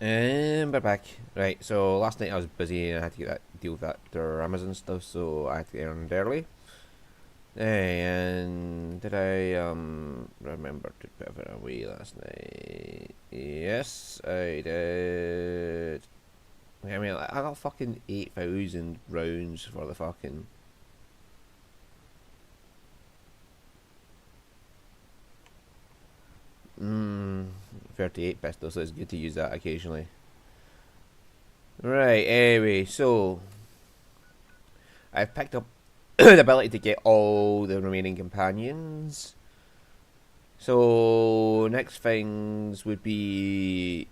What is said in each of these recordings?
And we're back. Right, so last night I was busy and I had to deal with that their Amazon stuff, so I had to end early. And did I remember to put it away last night? Yes, I did. I mean, I got fucking 8,000 rounds for the fucking. 38 pistols, so it's good to use that occasionally. Right, anyway, so I've picked up the ability to get all the remaining companions. So next things would be,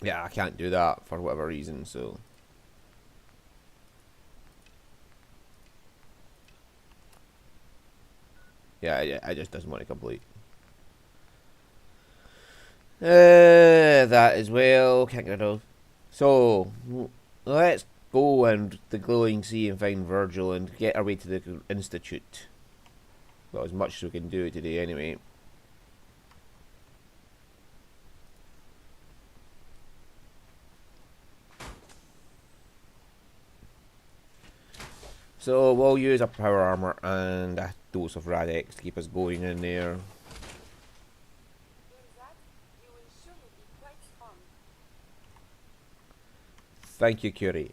yeah, I can't do that for whatever reason. So yeah, I just doesn't want to complete that as well. Can't get those. So let's go and the glowing sea and find Virgil and get our way to the institute. Well, as much as we can do today, anyway. So we'll use a power armor and a dose of Rad-X to keep us going in there. Thank you, Curie.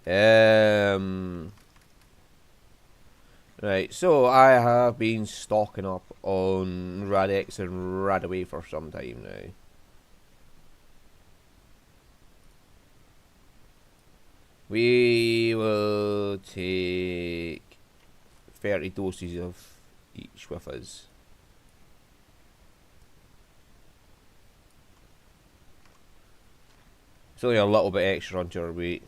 Right, so I have been stocking up on Rad-X and Radaway for some time now. We will take 30 doses of each with us. It's only a little bit extra onto our weight.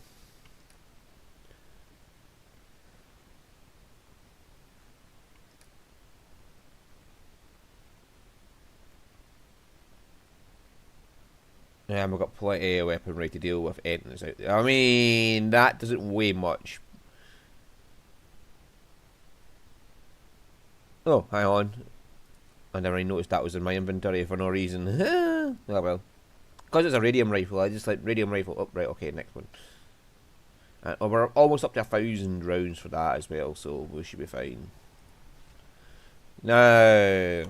Yeah, we've got plenty of weaponry to deal with anything out there. I mean, that doesn't weigh much. Oh, hang on. I never even noticed that was in my inventory for no reason. Oh well. Because it's a radium rifle, I just like radium rifle. Oh, right, okay, next one. Oh, we're almost up to 1,000 rounds for that as well, so we should be fine. Now,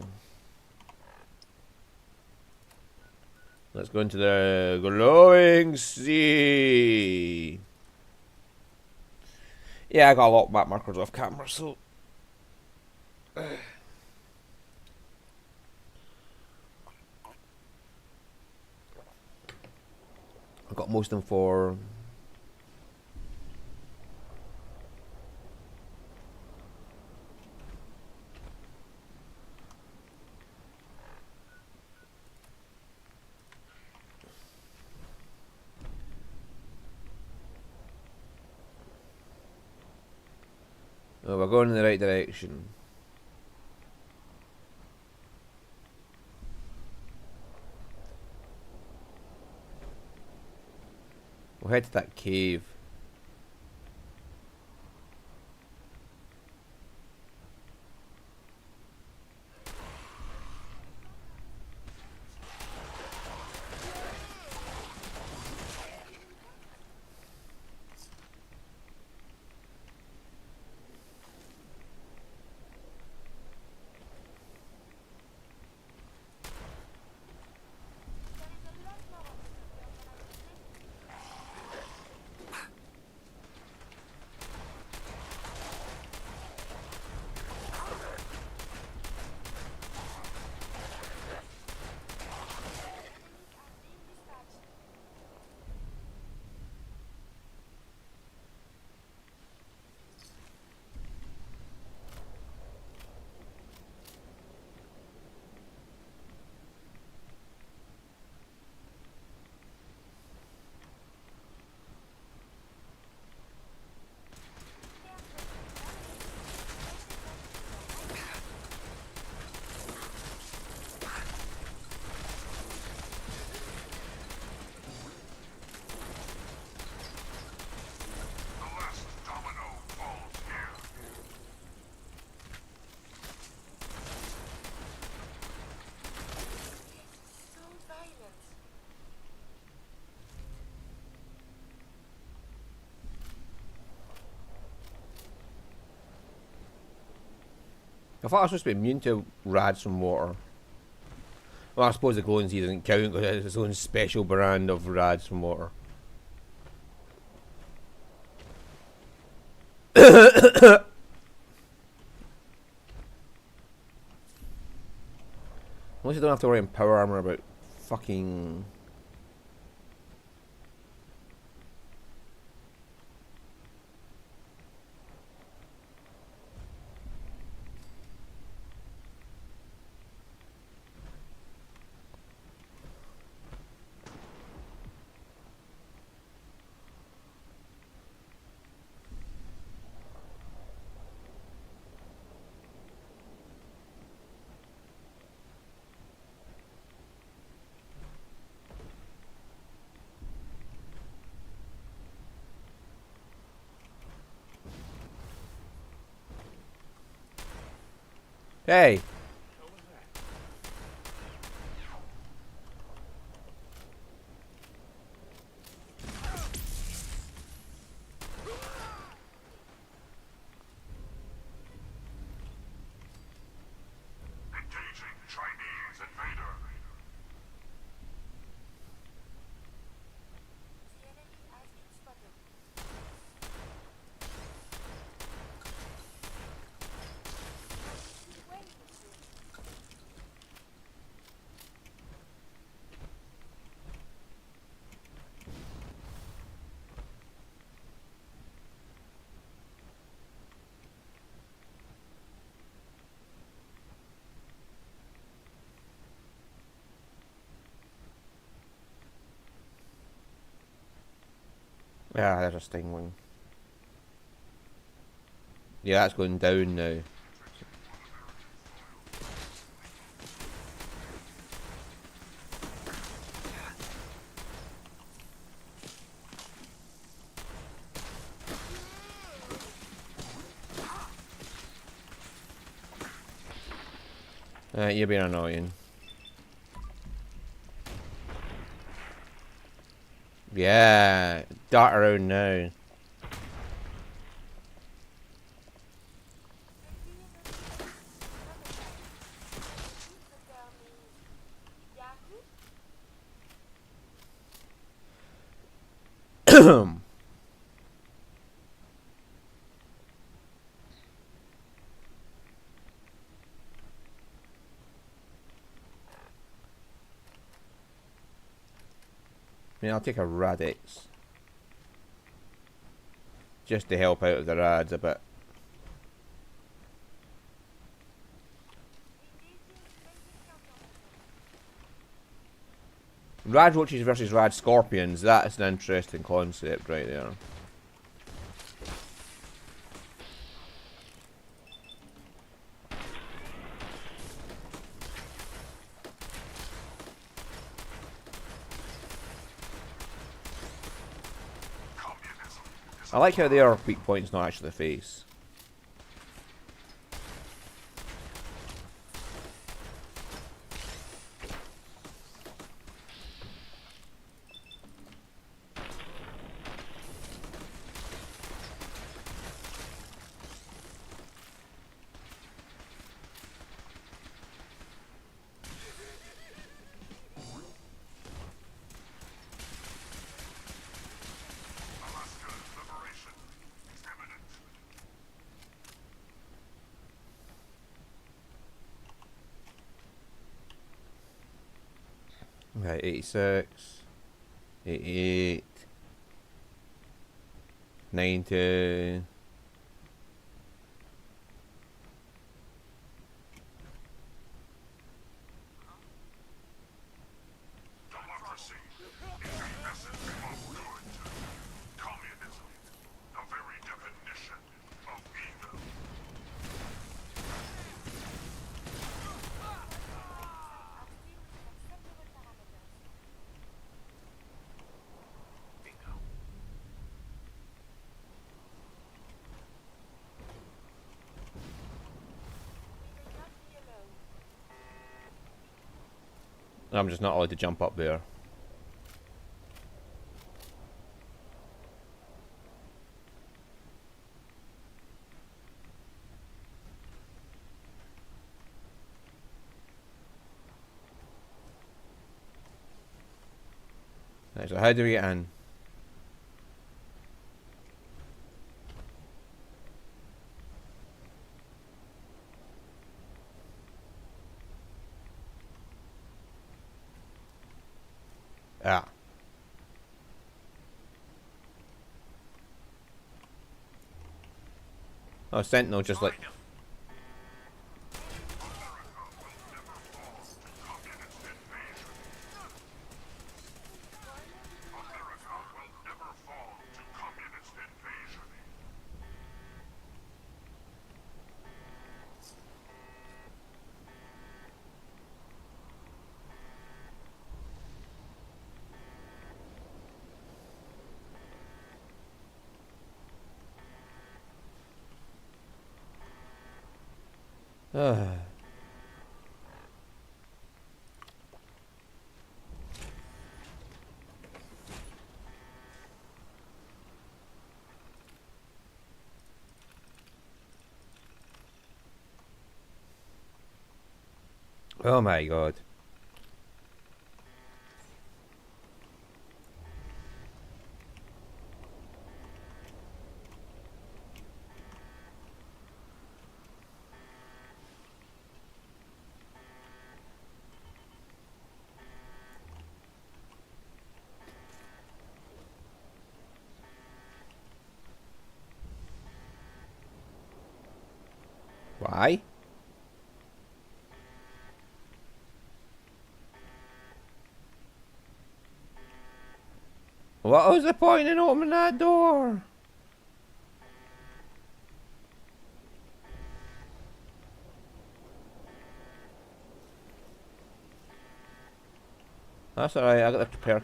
let's go into the glowing sea. Yeah, I got a lot of map markers off camera, so. I got most of them for. Oh, we're going in the right direction. We'll head to that cave. I thought I was supposed to be immune to rads from water. Well, I suppose the glowing sea doesn't count because it's its own special brand of rads from water. At least I don't have to worry in power armor about fucking... Hey! Yeah, there's a stingwing. Yeah, that's going down now. You're being annoying. Yeah, dart around now. I mean, I'll take a Radix. Just to help out the rads a bit. Rad roaches versus rad scorpions, that's an interesting concept right there. I like how they are weak points, not actually the face. Okay, 86, 88, 90. I'm just not allowed to jump up there. Right, so how do we get in? Ah. Oh, Sentinel just like... Oh my god. Why? What was the point in opening that door? That's alright, I got the prepare.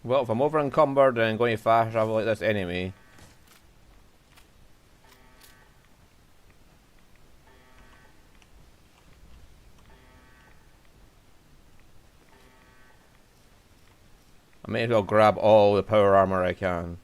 Well, if I'm over encumbered and going to fast travel like this anyway. I may as well grab all the power armor I can.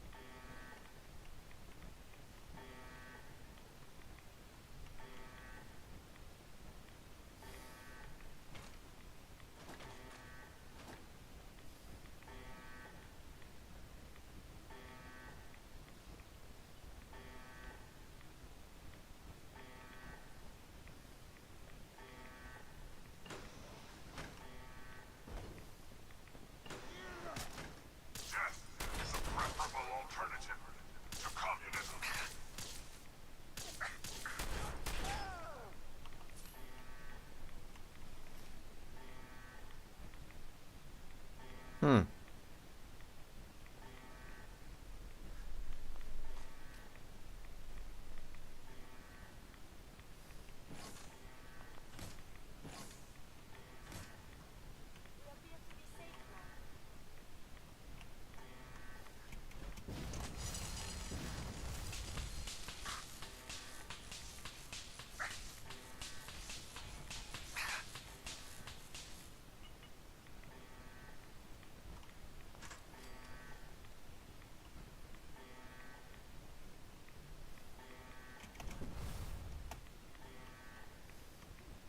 Hmm.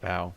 Wow.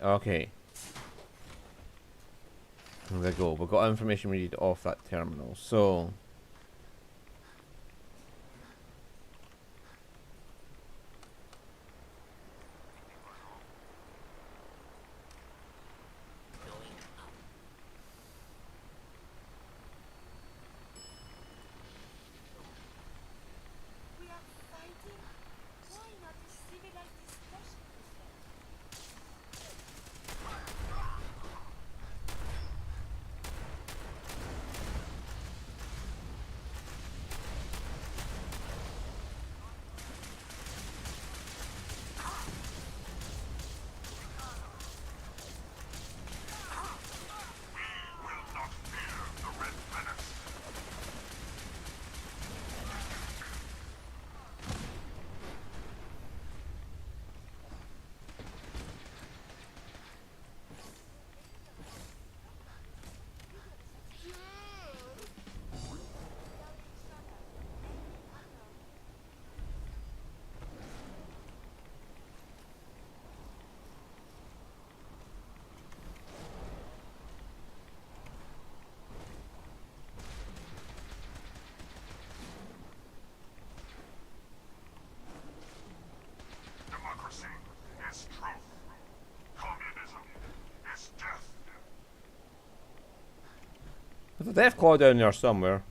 Okay. There we go. We've got information we need off that terminal. So. Democracy is truth. Communism is death. There's a Deathclaw down there somewhere.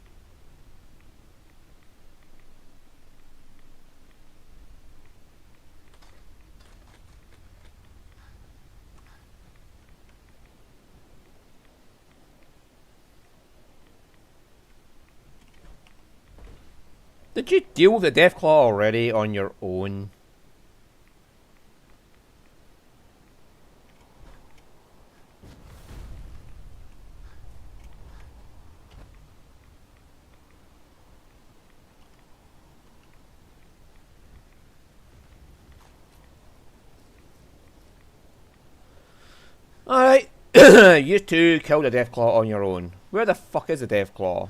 Did you deal with the Deathclaw already on your own? Alright, you two killed a Deathclaw on your own. Where the fuck is the Deathclaw?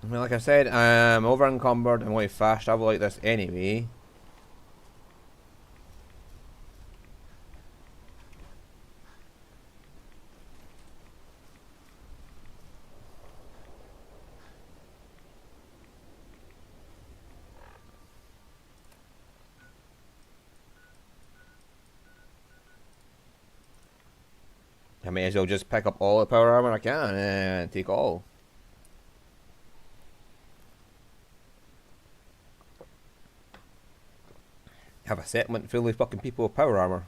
Well, like I said, I'm over encumbered. I'm going to fast travel like this anyway. I may as well just pick up all the power armor I can and take all. Have a settlement full of fucking people with power armor.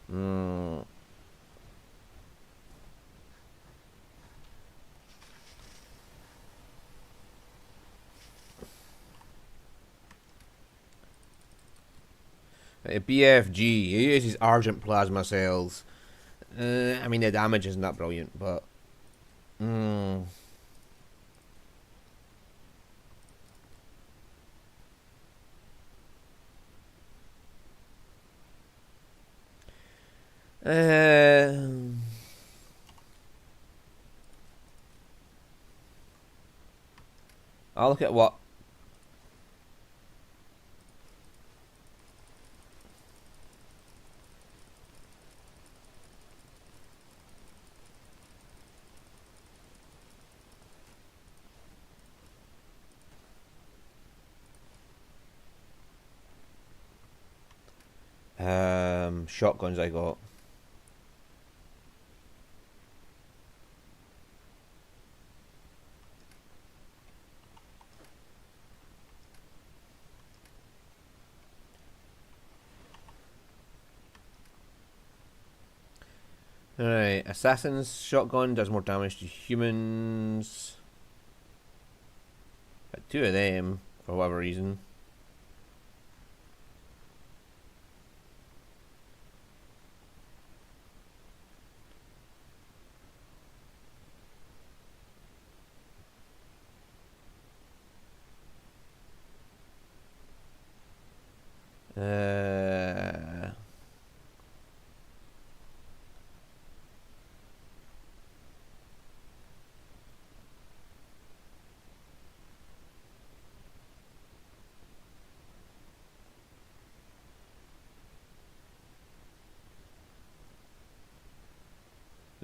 mm. BFG, he uses Argent Plasma Cells. I mean, the damage isn't that brilliant, but... Mm. I'll look at what... shotguns I got. Alright, Assassin's Shotgun does more damage to humans. Got two of them, for whatever reason.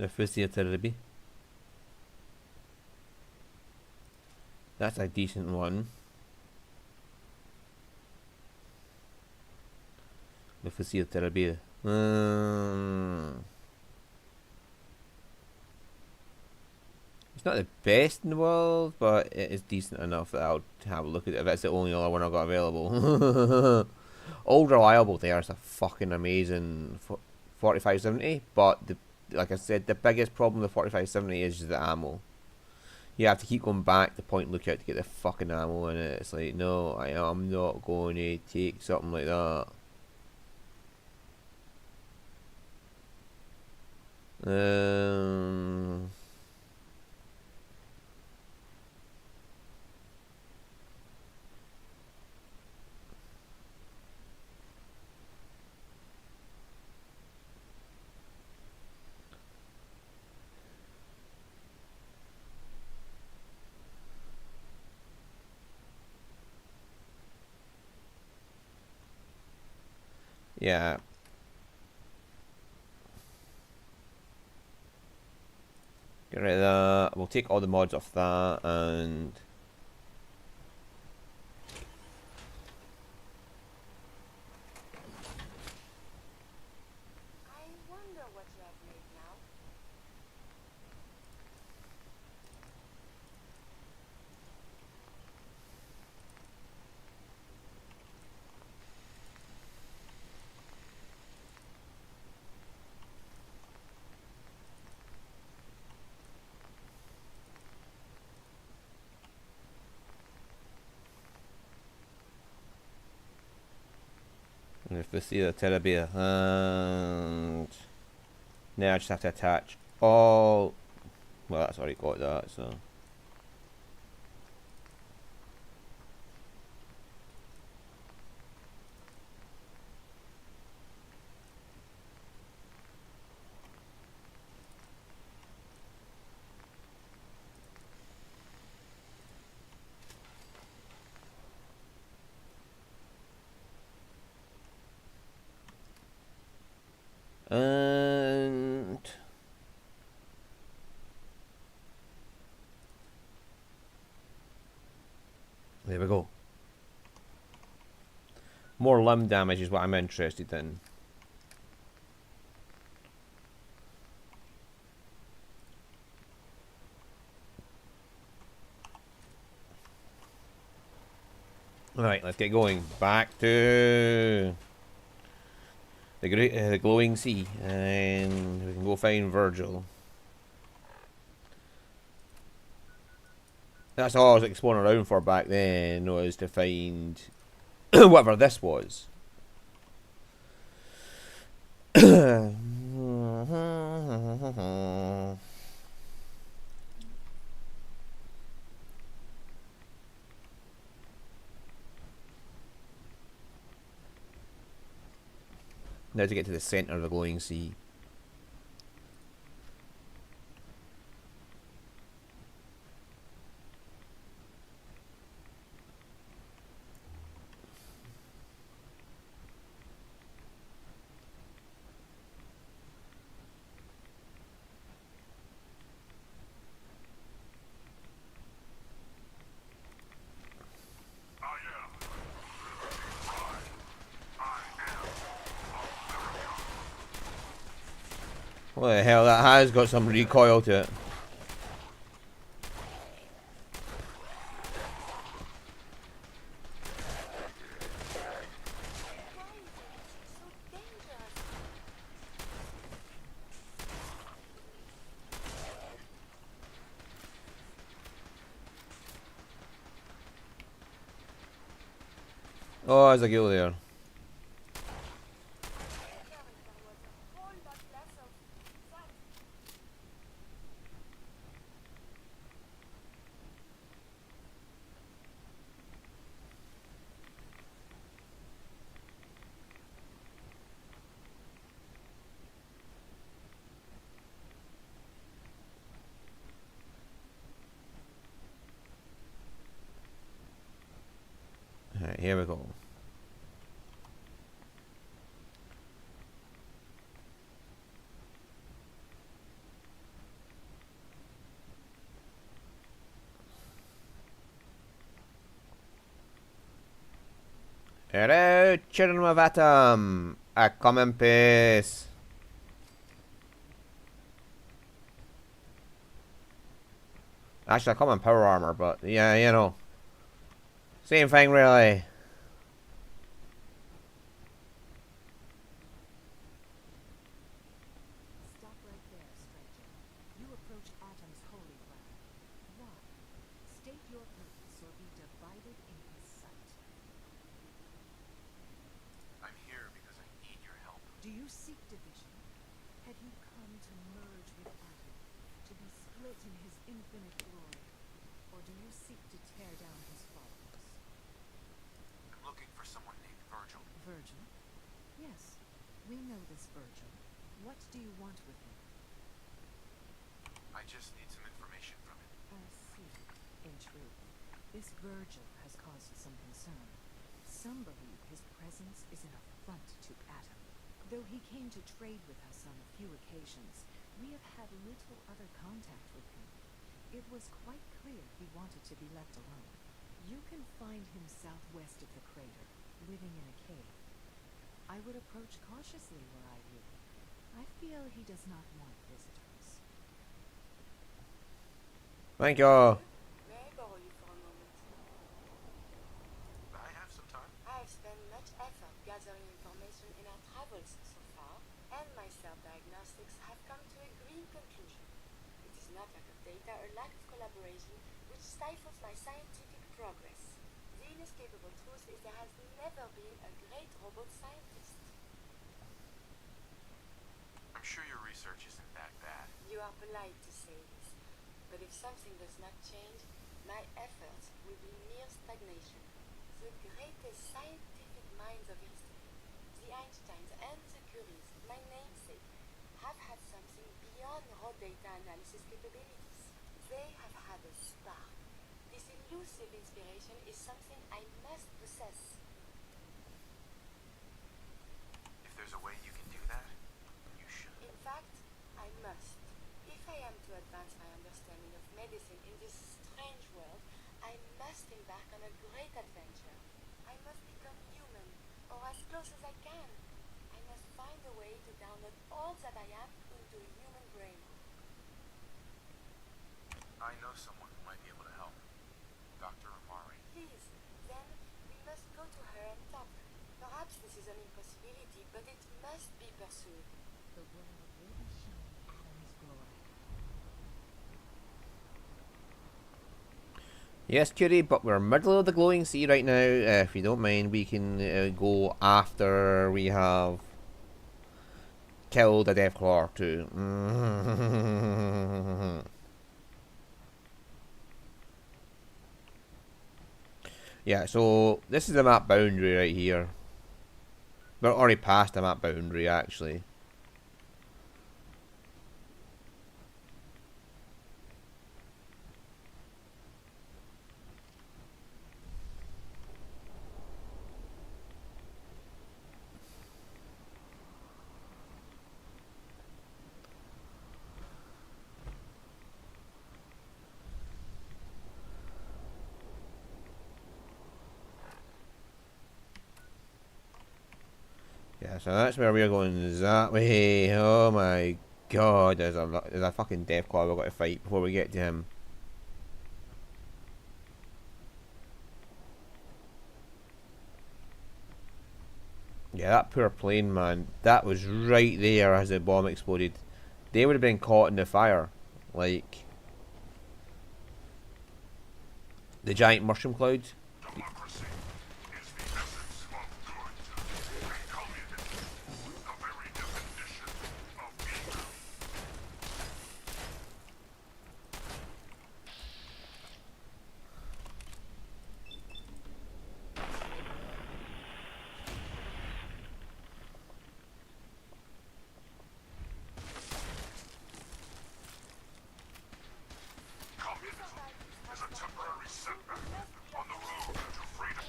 physiotherapy. That's a decent one. The physiotherapy. It's not the best in the world, but it is decent enough that I'll have a look at it if that's the only other one I've got available. Old Reliable there is a fucking amazing 4570, but like I said, the biggest problem with 4570 is the ammo. You have to keep going back to Point Lookout to get the fucking ammo in it. It's like, no, I am not going to take something like that. Yeah. Get rid of that. We'll take all the mods off that and I wonder what you have made now. if we see the Terabia and now I just have to attach all. Well, that's already got that, so. And there we go. More limb damage is what I'm interested in. Alright, let's get going. Back to the glowing sea, and we can go find Virgil. That's all I was exploring around for back then, was to find whatever this was. Now to get to the centre of the glowing sea. What the hell, that has got some recoil to it. Oh, there's a gill there. Alright, here we go. Hello, children of Atom. I come in peace. Actually, I come in power armor, but yeah, you know. Same thing, really. Stop right there, stranger. You approach Atom's holy ground. Why? State your purpose or be divided in his sight. I'm here because I need your help. Do you seek division? Had you come to merge with Atom, to be split in his infinite glory? Or do you seek to tear down his followers? I'm looking for someone named Virgil. Virgil? Yes, we know this Virgil. What do you want with him? I just need some information from him. I see. In truth, this Virgil has caused some concern. Some believe his presence is an affront to Atom. Though he came to trade with us on a few occasions, we have had little other contact with him. It was quite clear he wanted to be left alone. You can find him southwest of the crater, living in a cave. I would approach cautiously were I you. I feel he does not want visitors. Thank you. May I borrow you for a moment? I have some time. I have spent much effort gathering information in our travels so far, and my self-diagnostics have come to a green conclusion. It is not lack of data or lack of collaboration which stifles my scientific progress. The inescapable truth is there has never been a great robot scientist. I'm sure your research isn't that bad. You are polite to say this, but if something does not change, my efforts will be mere stagnation. The greatest scientific minds of history, the Einsteins and the Curies, my namesake, have had something beyond raw data analysis capabilities. They have had a spark. This elusive inspiration is something I must possess. If there's a way you can do that, you should. In fact, I must. If I am to advance my understanding of medicine in this strange world, I must embark on a great adventure. I must become human, or as close as I can. I must find a way to download all that I am into a human brain. I know someone who might be able to help. Dr. Amari. Please, then we must go to her and talk. Perhaps this is an impossibility, but it must be pursued. The world will be shown Atom's glory. Yes, Curie, but we're middle of the glowing sea right now. If you don't mind, we can go after we have killed a Deathclaw or two. Yeah, so this is the map boundary right here. We're already past the map boundary, actually. Yeah, so that's where we're going that way. Oh my god, there's a fucking Deathclaw we've got to fight before we get to him. Yeah, that poor plane, man. That was right there as the bomb exploded. They would have been caught in the fire. Like the giant mushroom clouds. Democracy is the essence of good. And communism, the very definition of evil. Communism is a temporary setback on the road to freedom.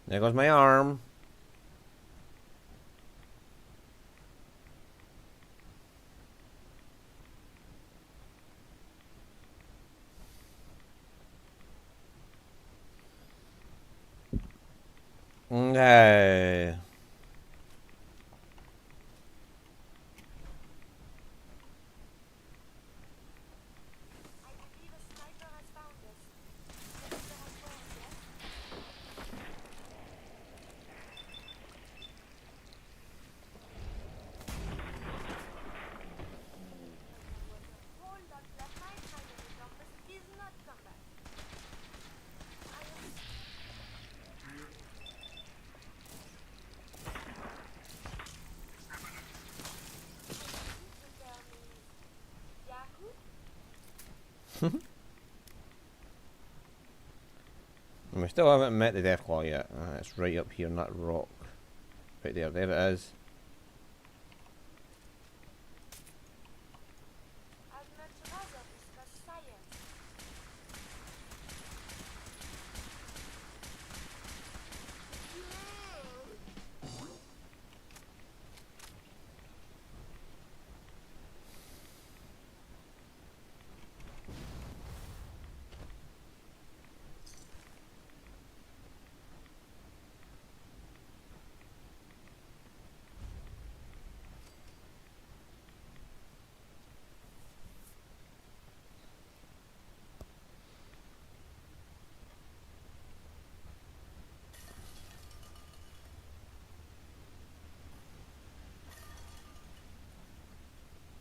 There goes my arm. Okay. I believe a sniper has found us. Center on board, yes? There was a whole lot left my time in his office. He's not come back. I am... The term is... Yahoo? And we still haven't met the Deathclaw yet. It's right up here in that rock. Right there. There it is. I'd much rather discuss science.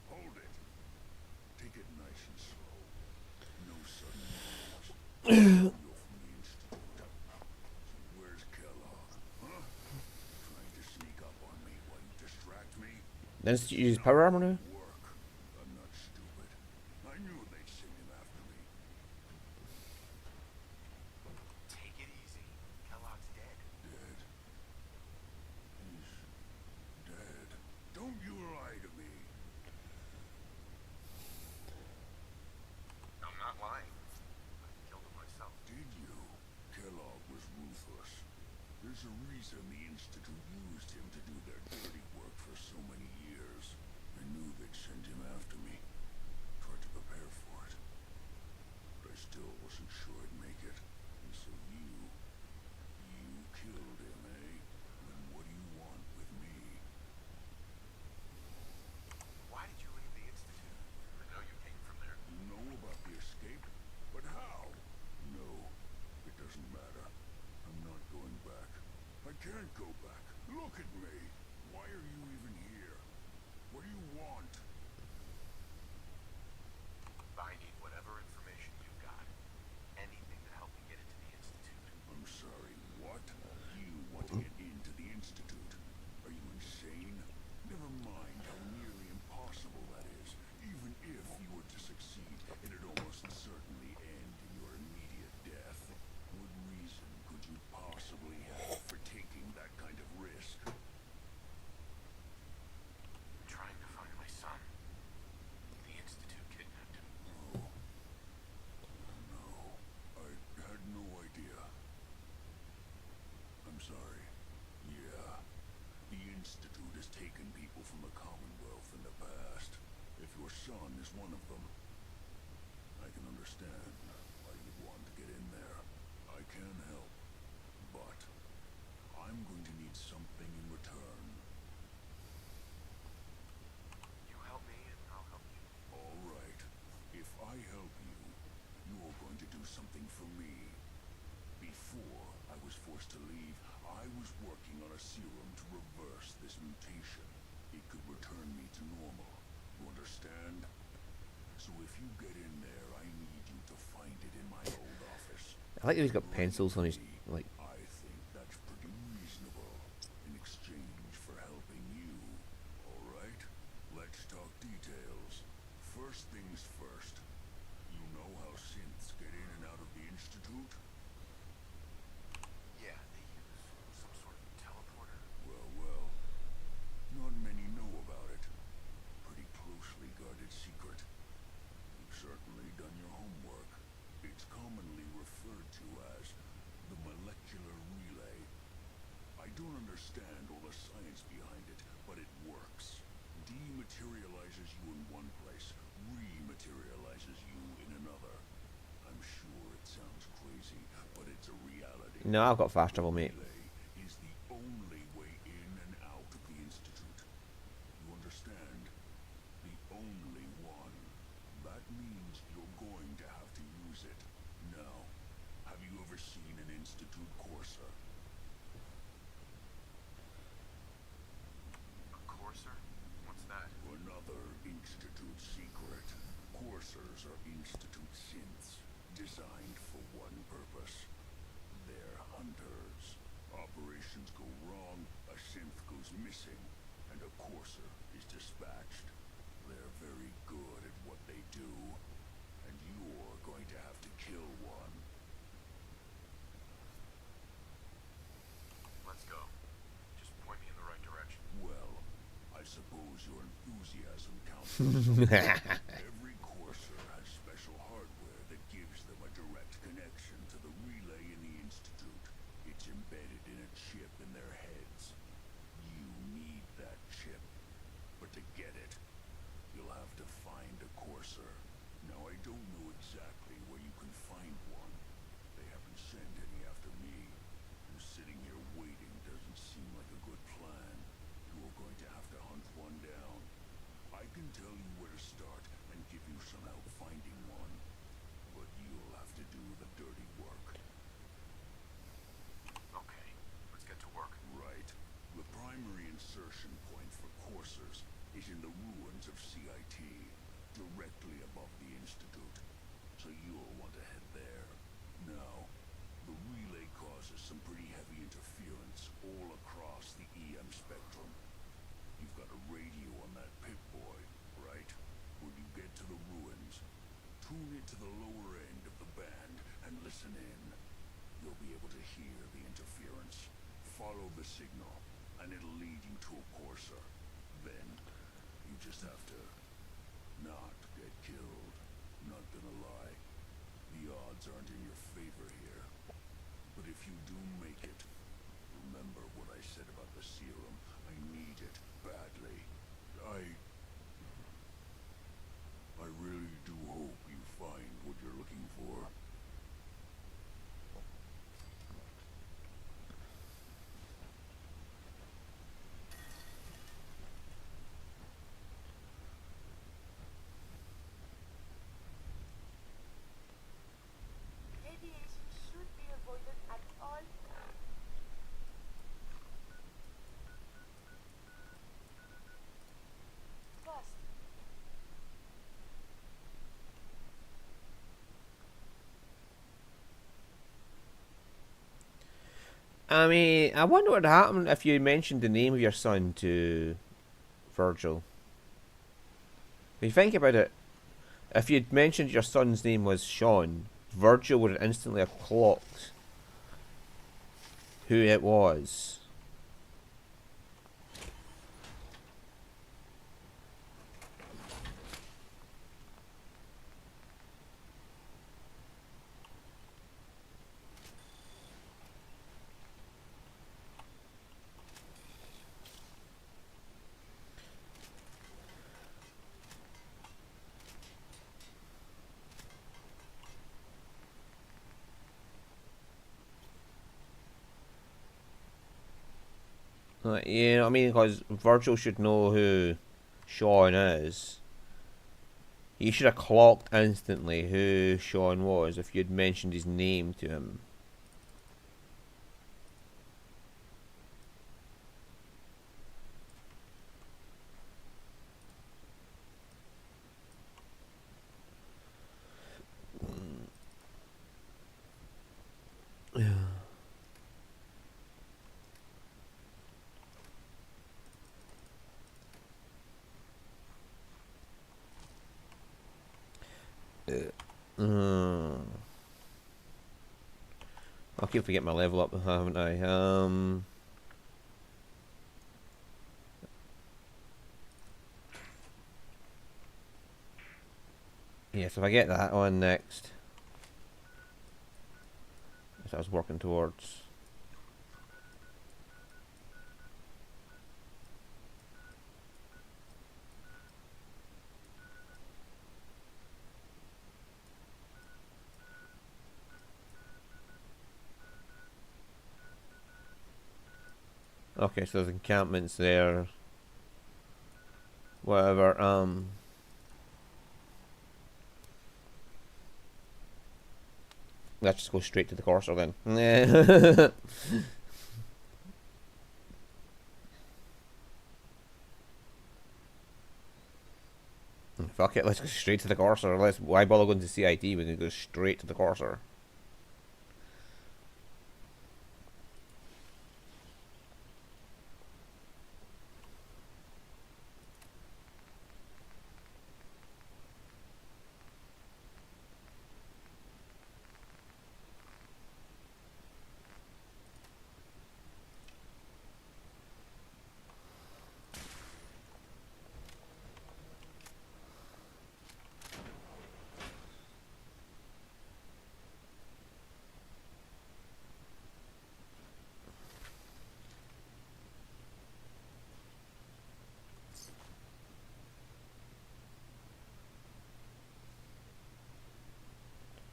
Hold it. Take it nice and slow. No sudden moves. You're from the Institute. So where's Kellogg? Huh? Trying to sneak up on me while you distract me? The Institute uses power armor now? Work. I'm not stupid. I knew they'd send him after me. Take it easy. Kellogg's dead. Dead. He's dead. Don't you lie to me. I'm not lying. I killed him myself. Did you? Kellogg was ruthless. There's a reason the Institute used him to do their dirty work for so many years. I knew they'd send him after me. Tried to prepare for it. But I still wasn't sure I'd make it. And so you killed him, eh? Then what do you want with me? Why did you leave the Institute? I know you came from there. You know about the escape? But how? No, it doesn't matter. I'm not going back. I can't go back. Look at me. Why are you even here? What do you want? I need whatever information you've got. Anything to help me get into the Institute. I'm sorry, what? You want to get into the Institute? Are you insane? Never mind how nearly impossible that is. Even if you were to succeed, it'd almost certainly end in your immediate death. What reason could you possibly have for taking that kind of risk? I'm trying to find my son. The Institute kidnapped him. Oh. No. I had no idea. I'm sorry. Yeah. The Institute has taken people from the Commonwealth in the past. If your son is one of them, I can understand why you'd want to get in there. I can help. But I'm going to need something in return. You help me and I'll help you. All right. If I help you, you're going to do something for me. Before I was forced to leave, I was working on a serum to reverse this mutation. It could return me to normal. You understand? So if you get in there, I need you to find it in my old office. I like that he's got pencils on his, like, I think that's pretty reasonable in exchange for helping you. All right, let's talk details. First things first. You know how synths get in and out of the Institute? Yeah, they use some sort of teleporter. Well, not many know about it. Pretty closely guarded secret. You've certainly done your homework. It's commonly referred to as the molecular relay. No, I've got fast travel, mate. Relay is the only way in and out of the Institute. You understand? The only one. That means you're going to have to use it. Now, have you ever seen an Institute Courser? A courser? What's that? Another Institute secret. Coursers are Institute synths, designed for one purpose. They're hunters. Operations go wrong, a synth goes missing, and a courser is dispatched. They're very good at what they do, and you're going to have to kill one. Let's go. Just point me in the right direction. Well, I suppose your enthusiasm counts for something. Every courser has special hardware that gives them a direct connection to the relay in the Institute. It's embedded in a chip in their heads. You need that chip. But to get it, you'll have to find a courser. Now, I don't know exactly where you can find one. They haven't sent any after me. And sitting here waiting doesn't seem like a good plan. You're going to have to hunt one down. I can tell you where to start and give you some help finding one. But you'll have to do the dirty work. Okay, let's get to work. Right. The primary insertion point for coursers is in the ruins of CIT, directly above the Institute. So you'll want to head there. Now, the relay causes some pretty heavy interference all across the EM spectrum. You've got a radio on that Pip-Boy, right? When you get to the ruins, tune it to the lower end of the band and listen in. You'll be able to hear the interference. Follow the signal, and it'll lead you to a courser. Then, you just have to not get killed. Not gonna lie, the odds aren't in your favor here. But if you do make it, remember what I said about the serum. I need it badly. I really do hope you find what you're looking for. Radiation should be avoided at all times. Trust. I mean, I wonder what happened if you mentioned the name of your son to Virgil. If you think about it, if you'd mentioned your son's name was Sean, Virgil would instantly have clocked who it was. You know what I mean? Because Virgil should know who Sean is. He should have clocked instantly who Sean was if you'd mentioned his name to him. I'll keep forgetting my level up, haven't I? Yes, if I get that on next. That's what I was working towards. Okay, so there's encampments there. Whatever. Let's just go straight to the Corsair then. Fuck it, let's go straight to the Corsair. Why bother going to CIT? We can go straight to the Corsair.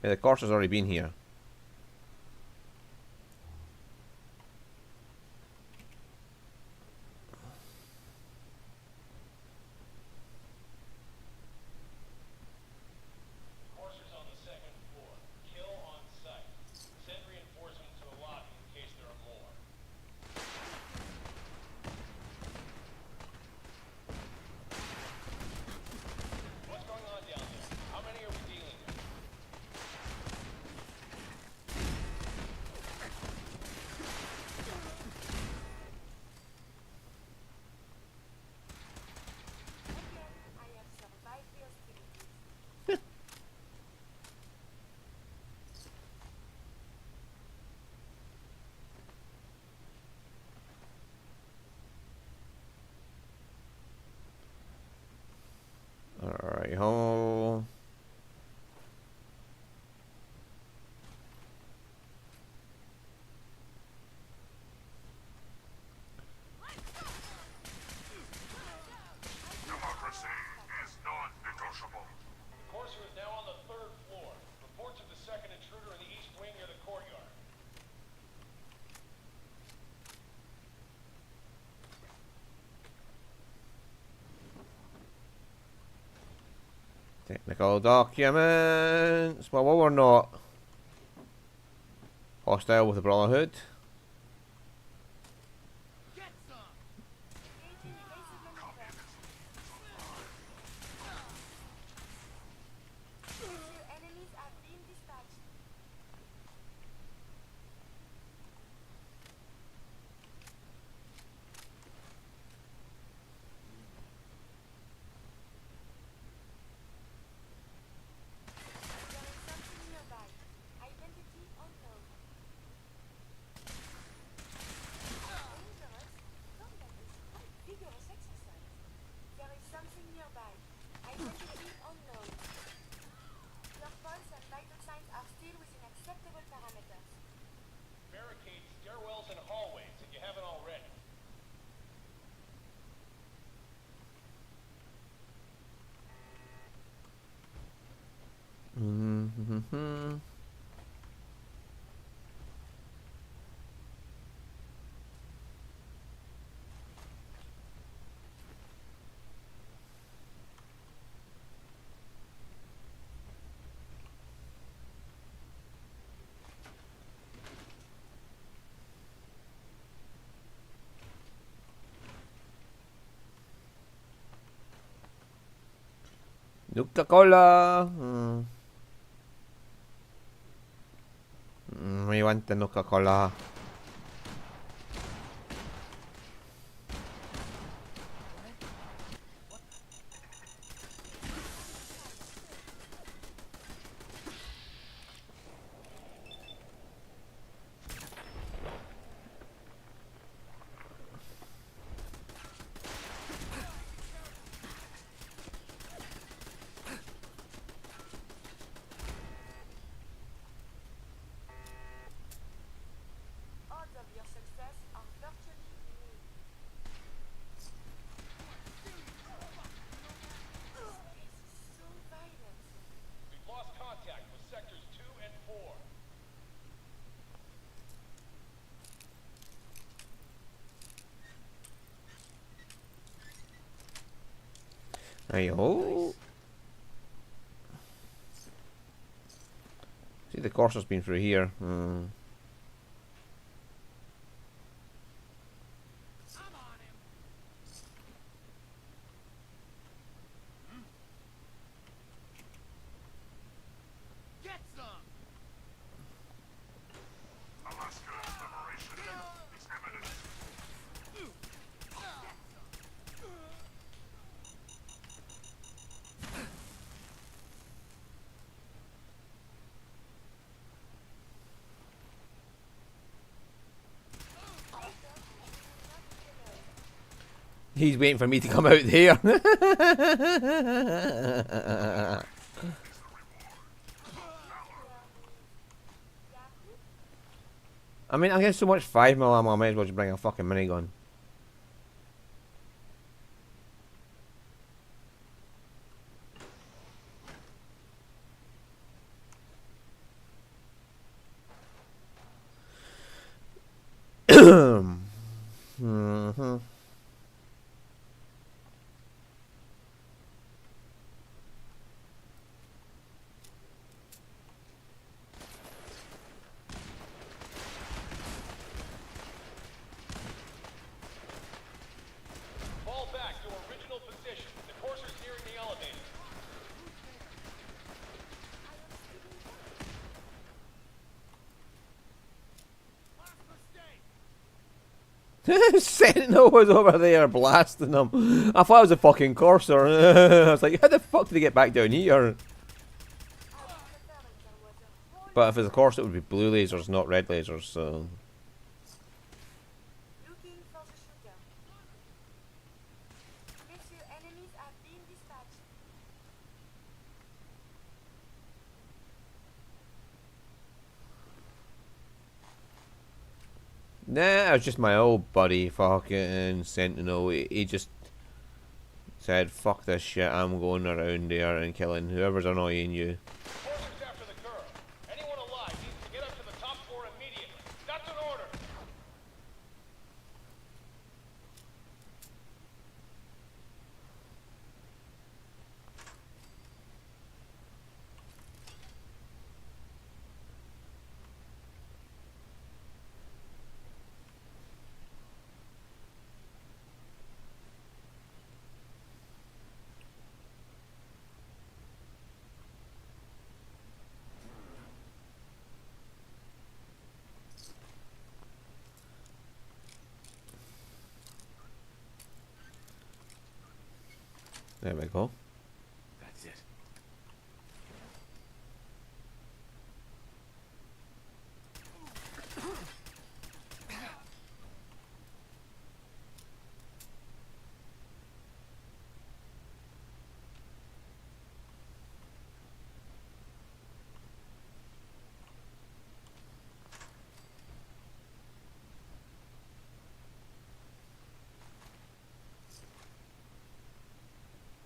Yeah, the Corsair's already been here. Courser's on the second floor. Kill on sight. Send reinforcements to the lobby in case there are more. What's going on down there? How many are we dealing with? Again, I have survived the hostilities. Alright, ho. Democracy is non-negotiable. Courser is now on the third floor. Reports of the second intruder in the east wing near the courtyard. Technical documents. Well, we're not hostile with the Brotherhood. Engaging evasive maneuver. Two enemies have been dispatched. There is something nearby. Identity unknown. Dangerous? Combat is quite vigorous exercise. There is something nearby. Identity unknown. Your pulse and vital signs are still within acceptable parameters. Barricade stairwells and hallways if you haven't already. Nuka-Cola. We want the Nuka-Cola. Hey ho. See, the courser's been through here. Alaska's liberation is imminent. He's waiting for me to come out there. I mean, I get so much 5mm ammo, I might as well just bring a fucking minigun. Mm-hmm. Fall back to original position. The courser's nearing the elevator. Sentinel was over there blasting them. I thought it was a fucking courser. I was like, how the fuck did he get back down here? But if it's a course, it would be blue lasers, not red lasers. So Looking for the shooter. Monsieur, enemies are being dispatched. nah, it was just my old buddy, fucking Sentinel. He just said, "Fuck this shit. I'm going around there and killing whoever's annoying you." Courser's after the girl. Anyone alive needs to get up to the top floor immediately. That's an order. There we go. That's it.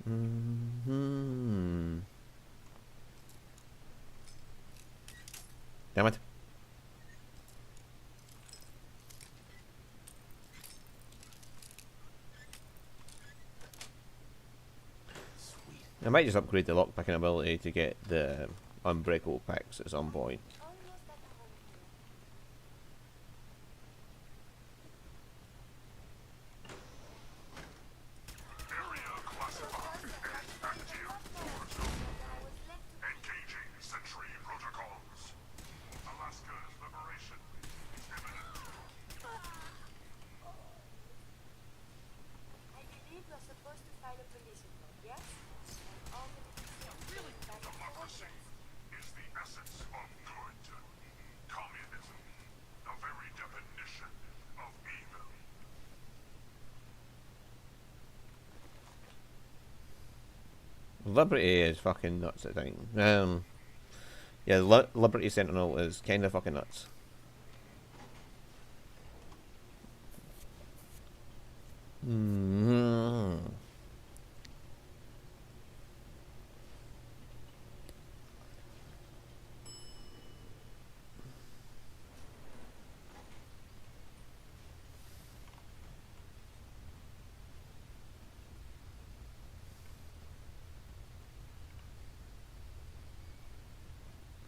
Hmm. Damn it. Sweet. I might just upgrade the lockpicking ability to get the unbreakable picks at some point. Almost at home here. Area classified as active war zone. I was left to Engaging sentry protocols. Alaska's liberation is imminent. I believe you're supposed to file a police report, yes? And all the decisions taken by the Democracy audience. is the essence of good. Communism, the very definition of evil. Liberty is fucking nuts, I think. Yeah, Liberty Sentinel is kind of fucking nuts. Mm-hmm.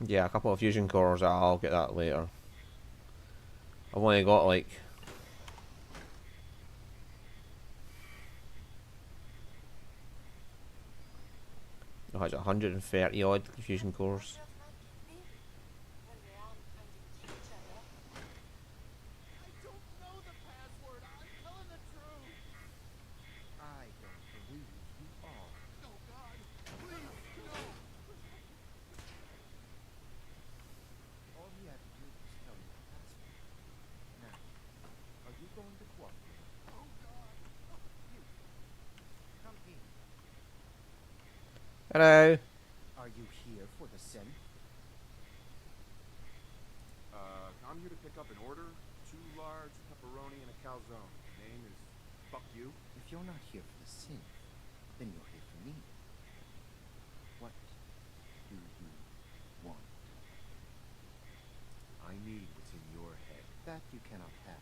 Yeah, a couple of fusion cores. I'll get that later. I've only got like. Oh, it's 130 odd fusion cores. Girls might get busy when they aren't trying to kill each other. I don't know the password. I'm telling the truth. I don't believe you are. No, God. Please, no. All he had to do was tell you the password. Now, are you going to cooperate? Oh, God. Oh, you. Come in. Hello. Are you here for the synth? I'm here to pick up an order. 2 large pepperoni and a calzone. Name is Fuck You. If you're not here for the synth, then you're here for me. What do you want? I need what's in your head. That you cannot have.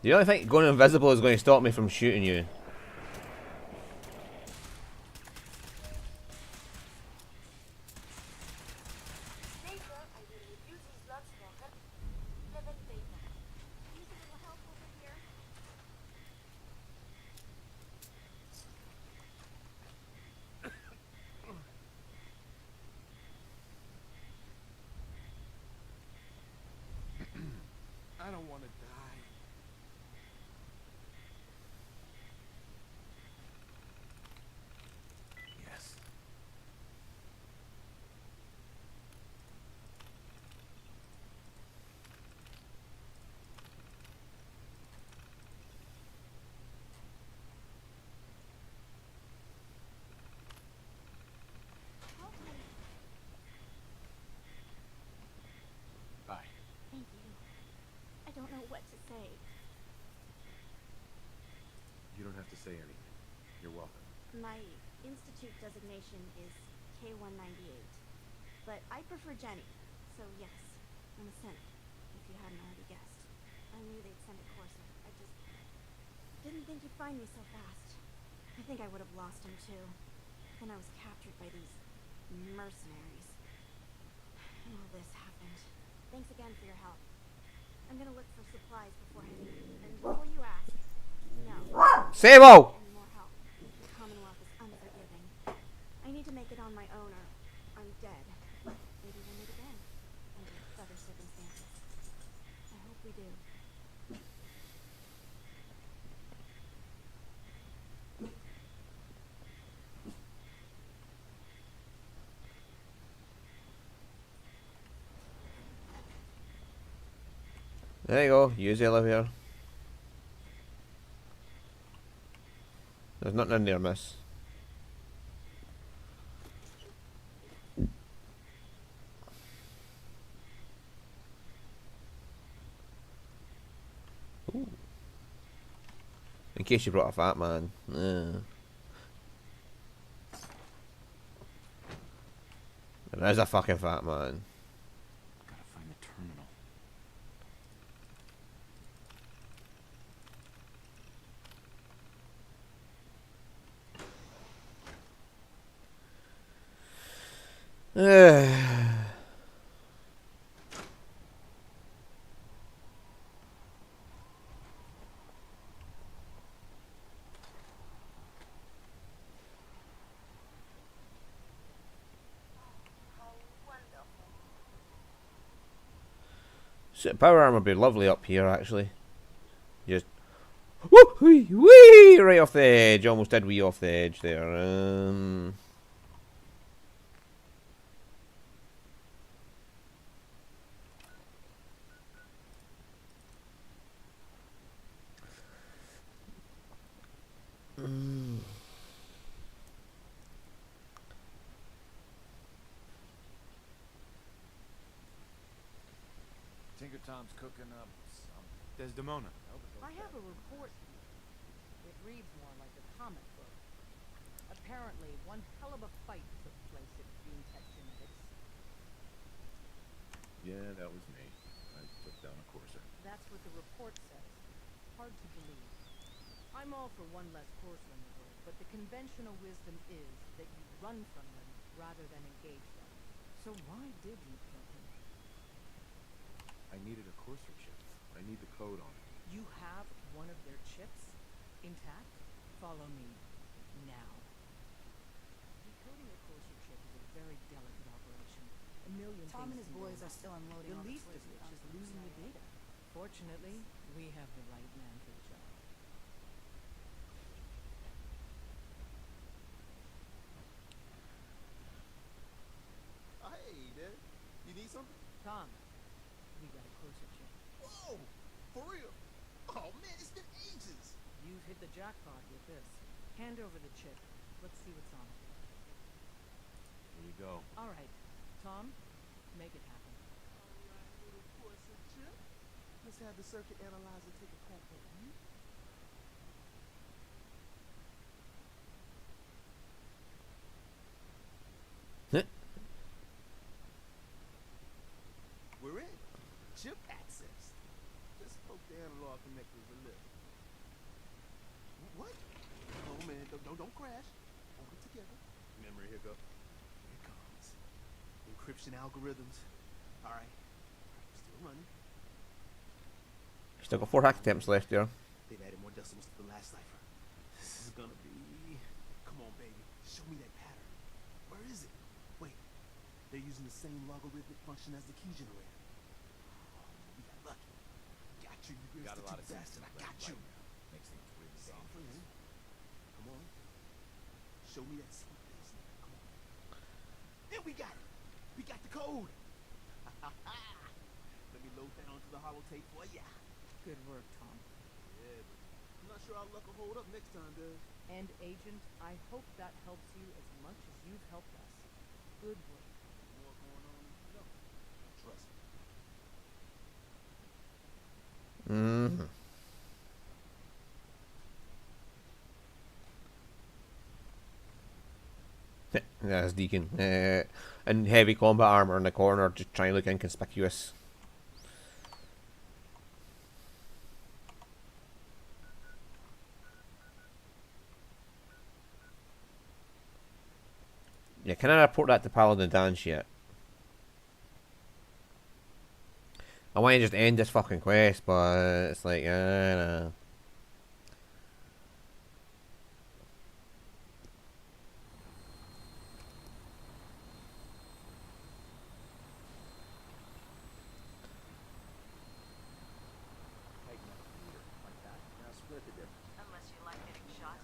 Do you really think going invisible is going to stop me from shooting you? Later, I will review these logs for relevant data. Need a little help over here? I don't want to die. Yes. Help me. Bye. Thank you. I don't know what to say. You don't have to say anything. You're welcome. My institute designation is K-198, but I prefer Jenny, so yes, I'm a synth, if you hadn't already guessed. I knew they'd send a courser. I just didn't think you'd find me so fast. I think I would have lost him too. Then I was captured by these mercenaries. And all this happened. Thanks again for your help. I'm gonna look for supplies before heading. And before you ask, no. Sable! Any more help. The Commonwealth is unforgiving. I need to make it on my own or I'm dead. Maybe we'll meet again. Under better circumstances. I hope we do. There you go. Use the elevator. There's nothing in there, miss. Ooh. In case you brought a fat man. There's a fucking fat man. Gotta find the terminal. How wonderful. So power armor would be lovely up here, actually. Just woo wee wee right off the edge. Almost did wee off the edge there. Tinker Tom's cooking up some. Desdemona. I have a report. It reads more like a comic book. Apparently, one hell of a fight took place at GeneTech Genetics. Yeah, that was me. I took down a courser. report says. Hard to believe. I'm all for one less Courser in the world, but the conventional wisdom is that you run from them rather than engage them. So why did you kill him? I needed a Courser chip. I need the code on it. You have one of their chips intact? Follow me now. Decoding a Courser chip is a very delicate operation. A million Tom and things his can go boys wrong. are still unloading The all least toys of we which found is from the losing the CIA. data. Fortunately, we have the right man for the job. Hey, Dad. You need something? Tom, we got a Courser chip. Whoa! For real? Oh man, it's been ages. You've hit the jackpot with this. Hand over the chip. Let's see what's on it. Here you go. All right, Tom, make it happen. Alright, little Courser chip. Let's have the circuit analyzer take a crack at you. We're in. Chip access. Just poke the analog connectors a little. What? Oh man, don't crash. Hold it together. Memory hiccup. Here it comes. Encryption algorithms. Alright. Still running. Still got 4 hack attempts left there. They've added more decimals to the last cipher. This is gonna be... Come on, baby. Show me that pattern. Where is it? Wait. They're using the same logarithmic function as the key generator. We got lucky. Got you, you Got a lot of bastard. I got you. Makes things really Same for dangerous. him. Come on. Show me that sweet face now. Come on. Then we got it. We got the code. Let me load that onto the holotape for ya. Good work, Tom. Yeah, but I'm not sure our luck will hold up next time, Doug. And Agent, I hope that helps you as much as you've helped us. Good work. More going on than you know. Trust me. Mm-hmm. That's Deacon. And heavy combat armor in the corner, just trying to look inconspicuous. Yeah, can I report that to Paladin Dance yet? I want to just end this fucking quest, but it's like, nah. Tighten up the meter. Like that. Now split the difference. Unless you like getting shot.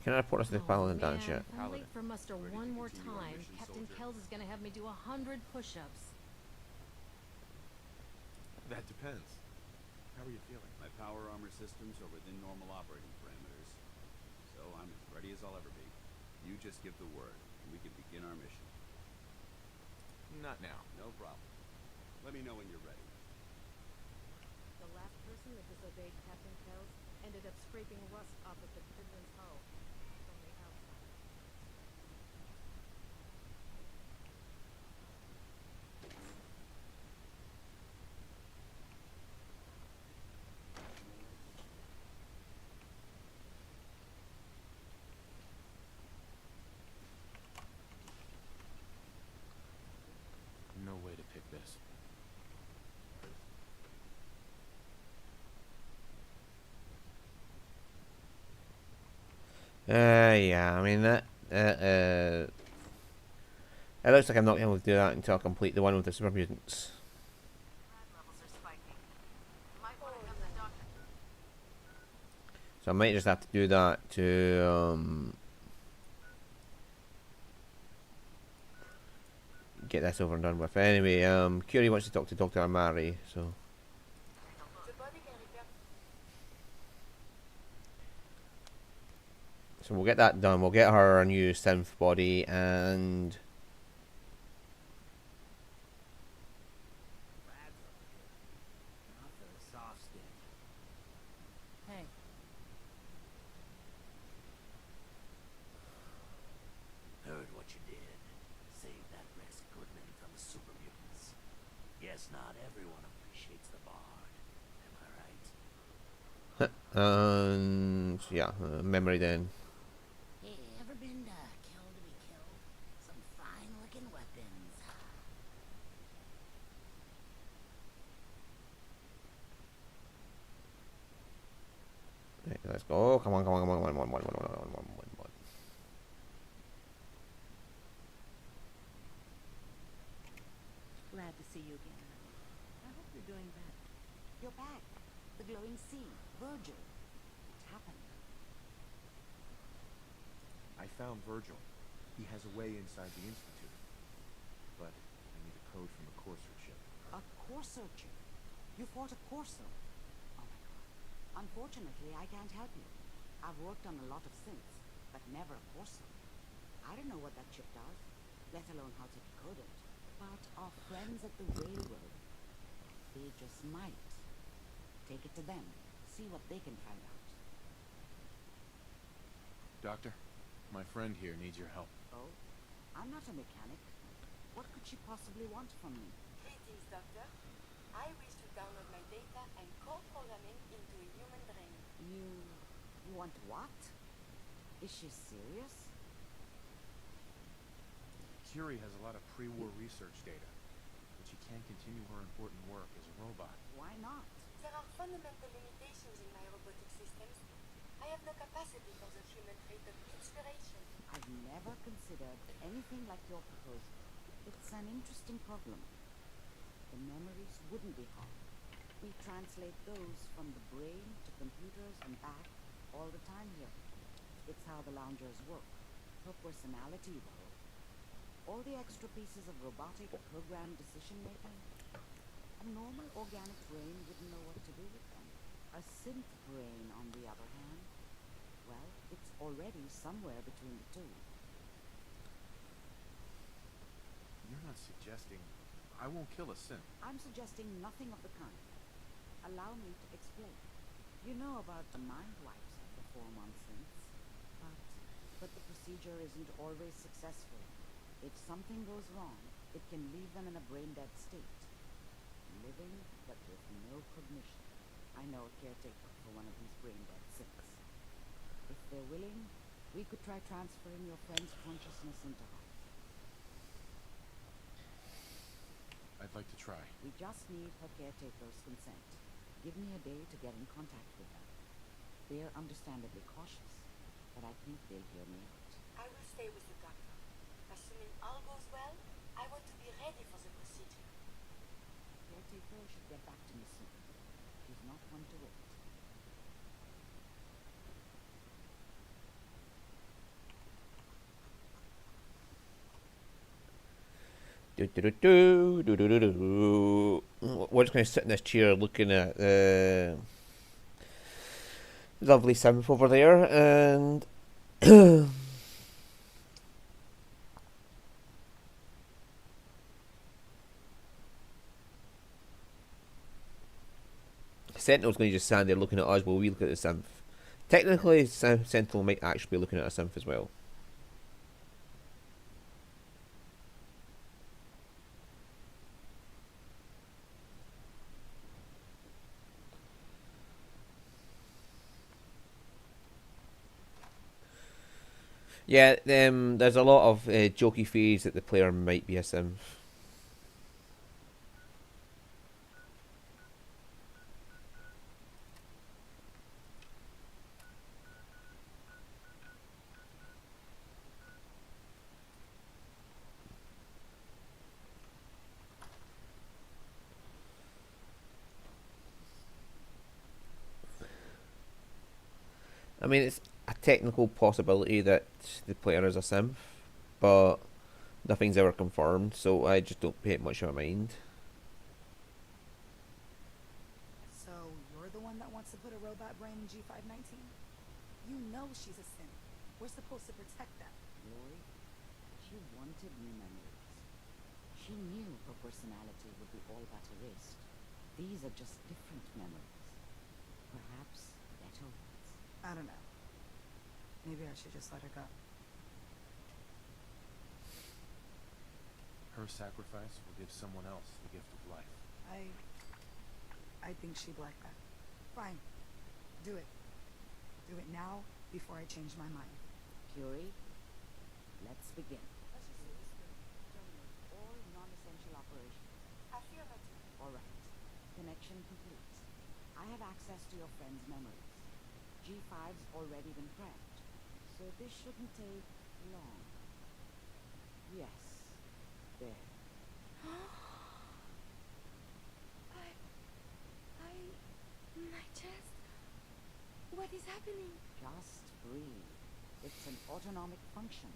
Can I report us to the Paladin Dance yet? If I'm late for muster Ready to one more continue our time, mission, Captain soldier? Kells is gonna have me do 100 push-ups. That depends. How are you feeling? My power armor systems are within normal operating parameters. So I'm as ready as I'll ever be. You just give the word, and we can begin our mission. Not now. No problem. Let me know when you're ready. The last person that disobeyed Captain Kells ended up scraping rust off of the Quinlan's hull from the outside. No way to pick this. Yeah, I mean that. It looks like I'm not able to do that until I complete the one with the super mutants. Levels are spiking. Might want to come to doctor. So I might just have to do that to get this over and done with. Anyway, Curie wants to talk to Dr. Amari, so The body can repair. So we'll get that done. We'll get her a new synth body and Brad's over here. Not for the soft skin. Hey. Heard what you did. Saved that Rex Goodman from the super mutants. Guess not everyone appreciates the Bard. Am I right? yeah, memory then. Hey, ever been killed to be killed? Some fine-looking weapons. Right, let's go. Come on, come on, come on, come on, come on, come on, come on, come on, come on. Glad to see you again. I hope you're doing better. You're back. The glowing sea. Virgil. What happened? I found Virgil. He has a way inside the Institute. But I need a code from the Courser chip. A Courser chip? You fought a Courser? Oh my god. Unfortunately, I can't help you. I've worked on a lot of synths, but never a Courser. I don't know what that chip does, let alone how to decode it. But our friends at the Railroad, they just might. Take it to them. See what they can find out. Doctor, my friend here needs your help. Oh? I'm not a mechanic. What could she possibly want from me? Greetings, Doctor. I wish to download my data and code programming into a human brain. You want what? Is she serious? Curie has a lot of pre-war research data, but she can't continue her important work as a robot. Why not? There are fundamental limitations in my robotic systems. I have no capacity for the human trait of inspiration. I've never considered anything like your proposal. It's an interesting problem. The memories wouldn't be hard. We translate those from the brain to computers and back all the time here. It's how the loungers work. Her personality, though. All the extra pieces of robotic programmed decision-making. A normal organic brain wouldn't know what to do with them. A synth brain, on the other hand, well, it's already somewhere between the two. You're not suggesting I won't kill a synth. I'm suggesting nothing of the kind. Allow me to explain. You know about the mind wipes that perform on synths, but the procedure isn't always successful. If something goes wrong, it can leave them in a brain-dead state. Living, but with no cognition. I know a caretaker for one of these brain-dead synths. If they're willing, we could try transferring your friend's consciousness into hers. I'd like to try. We just need her caretaker's consent. Give me a day to get in contact with them. They're understandably cautious, but I think they'll hear me out. I will stay with the doctor. Assuming all goes well, I want to be ready for the procedure. Caretaker should get back to me soon. She's not one to wait. We're just going to sit in this chair looking at the lovely synth over there, and Sentinel's going to just stand there looking at us while we look at the synth. Technically, Sentinel might actually be looking at a synth as well. Yeah, there's a lot of jokey phase that the player might be a synth. I mean, it's a technical possibility that the player is a synth, but nothing's ever confirmed, so I just don't pay it much of a mind. So, you're the one that wants to put a robot brain in G519? You know she's a synth. We're supposed to protect them. Glory, she wanted new memories. She knew her personality would be all but erased. These are just different memories. Perhaps better ones. I don't know. Maybe I should just let her go. Her sacrifice will give someone else the gift of life. I think she'd like that. Fine. Do it. Do it now before I change my mind. Curie, let's begin. Terminate all non-essential operations. Affirmative. All right. Connection complete. I have access to your friend's memories. G5's already been prepped, so this shouldn't take long. Yes. There. My chest. What is happening? Just breathe. It's an autonomic function.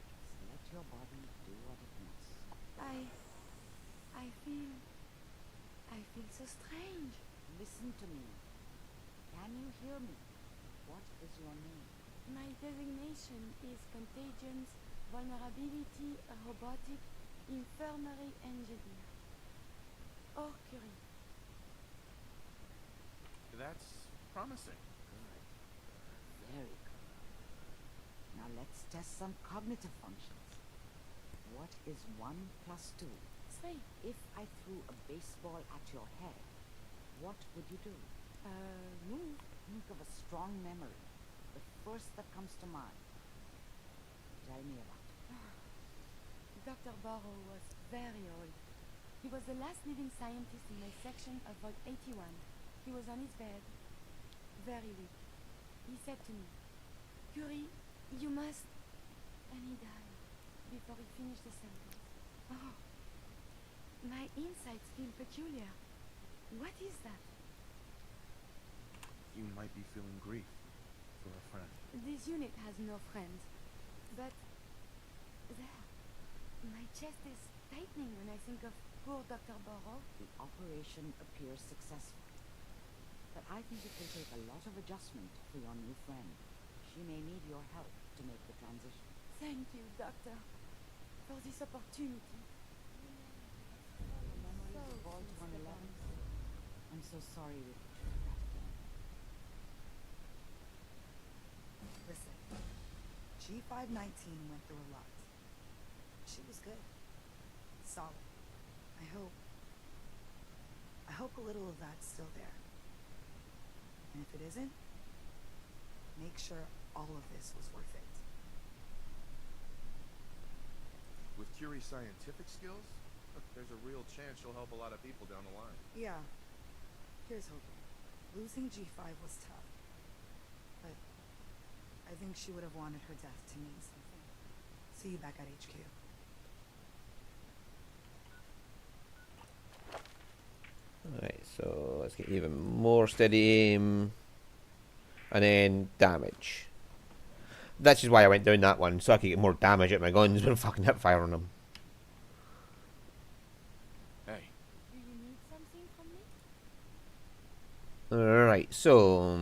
Just let your body do what it must. I feel so strange. Listen to me. Can you hear me? What is your name? My designation is Contagions, Vulnerability, Robotic, Infirmary Engineer. Or Curie. That's promising. Good. Very good. Now let's test some cognitive functions. What is 1 plus 2? 3. If I threw a baseball at your head, what would you do? Move. Think of a strong memory. The first that comes to mind. Tell me about it. Dr. Barrow was very old. He was the last living scientist in my section of Vault 81. He was on his bed, very weak. He said to me, "Curie, you must..." And he died before he finished the sentence. Oh, my insides feel peculiar. What is that? You might be feeling grief for a friend. This unit has no friends, but there, my chest is tightening when I think of poor Dr. Barrow. The operation appears successful. But I think it will take a lot of adjustment for your new friend. She may need your help to make the transition. Thank you, Doctor, for this opportunity. The memories of Vault 111. I'm so sorry we put you through that again. Listen, G519 went through a lot. She was good. Solid. I hope a little of that's still there. And if it isn't, make sure all of this was worth it. With Curie's scientific skills, there's a real chance she'll help a lot of people down the line. Yeah. Here's hoping. Losing G5 was tough. But I think she would have wanted her death to mean something. See you back at HQ. Alright, so let's get even more steady aim. And then damage. That's just why I went down that one, so I could get more damage at my guns when fucking hip fire on them. Hey. Do you need something from me? Alright, so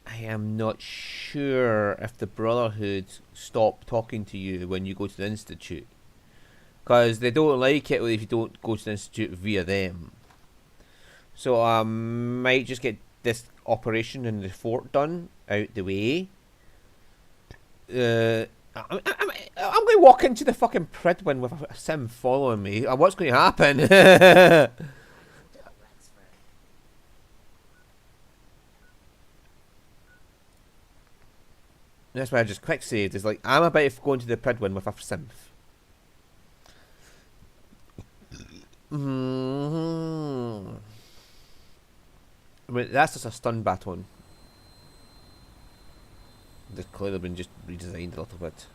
I am not sure if the Brotherhood stop talking to you when you go to the Institute. Because they don't like it if you don't go to the Institute via them. So I might just get this operation in the fort done out the way. I'm going to walk into the fucking Pridwin with a sim following me. What's going to happen? That's why I just quick saved. It's like, I'm about to go into the Pridwin with a sim. I mean, that's just a stun baton. They've clearly been just redesigned a little bit.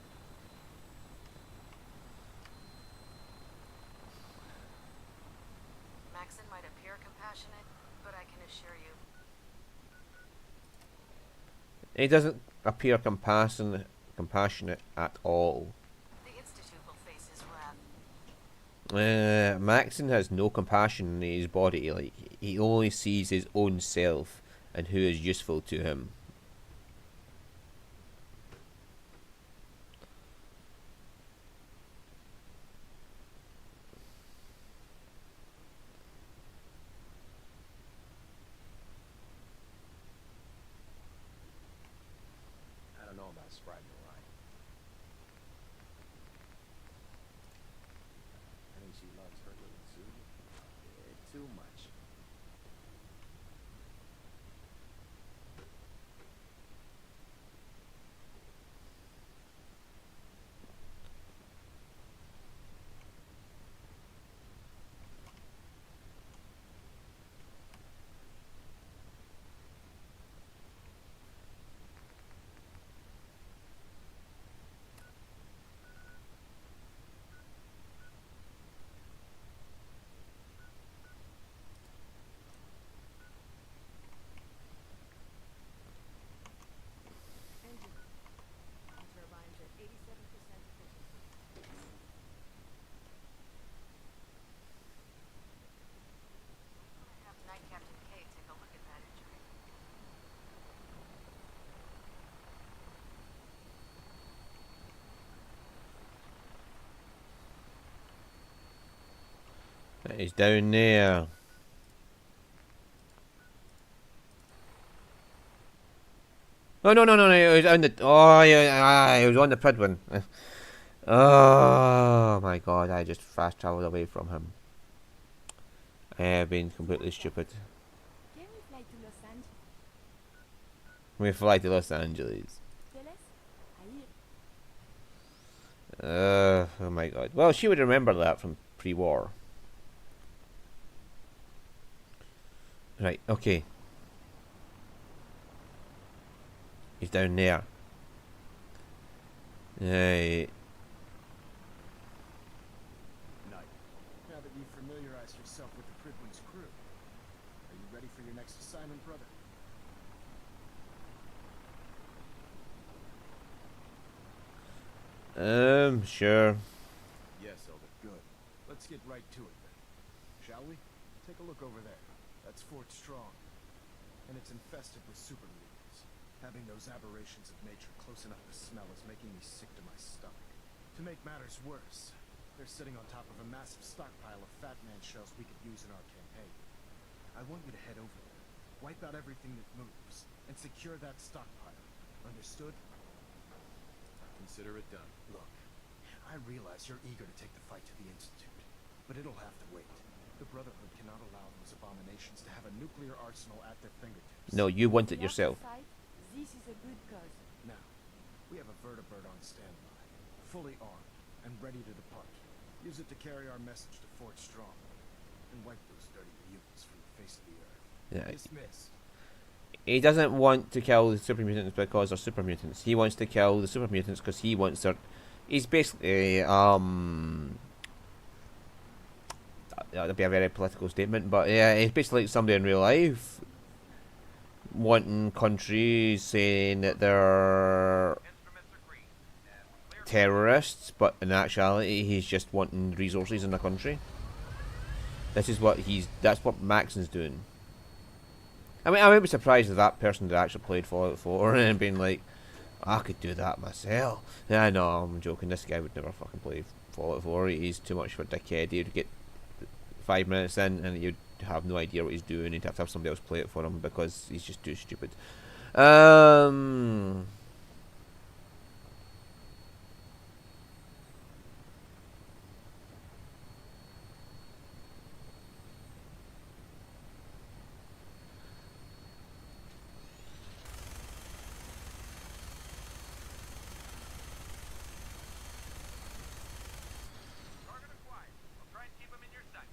Maxon might appear compassionate, but I can assure you. He doesn't appear compassionate at all. The Institute will face his wrath. Maxon has no compassion in his body. Like, he only sees his own self and who is useful to him. I don't know about Sprite and Orion. I think she loves her little Susan. Too much. Engine. Turbines at 87% efficiency. Have Night Captain K take a look at that injury. He's down there. Oh no! It was on the. Oh yeah, it was on the Pridwin. Oh my god! I just fast traveled away from him. I have been completely stupid. Can we fly to Los Angeles? We fly to Los Angeles. Oh my god. Well, she would remember that from pre-war. Right. Okay. He's down there. Right. Knight, now that you've familiarized yourself with the Pridwin's crew, are you ready for your next assignment, brother? Sure. Yes, Elder. Good. Let's get right to it then. Shall we? Take a look over there. That's Fort Strong. And it's infested with super mutants. Having those aberrations of nature close enough to smell is making me sick to my stomach. To make matters worse, they're sitting on top of a massive stockpile of Fat Man shells we could use in our campaign. I want you to head over there, wipe out everything that moves, and secure that stockpile. Understood? Consider it done. Look, I realize you're eager to take the fight to the Institute, but it'll have to wait. The Brotherhood cannot allow those abominations to have a nuclear arsenal at their fingertips. No, you want it yourself. This is a good cause. Now, we have a Vertibird on standby, fully armed, and ready to depart. Use it to carry our message to Fort Strong, and wipe those dirty mutants from the face of the earth. Yeah. Dismissed. He doesn't want to kill the super mutants because they're super mutants. He wants to kill the super mutants because he wants their. He's basically that'd be a very political statement, but yeah, he's basically like somebody in real life wanting countries saying that they're terrorists, but in actuality he's just wanting resources in the country. This is what that's what Maxon's doing. I mean, I would be surprised if that person had actually played Fallout 4 and been like, I could do that myself. Yeah, no, I'm joking. This guy would never fucking play Fallout 4. He's too much of a dickhead. He'd get 5 minutes in and you'd have no idea what he's doing. He'd have to have somebody else play it for him because he's just too stupid. Target acquired. I'll try and keep him in your sight.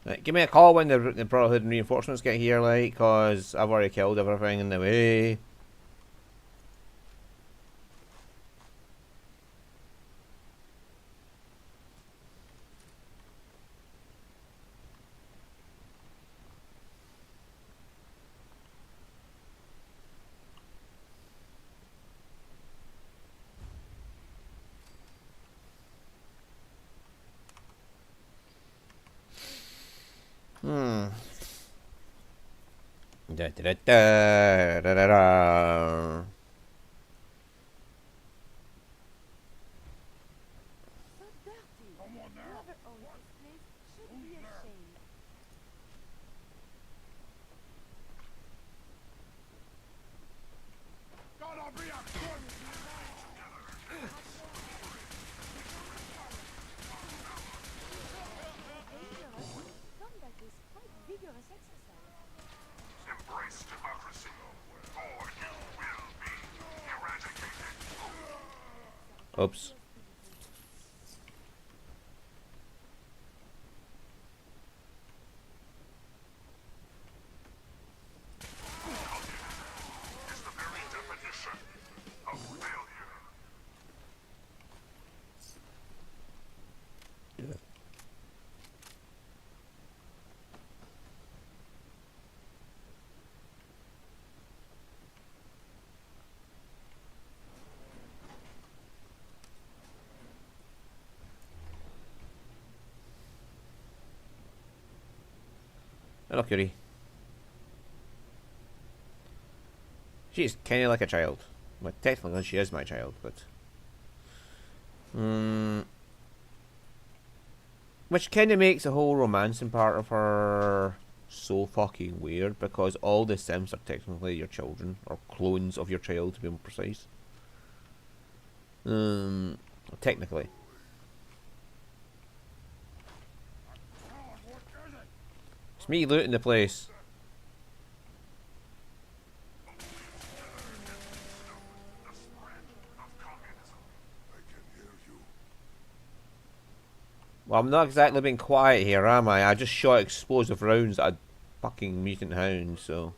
Right, give me a call when the Brotherhood and reinforcements get here, like, cause I've already killed everything in the way. Da, da, da, da, da, da. So dirty. Whoever owns this place should be ashamed. Combat is quite vigorous exercise. Embrace democracy, or you will be eradicated. Oops. Is the very definition of failure. Hello, cutie. She's kind of like a child. Well, technically, she is my child, but... Which kind of makes the whole romancing part of her so fucking weird, because all the Sims are technically your children, or clones of your child, to be more precise. Technically. It's me looting the place. Well, I'm not exactly being quiet here, am I? I just shot explosive rounds at a fucking mutant hound, so...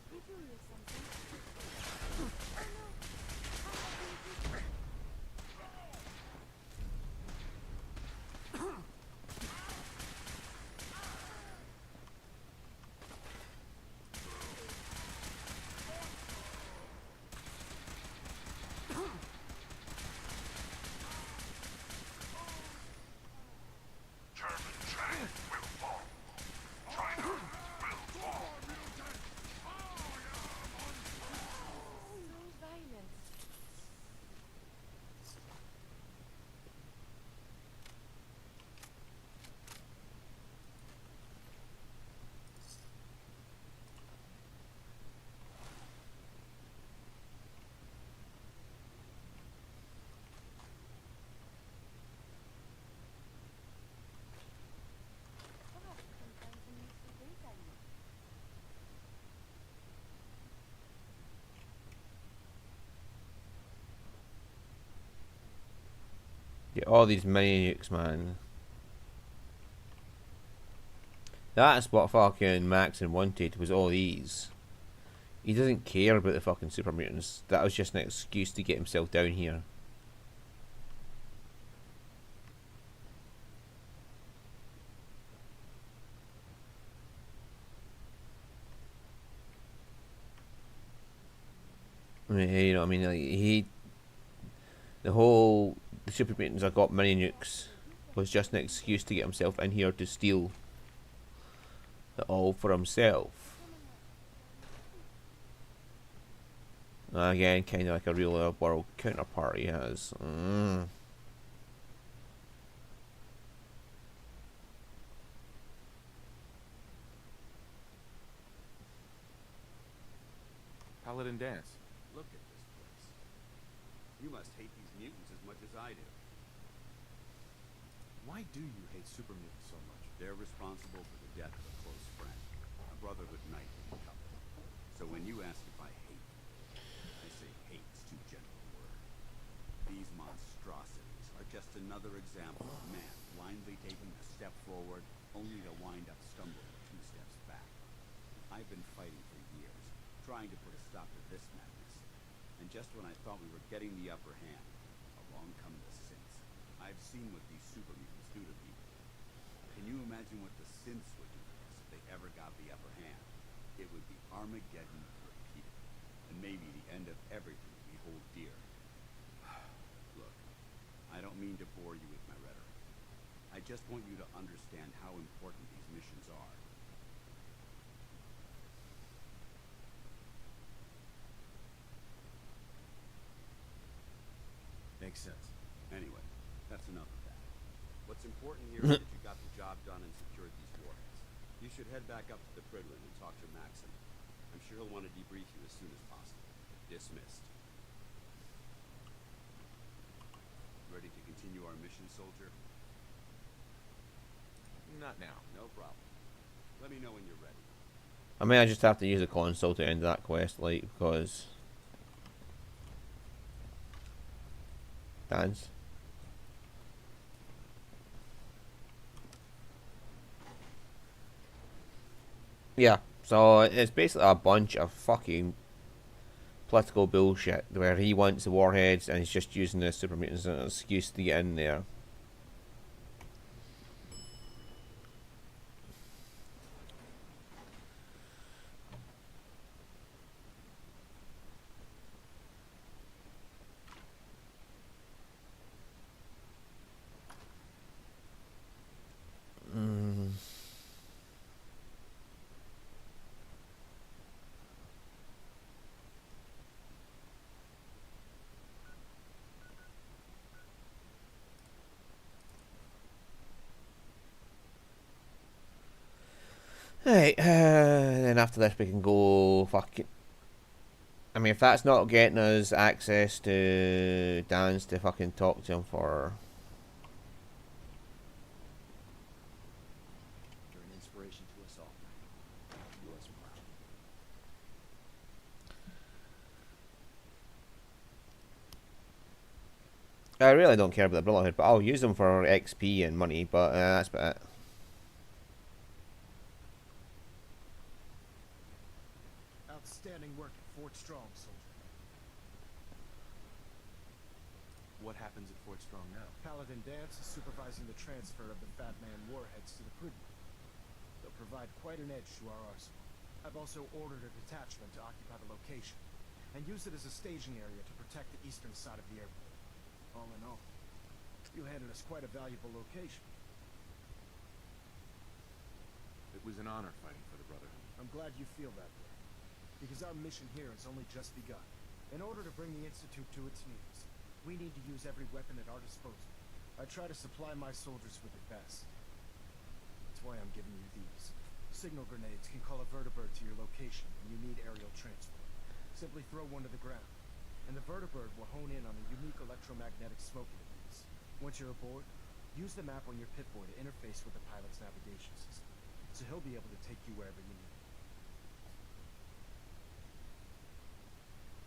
Get all these mini nukes, man. That's what fucking Maxon wanted, was all these. He doesn't care about the fucking super mutants. That was just an excuse to get himself down here. I mean, you know, I mean, like, the super mutants that got mini nukes was just an excuse to get himself in here to steal it all for himself. Again, kind of like a real world counterpart he has. Paladin dance. Look at this place. You must hate these mutants as much as I do. Why do you hate super mutants so much? They're responsible for the death of a close friend, a brotherhood knight in the company. So when you ask if I hate them, I say hate's too gentle a word. These monstrosities are just another example of man blindly taking a step forward, only to wind up stumbling I've been fighting for years, trying to put a stop to this madness. And just when I thought we were getting the upper hand, along come the synths. I've seen what these super mutants do to people. Can you imagine what the synths would do to us if they ever got the upper hand? It would be Armageddon repeated, and maybe the end of everything we hold dear. Look, I don't mean to bore you with my rhetoric. I just want you to understand how important these missions are. Makes sense. Anyway, that's enough of that. What's important here is that you got the job done and secured these warheads. You should head back up to the Pridlin and talk to Maxim. I'm sure he'll want to debrief you as soon as possible. Dismissed. Ready to continue our mission, soldier? Not now. No problem. Let me know when you're ready. I mean, I just have to use a console to end that quest, like, because... Dance. Yeah, so it's basically a bunch of fucking political bullshit where he wants the warheads and he's just using the super mutants as an excuse to get in there. Right, then after this we can go fucking... I mean, if that's not getting us access to Dan's to fucking talk to him for... You're an inspiration to us all. You as well. I really don't care about the Brotherhood, but I'll use them for XP and money, but that's about it. Outstanding work at Fort Strong, soldier. What happens at Fort Strong now? Paladin Dance is supervising the transfer of the Fat Man warheads to the Pridlin. They'll provide quite an edge to our arsenal. I've also ordered a detachment to occupy the location and use it as a staging area to protect the eastern side of the airport. All in all, you handed us quite a valuable location. It was an honor fighting for the Brotherhood. I'm glad you feel that way, because our mission here has only just begun. In order to bring the Institute to its knees, we need to use every weapon at our disposal. I try to supply my soldiers with the best. That's why I'm giving you these. Signal grenades can call a vertibird to your location when you need aerial transport. Simply throw one to the ground, and the vertibird will hone in on a unique electromagnetic smoke it emits. Once you're aboard, use the map on your Pip-Boy to interface with the pilot's navigation system, so he'll be able to take you wherever you need.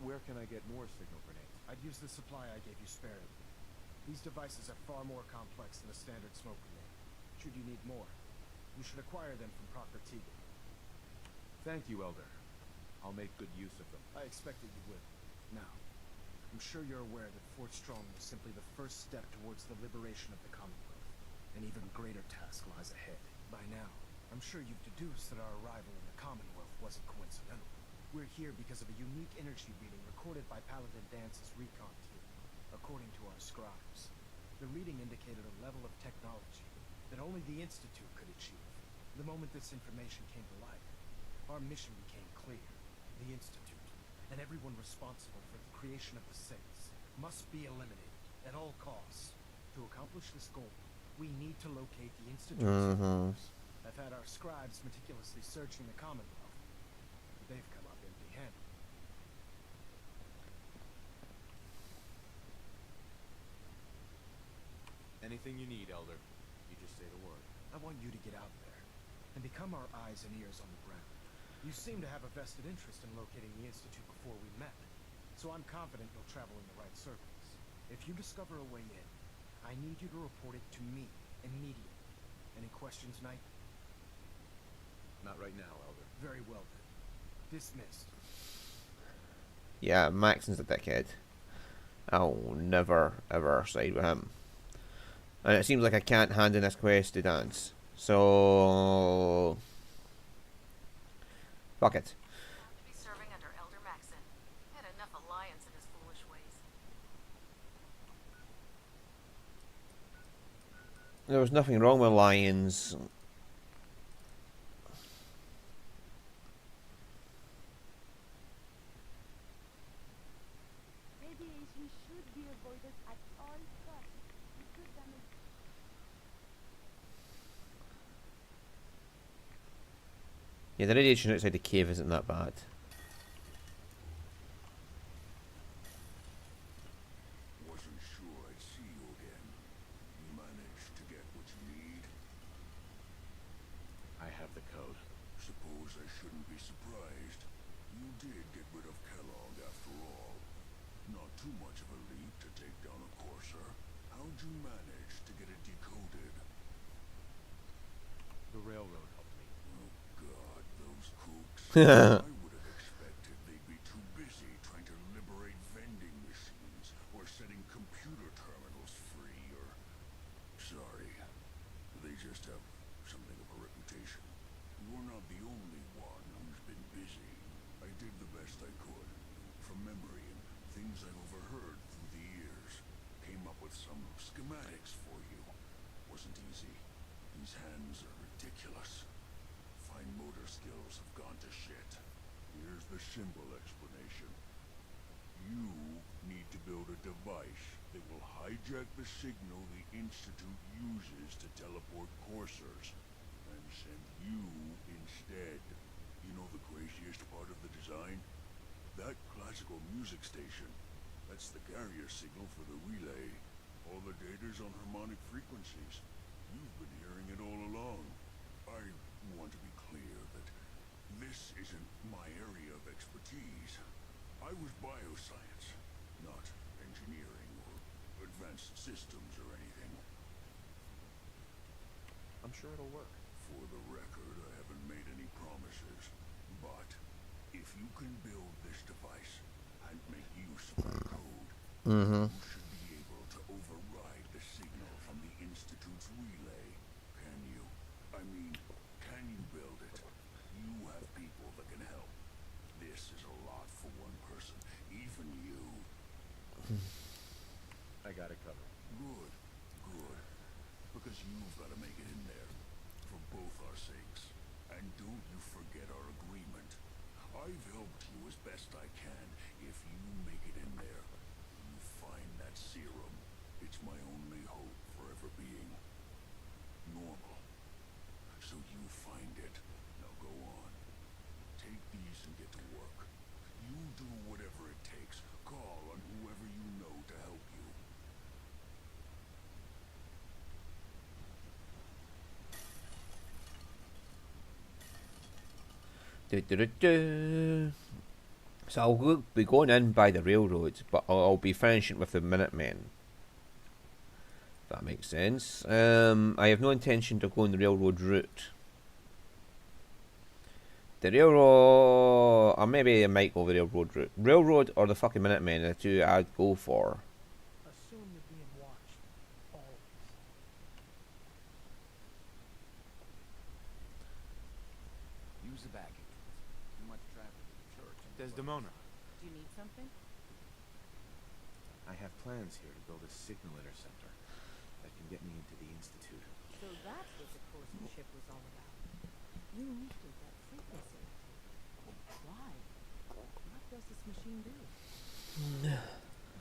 Where can I get more signal grenades? I'd use the supply I gave you sparingly. These devices are far more complex than a standard smoke grenade. Should you need more, you should acquire them from Proctor Teagan. Thank you, Elder. I'll make good use of them. I expected you would. Now, I'm sure you're aware that Fort Strong was simply the first step towards the liberation of the Commonwealth. An even greater task lies ahead. By now, I'm sure you've deduced that our arrival in the Commonwealth wasn't coincidental. We're here because of a unique energy reading recorded by Paladin Dance's recon team, according to our scribes. The reading indicated a level of technology that only the Institute could achieve. The moment this information came to light, our mission became clear. The Institute, and everyone responsible for the creation of the Saints, must be eliminated at all costs. To accomplish this goal, we need to locate the Institute's headquarters. I've had our scribes meticulously searching the Commonwealth, but they've come up empty-handed. Anything you need, Elder. You just say the word. I want you to get out there and become our eyes and ears on the ground. You seem to have a vested interest in locating the Institute before we met, so I'm confident you'll travel in the right circles. If you discover a way in, I need you to report it to me immediately. Any questions, Knight? Not right now, Elder. Very well then. Dismissed. Yeah, Maxon's a dickhead. I'll never ever side with him. And it seems like I can't hand in this quest to Dance. So fuck it. To be serving under Elder Maxon. Had enough alliance in his foolish ways. There was nothing wrong with lions. Radiation should be avoided at all costs. It could damage. Yeah, the radiation outside the cave isn't that bad. Wasn't sure I'd see you again. You managed to get what you need? I have the code. Suppose I shouldn't be surprised. You did get rid of Kellogg after all. Not too much of a leap to take down a Courser. How'd you manage to get it decoded? The railroad helped me. Oh God, those kooks. I would have expected they'd be too busy trying to liberate vending machines or setting computer terminals free or... Sorry. They just have something of a reputation. You're not the only one who's been busy. I did the best I could. From memory and things I've overheard through the years. Came up with some schematics for you. Wasn't easy. These hands are ridiculous. Fine motor skills have gone to shit. Here's the simple explanation. You need to build a device that will hijack the signal the Institute uses to teleport coursers, and send you instead. You know the craziest part of the design? That classical music station. That's the carrier signal for the relay. All the data's on harmonic frequencies. You've been hearing it all along. I want to be clear that this isn't my area of expertise. I was bioscience, not engineering or advanced systems or anything. I'm sure it'll work. For the record, I haven't made any promises, but if you can build this device and make use of the code, you should be able to override the signal from the Institute's relay. Can you? I mean, can you build it? You have people that can help. This is a lot for one person, even you. I got it covered. Good, good. Because you've got to make it in there. For both our sakes. And don't you forget our agreement. I've helped you as best I can. If you make it in there, you find that serum. It's my only hope for ever being normal. So you find it. Now go on. Take these and get to work. You do whatever it takes. Call on whoever you know to help you. So I'll be going in by the railroad, but I'll be finishing with the Minutemen. If that makes sense. I have no intention to go on the railroad route. The railroad, or maybe I might go the railroad route. Railroad or the fucking Minutemen are the two I'd go for. Assume you're being watched. Always. Use the back entrance. Too much traffic at the church. Desdemona, Do you need something? I have plans here to build a signal interceptor that can get me into the Institute. So that's what the Corson ship was all about. You lifted that frequency. Why? What does this machine do?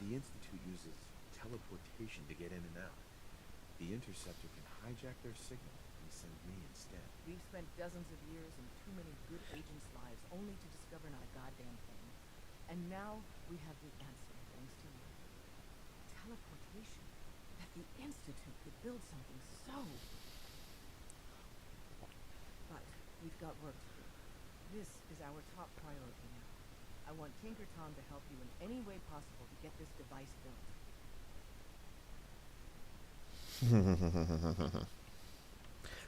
The Institute uses teleportation to get in and out. The interceptor can hijack their signal and send me instead. We've spent dozens of years and too many good agents' lives only to discover not a goddamn thing. And now we have the answer thanks to you. Teleportation. That the Institute could build something so... But we've got work to do. This is our top priority now. I want Tinker Tom to help you in any way possible to get this device built.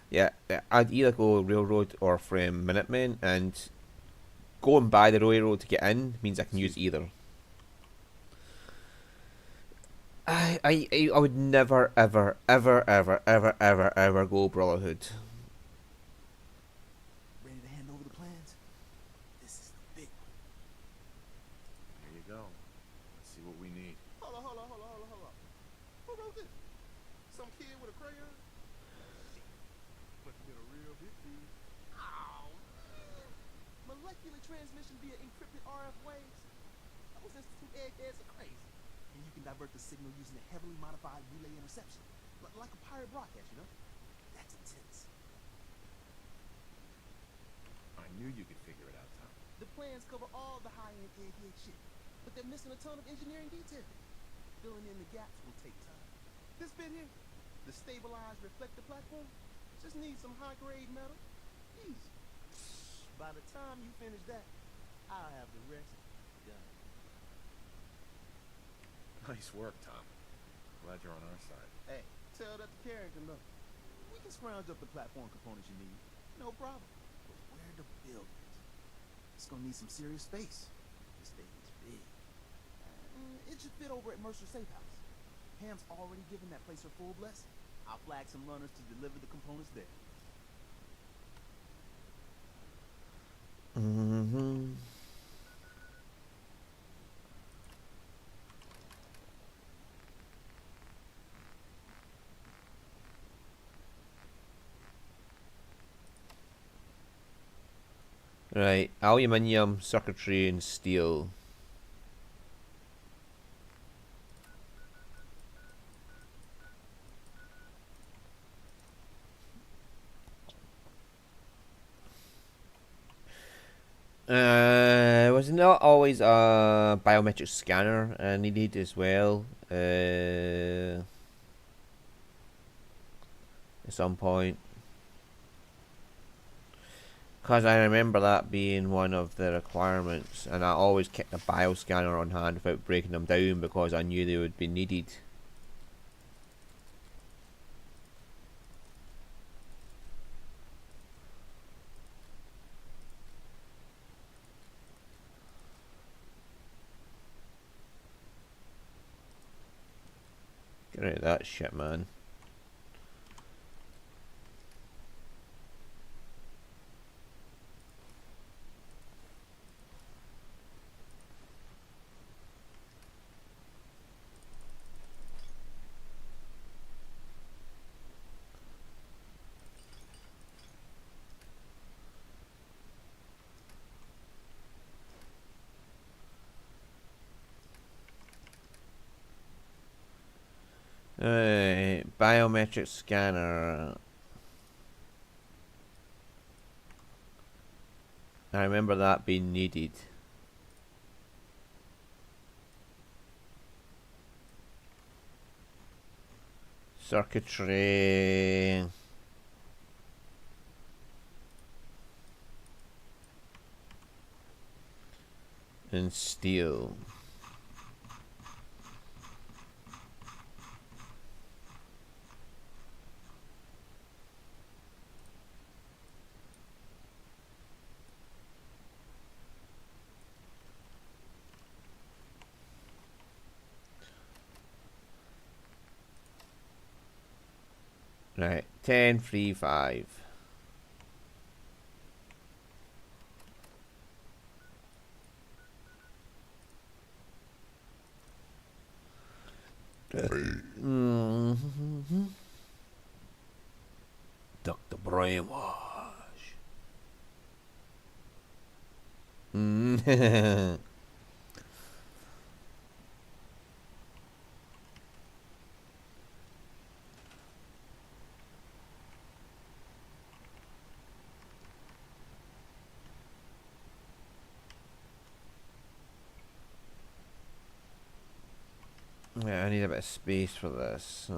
Yeah, I'd either go railroad or from Minutemen, and go and buy the railroad to get in means I can use either. I would never ever ever ever ever ever ever go Brotherhood. Ready to hand over the plans? This is the big one. There you go. Let's see what we need. Hold on. Who wrote this? Some kid with a crayon? Must have been a real big dude. Oh, man. Molecular transmission via encrypted RF waves. Those Institute eggheads are crazy. And you can divert the signal using a heavily modified relay interception. Like a pirate broadcast, you know? That's intense. I knew you could figure it out, Tom. The plans cover all the high-end egghead shit, but they're missing a ton of engineering detail. Filling in the gaps will take time. This bit here, the stabilized reflector platform, just needs some high-grade metal. Easy. By the time you finish that, I'll have the rest done. Nice work, Tom. Glad you're on our side. Hey, tell that to Carrington though. We can scrounge up the platform components you need. No problem. But where to build it? It's gonna need some serious space. This thing is big. It should fit over at Mercer Safe House. Pam's already given that place her full blessing. I'll flag some runners to deliver the components there. Right, aluminium, circuitry, and steel. Was not always a biometric scanner needed as well at some point? Because I remember that being one of the requirements, and I always kept a bioscanner on hand without breaking them down because I knew they would be needed. Get rid of that shit, man. Biometric scanner. I remember that being needed. Circuitry. And steel. Right, 10, 3, 5. Dr. Brainwash. Yeah, I need a bit of space for this.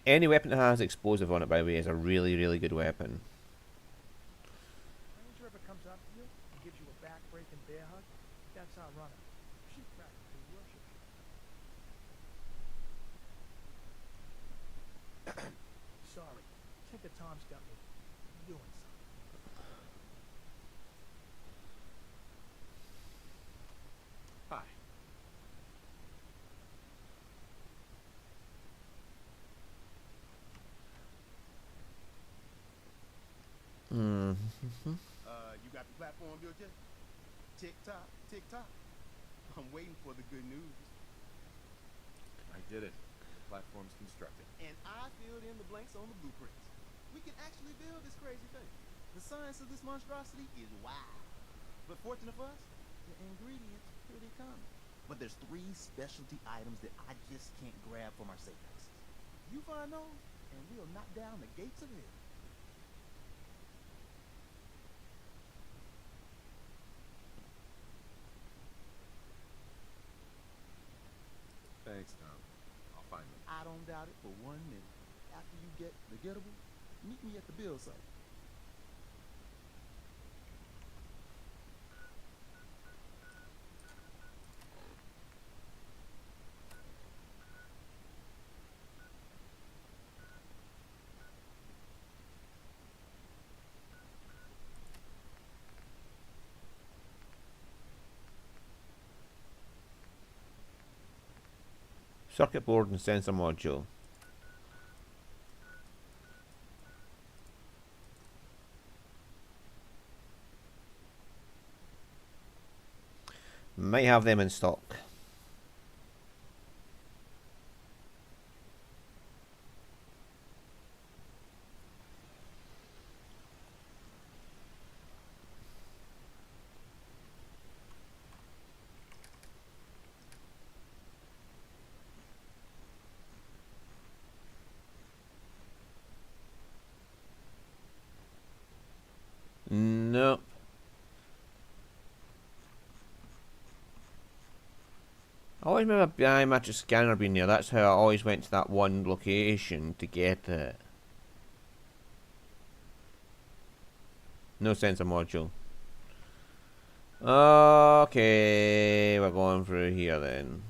Any weapon that has explosive on it, by the way, is a really, really good weapon. Ranger ever comes up to you and gives you a back-breaking bear hug? That's ironic. She practically worships you. Sorry. Tinker Tom's got me doing something. Hi. You got the platform built yet? Tick tock, tick tock. I'm waiting for the good news. I did it. The platform's constructed. And I filled in the blanks on the blueprints. We can actually build this crazy thing. The science of this monstrosity is wild. But fortunate for us, the ingredients are pretty common. But there's 3 specialty items that I just can't grab from our safe houses. You find those, and we'll knock down the gates of hell. Thanks, Tom. I'll find them. I don't doubt it for 1 minute. After you get the gettable, meet me at the build site. Circuit board and sensor module. Might have them in stock. Nope. I always remember biometric scanner being there. That's how I always went to that one location to get it. No sensor module. Okay, we're going through here then.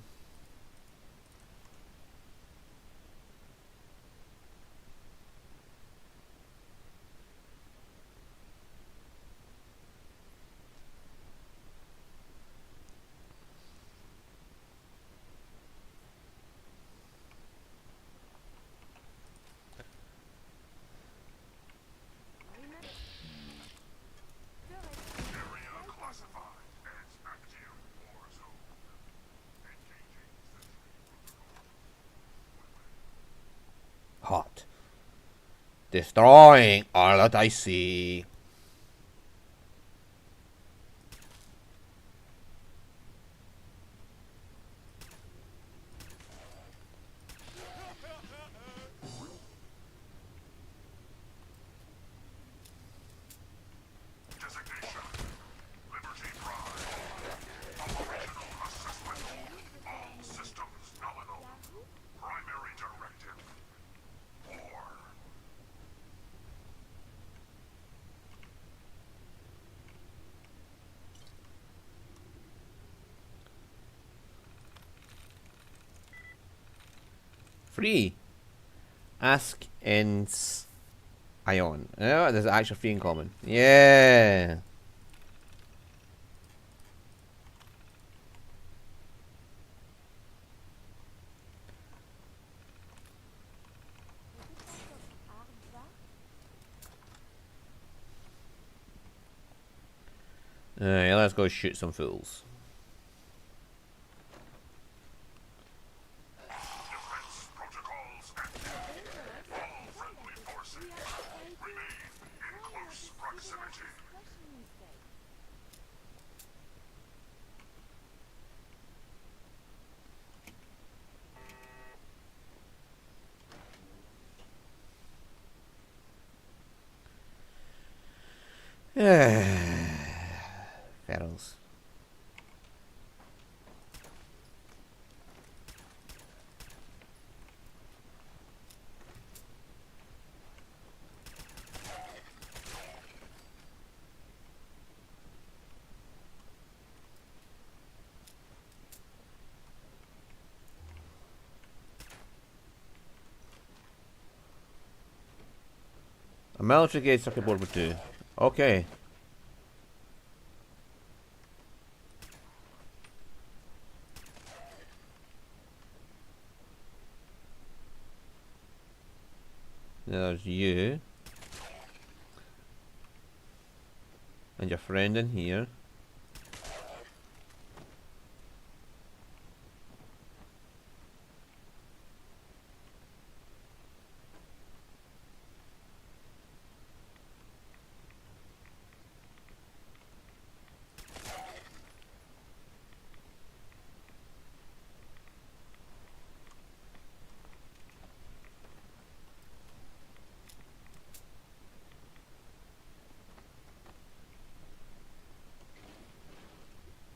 Hot. Destroying all that I see. Free. Ask ends Ion. Oh, there's actual free in common. Yeah. Alright, let's go shoot some fools. Ferals. military grade circuit board would do. Okay. There's you. And your friend in here.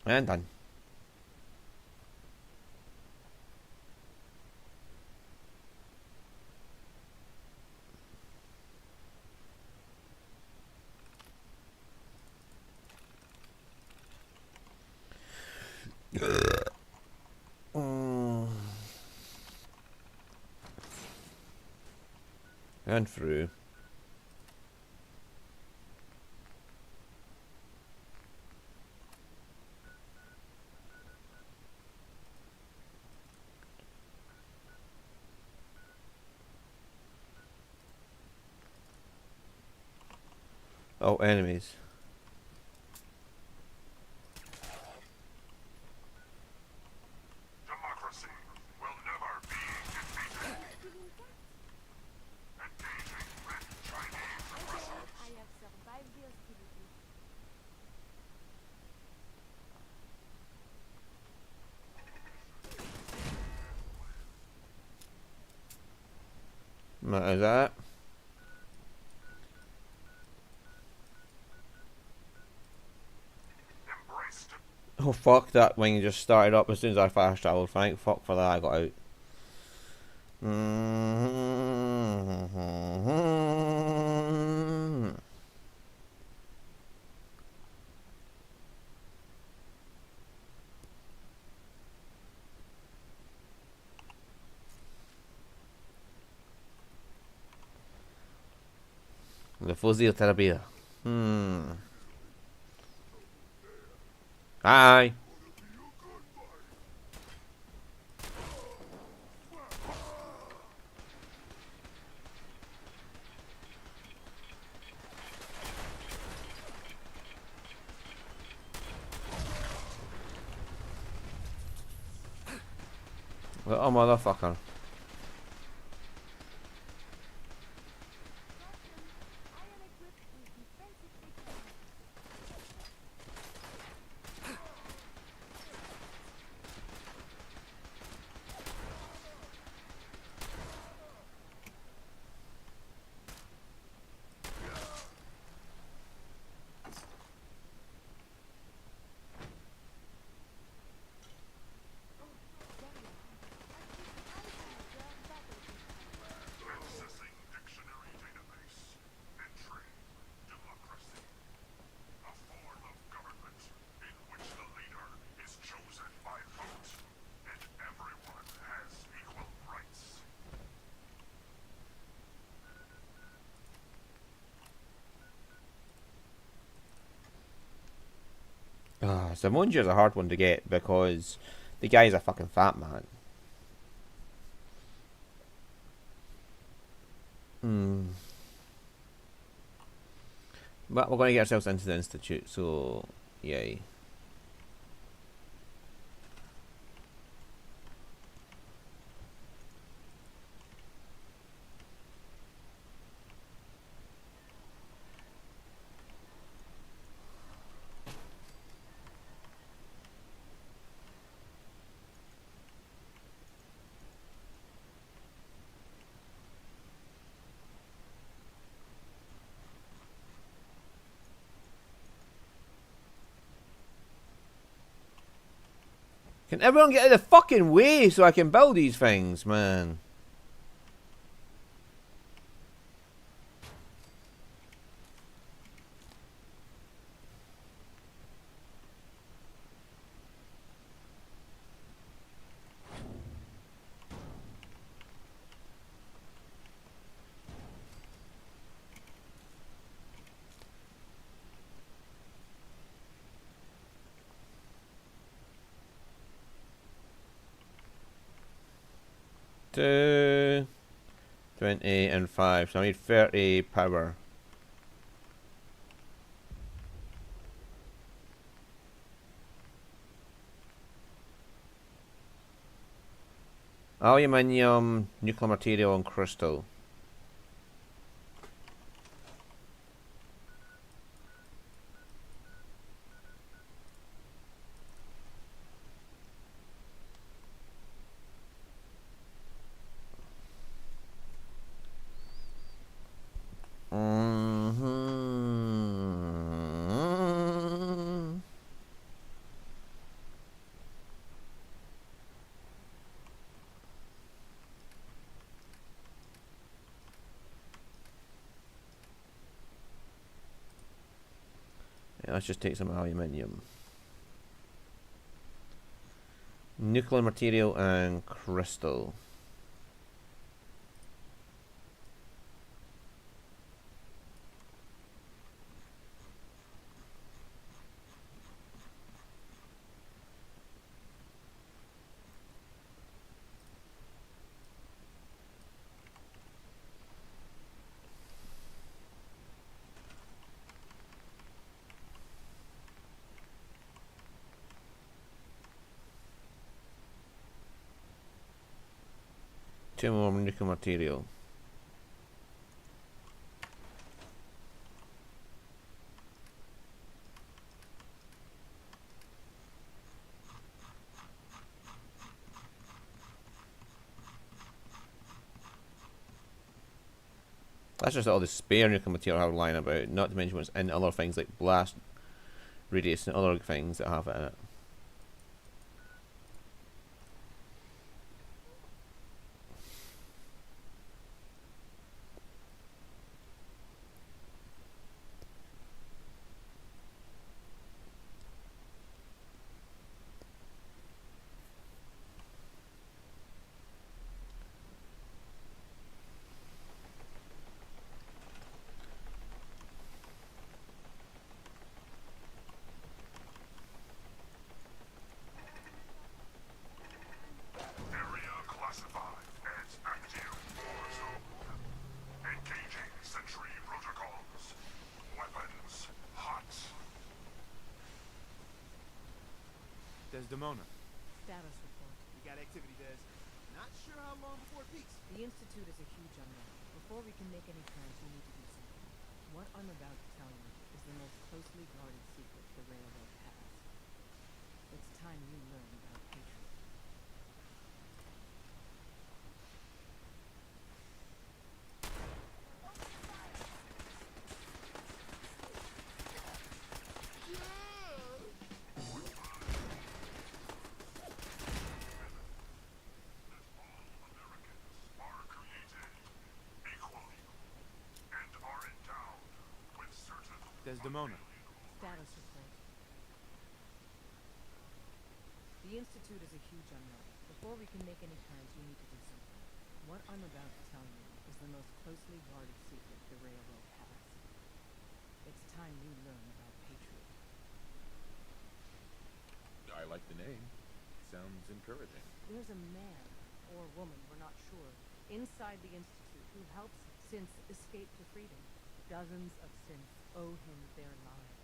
And done. And through. Oh, enemies. Democracy will never be defeated. Engaging Red Chinese aggressors. I have survived the hostility. What is that? Oh fuck, that wing just started up as soon as I fast traveled. Thank fuck for that, I got out. The fisioterapia. Hi. Oh motherfucker. Accessing dictionary database. Entry. Democracy. A form of government in which the leader is chosen by vote and everyone has equal rights. Zamunji's a hard one to get because the guy's a fucking fat man. But we're going to get ourselves into the Institute, so yay. Can everyone get out of the fucking way so I can build these things, man? 2, 20, and 5. So I need 30 power. Aluminium, nuclear material, and crystal. Let's just take some aluminium. Nuclear material and crystal. Two more nuclear material. That's just all the spare nuclear material I have lying about, not to mention what's in other things like blast radius and other things that have it in it. Area classified as active war zone. Engaging sentry protocols. Weapons hot. Desdemona. Status report. We got activity, Des. Not sure how long before it peaks. The Institute is a huge unknown. Before we can make any plans, we need to do something. What I'm about to tell you is the most closely guarded secret the Railroad has. It's time you learn about Patriot. Are created equally and are endowed with certain Desdemona. Status report. The Institute is a huge unknown. Before we can make any plans, we need to do something. What I'm about to tell you is the most closely guarded secret the Railroad has. It's time you learn about Patriot. I like the name. Sounds encouraging. There's a man, or woman, we're not sure, inside the Institute who helps synths escape to freedom. Dozens of synths owe him their lives.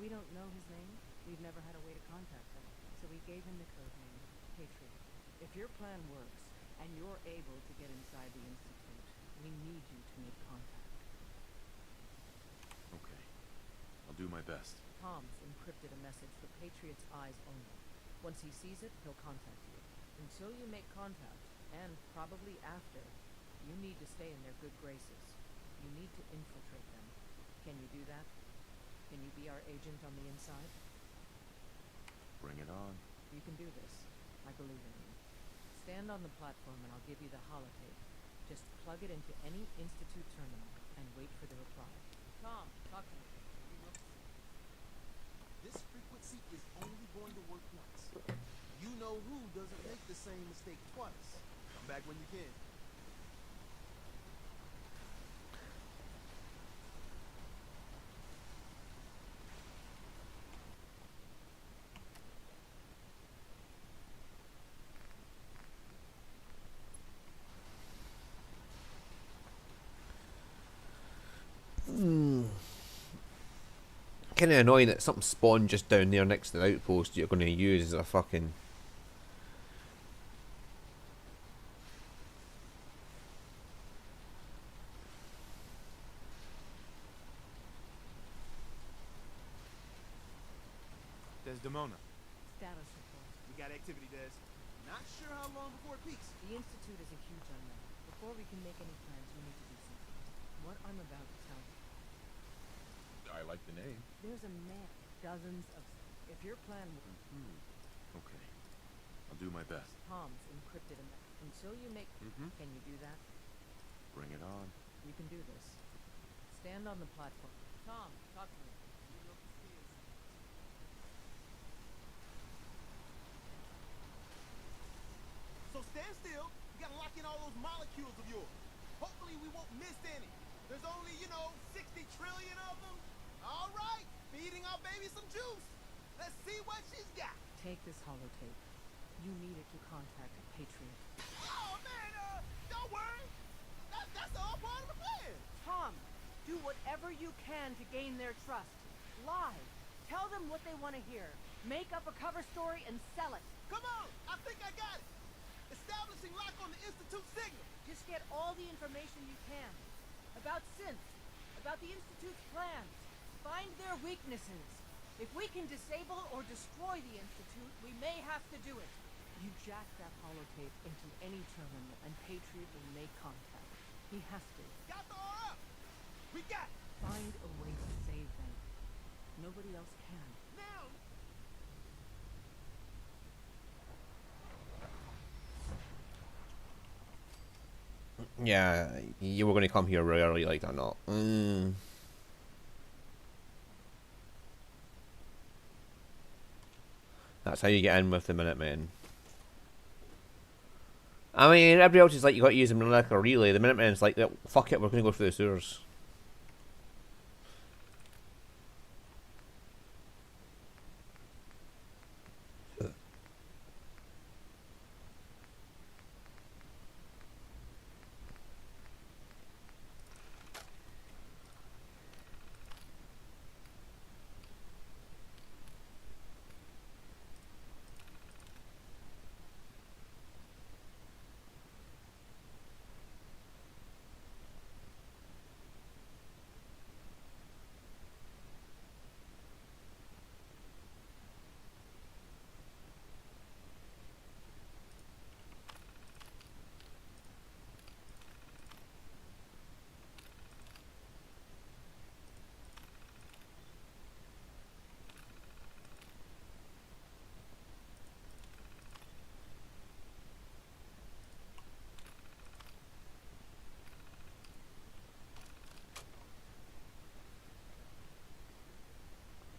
We don't know his name. We've never had a way to contact him. So we gave him the code name, Patriot. If your plan works, and you're able to get inside the Institute, we need you to make contact. Okay. I'll do my best. Tom's encrypted a message for Patriot's eyes only. Once he sees it, he'll contact you. Until you make contact, and probably after, you need to stay in their good graces. You need to infiltrate them. Can you do that? Can you be our agent on the inside? Bring it on. You can do this. I believe in you. Stand on the platform and I'll give you the holotape. Just plug it into any Institute terminal and wait for the reply. Tom, talk to me. This frequency is only going to work once. You know who doesn't make the same mistake twice. Come back when you can. kind of annoying that something spawned just down there next to the outpost you're going to use as a fucking... Desdemona. Status report. We got activity, Des. Not sure how long before it peaks. The Institute is a huge unknown. Before we can make any plans, we need to do something. What I'm about to tell you. I like the name. There's a man. Dozens of... If your plan... Okay. I'll do my best. Tom's encrypted in that. Until you make... Can you do that? Bring it on. You can do this. Stand on the platform. Tom, talk to me. So stand still. We gotta lock in all those molecules of yours. Hopefully we won't miss any. There's only, 60 trillion of them. All right, feeding our baby some juice. Let's see what she's got. Take this holotape. You need it to contact Patriot. Oh, man, don't worry. That's all part of the plan. Tom, do whatever you can to gain their trust. Lie. Tell them what they want to hear. Make up a cover story and sell it. Come on, I think I got it. Establishing lock on the Institute signal. Just get all the information you can. About synths. About the Institute's plans. Find their weaknesses. If we can disable or destroy the Institute, we may have to do it. You jack that holotape into any terminal and Patriot will make contact. He has to. Got the R up. We got it. Find a way to save them. Nobody else can. Now. Yeah, you were going to come here really early like that, not. That's how you get in with the Minutemen. I mean, everybody else is like, you got to use them like a relay. The Minutemen's like, fuck it, we're going to go through the sewers.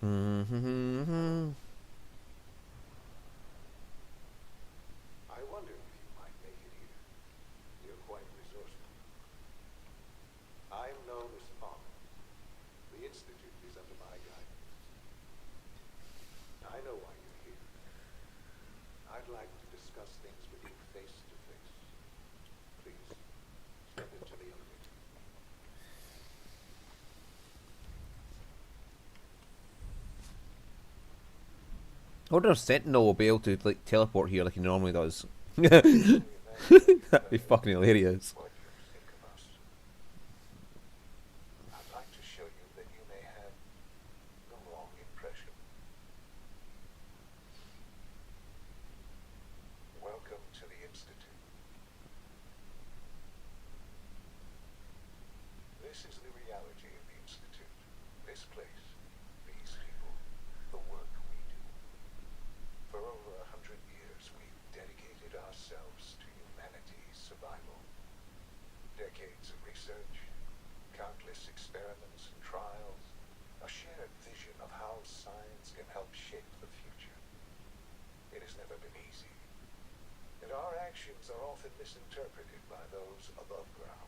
I wonder if you might make it here. You're quite resourceful. I'm known as Father. The Institute is under my guidance. I know why you're here. I'd like to discuss things with you face to face. Please, step into the elevator. I wonder if Sentinel will be able to like teleport here like he normally does. That'd be fucking hilarious. What you think of us. I'd like to show you that you may have the wrong impression. Welcome to the Institute. This is the reality of the Institute. This place, these people, the work we do. For over 100 years, we've dedicated ourselves to humanity's survival. Decades of research, countless experiments and trials, a shared vision of how science can help shape the future. It has never been easy, and our actions are often misinterpreted by those above ground.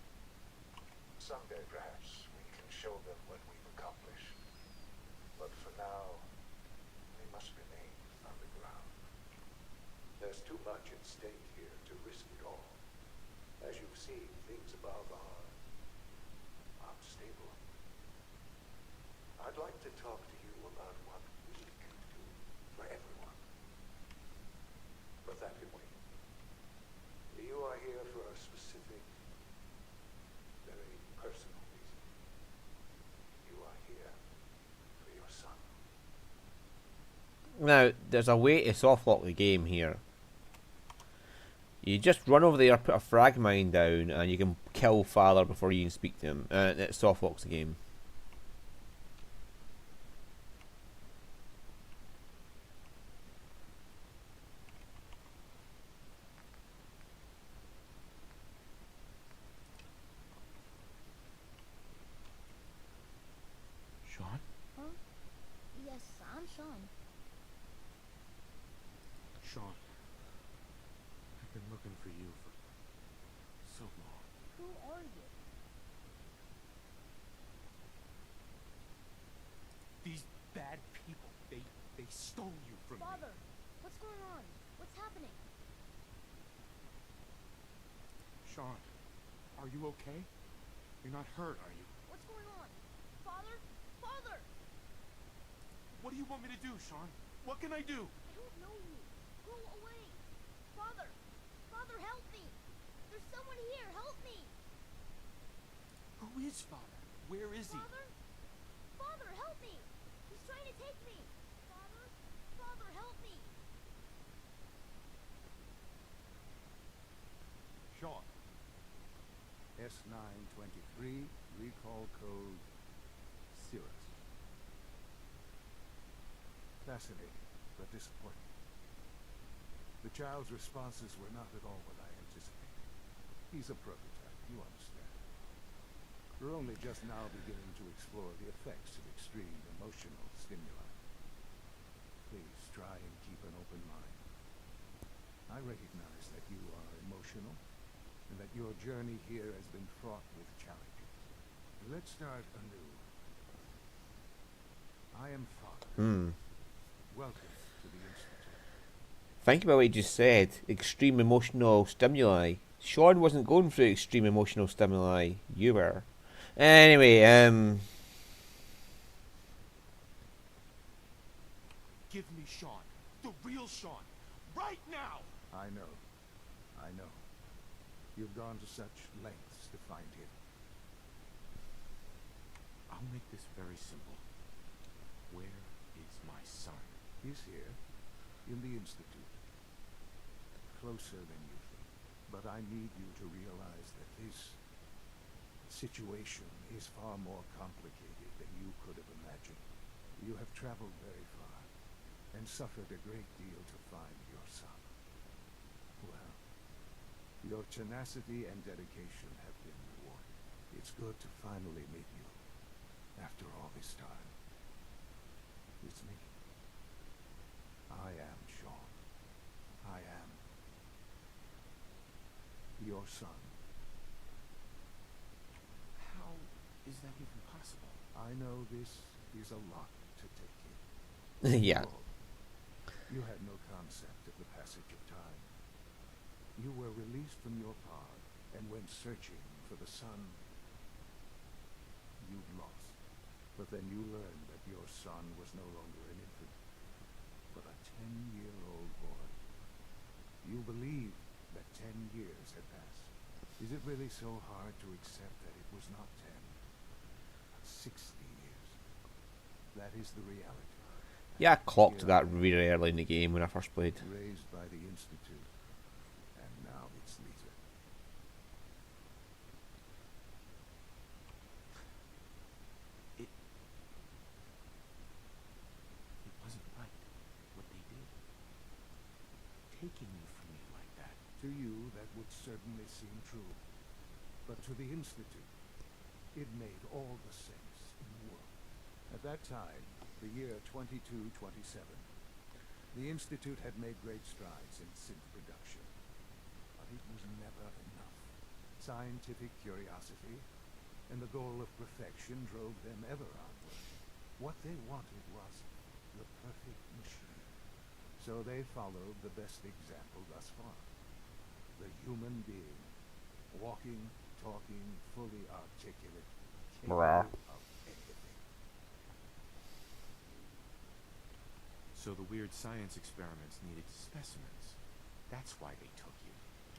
Someday, perhaps, we can show them what we've accomplished. But for now, we must remain underground. There's too much at stake here to risk it all. As you've seen, things above are unstable. I'd like to talk to you Now, there's a way to softlock the game here. You just run over there, put a frag mine down, and you can kill Father before you can speak to him, and it softlocks the game. Sean? Huh? Yes, I'm Sean. Sean, I've been looking for you for so long. Who are you? These bad people, they stole you from Father, me. what's going on? What's happening? Sean, are you okay? You're not hurt, are you? What's going on? Father? Father! What do you want me to do, Sean? What can I do? I don't know you. Go away. Father! Father, help me! There's someone here. Help me! Who is Father? Where is he? Father? Father, help me! He's trying to take me! Father? Father, help me! Sean. S923, recall code Cirrus. Fascinating, but disappointing. The child's responses were not at all what I anticipated. He's a prototype, you understand. We're only just now beginning to explore the effects of extreme emotional stimuli. Please try and keep an open mind. I recognize that you are emotional, and that your journey here has been fraught with challenges. Let's start anew. I am Father. Welcome to the Institute. Think about what you just said. Extreme emotional stimuli. Sean wasn't going through extreme emotional stimuli. You were. Anyway, Give me Sean. The real Sean. Right now! I know. You've gone to such lengths to find him. I'll make this very simple. Where is my son? He's here, in the Institute. Closer than you think. But I need you to realize that this situation is far more complicated than you could have imagined. You have traveled very far, and suffered a great deal to find your son. Well, your tenacity and dedication have been rewarded. It's good to finally meet you, after all this time. It's me. I am Sean. I am your son. How is that even possible? I know this is a lot to take in. yeah. You had no concept of the passage of time. You were released from your pod and went searching for the son you'd lost. But then you learned that your son was no longer an infant, but a 10-year-old boy. You believed that 10 years had passed. Is it really so hard to accept that it was not 10, but 60 years? That is the reality. Yeah, I clocked that really early in the game when I first played. Raised by the Institute, and now it's Lisa. It wasn't right, what they did. Taking you from me like that. To you, that would certainly seem true. But to the Institute, it made all the sense in the world. At that time, the year 2227, the Institute had made great strides in synth production. But it was never enough. Scientific curiosity and the goal of perfection drove them ever onward. What they wanted was the perfect machine. So they followed the best example thus far. The human being. Walking, talking, fully articulate, capable of anything. So the weird science experiments needed specimens. That's why they took you.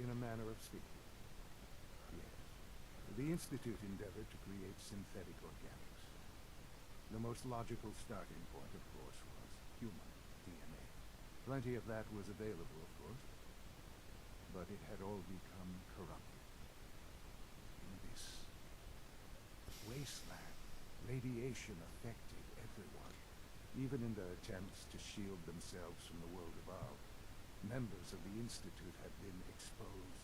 In a manner of speaking. Yes. The Institute endeavored to create synthetic organics. The most logical starting point, of course, was human DNA. Plenty of that was available, of course, but it had all become corrupted. In this wasteland, radiation affected everyone, even in their attempts to shield themselves from the world above. Members of the Institute had been exposed.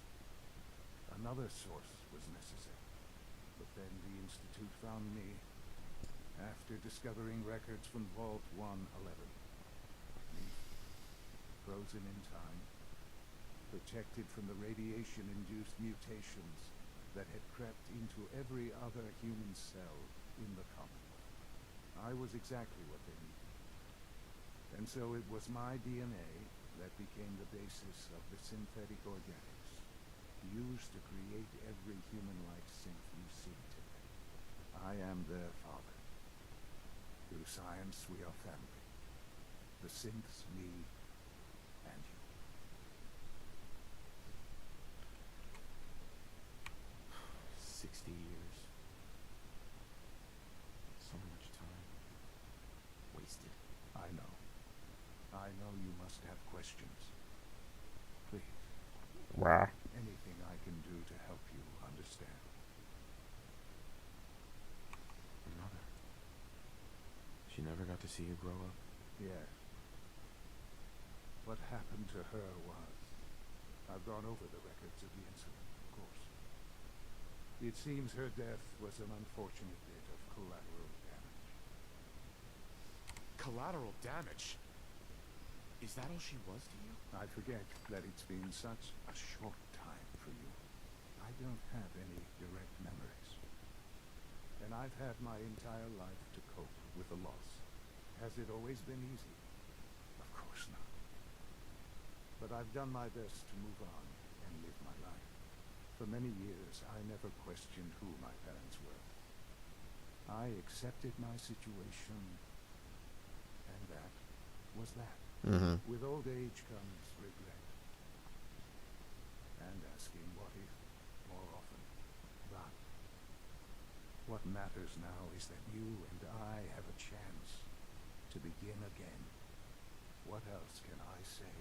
Another source was necessary, but then the Institute found me after discovering records from Vault 111. Me, frozen in time, protected from the radiation-induced mutations that had crept into every other human cell in the Commonwealth. I was exactly what they needed. And so it was my DNA that became the basis of the synthetic organics used to create every human-like synth you see today. I am their father. Through science, we are family. The synths, me, and you. 60 years. So much time. Wasted. I know. I know you must have questions. Please. Wow. Anything I can do to help you understand. Your mother. She never got to see you grow up. Yes. What happened to her was... I've gone over the records of the incident, of course. It seems her death was an unfortunate bit of collateral damage. Collateral damage? Is that all she was to you? I forget that it's been such a short time for you. I don't have any direct memories. And I've had my entire life to cope with the loss. Has it always been easy? Of course not. But I've done my best to move on and live my life. For many years, I never questioned who my parents were. I accepted my situation, and that was that. Mm-hmm. With old age comes regret. And asking what if more often. But what matters now is that you and I have a chance to begin again. What else can I say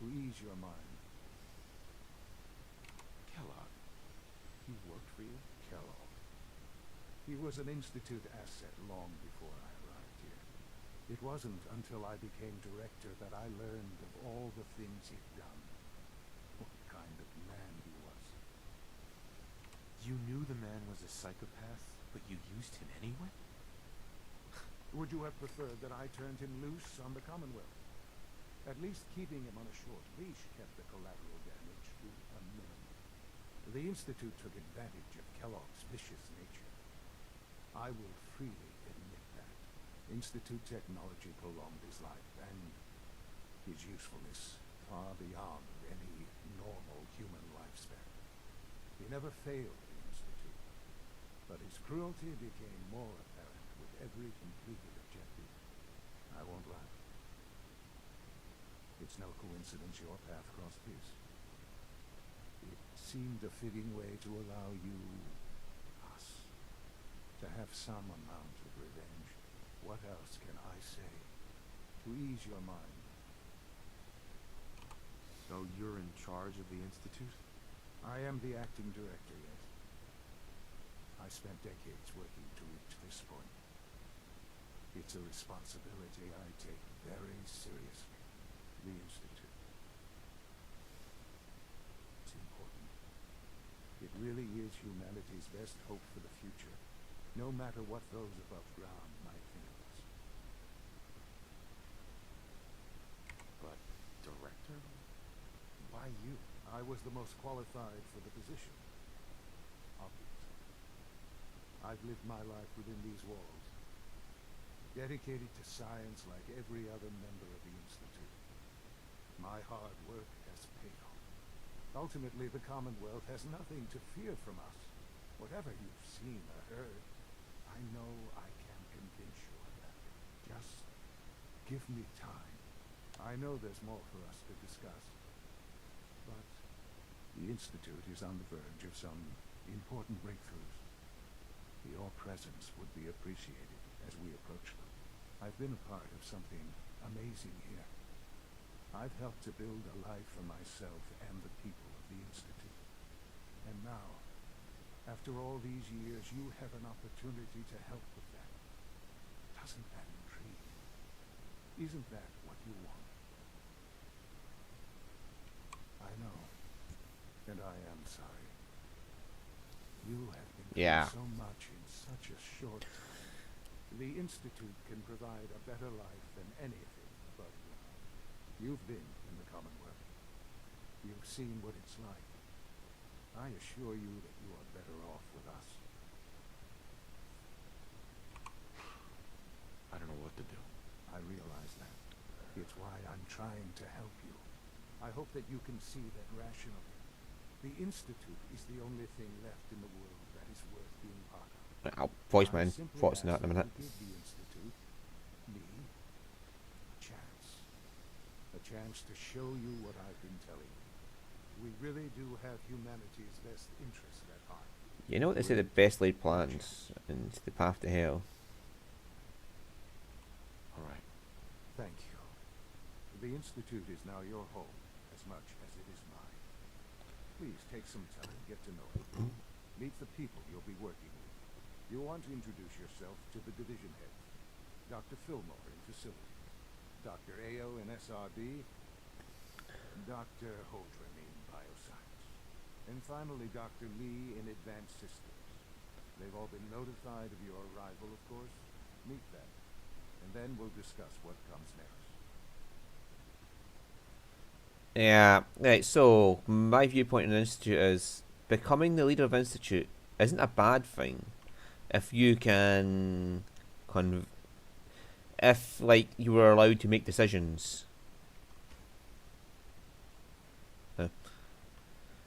to ease your mind? Kellogg. He worked for you? Kellogg. He was an Institute asset long before I arrived here. It wasn't until I became director that I learned of all the things he'd done. What kind of man he was. You knew the man was a psychopath, but you used him anyway? Would you have preferred that I turned him loose on the Commonwealth? At least keeping him on a short leash kept the collateral damage to a minimum. The Institute took advantage of Kellogg's vicious nature. I will freely admit that. Institute technology prolonged his life, and his usefulness far beyond any normal human lifespan. He never failed the Institute, but his cruelty became more apparent with every completed objective. I won't lie. It's no coincidence your path crossed his. It seemed a fitting way to allow you, us, to have some amount of revenge. What else can I say to ease your mind? So you're in charge of the Institute? I am the acting director, yes. I spent decades working to reach this point. It's a responsibility I take very seriously. The Institute. It's important. It really is humanity's best hope for the future, no matter what those above ground might think of us. But, director? Why you? I was the most qualified for the position. Obviously. I've lived my life within these walls, dedicated to science like every other member of the Institute. My hard work has paid off. Ultimately, the Commonwealth has nothing to fear from us. Whatever you've seen or heard, I know I can convince you of that. Just give me time. I know there's more for us to discuss. But the Institute is on the verge of some important breakthroughs. Your presence would be appreciated as we approach them. I've been a part of something amazing here. I've helped to build a life for myself and the people of the Institute. And now, after all these years, you have an opportunity to help with that. Doesn't that intrigue you? Isn't that what you want? I know, and I am sorry. You have been Yeah. through so much in such a short time. The Institute can provide a better life than anything above ground. You've been in the Commonwealth. You've seen what it's like. I assure you that you are better off with us. I don't know what to do. I realize that. It's why I'm trying to help you. I hope that you can see that rationally. The Institute is the only thing left in the world that is worth being part of. I'll voice my I simply thoughts on that ask in a minute. you give the Institute, me, a chance. A chance to show you what I've been telling you. We really do have humanity's best interest at heart. You know what they say, the best laid plans and the path to hell. All right. Thank you. The Institute is now your home as much as it is mine. Please take some time, get to know it. Meet the people you'll be working with. You'll want to introduce yourself to the division heads. Dr. Fillmore in facility, Dr. Ayo in SRB, Dr. Holdren in bioscience, and finally Dr. Lee in advanced systems. They've all been notified of your arrival, of course. Meet them, and then we'll discuss what comes next. Yeah, right, so my viewpoint on the Institute is becoming the leader of Institute isn't a bad thing if you can if like you were allowed to make decisions.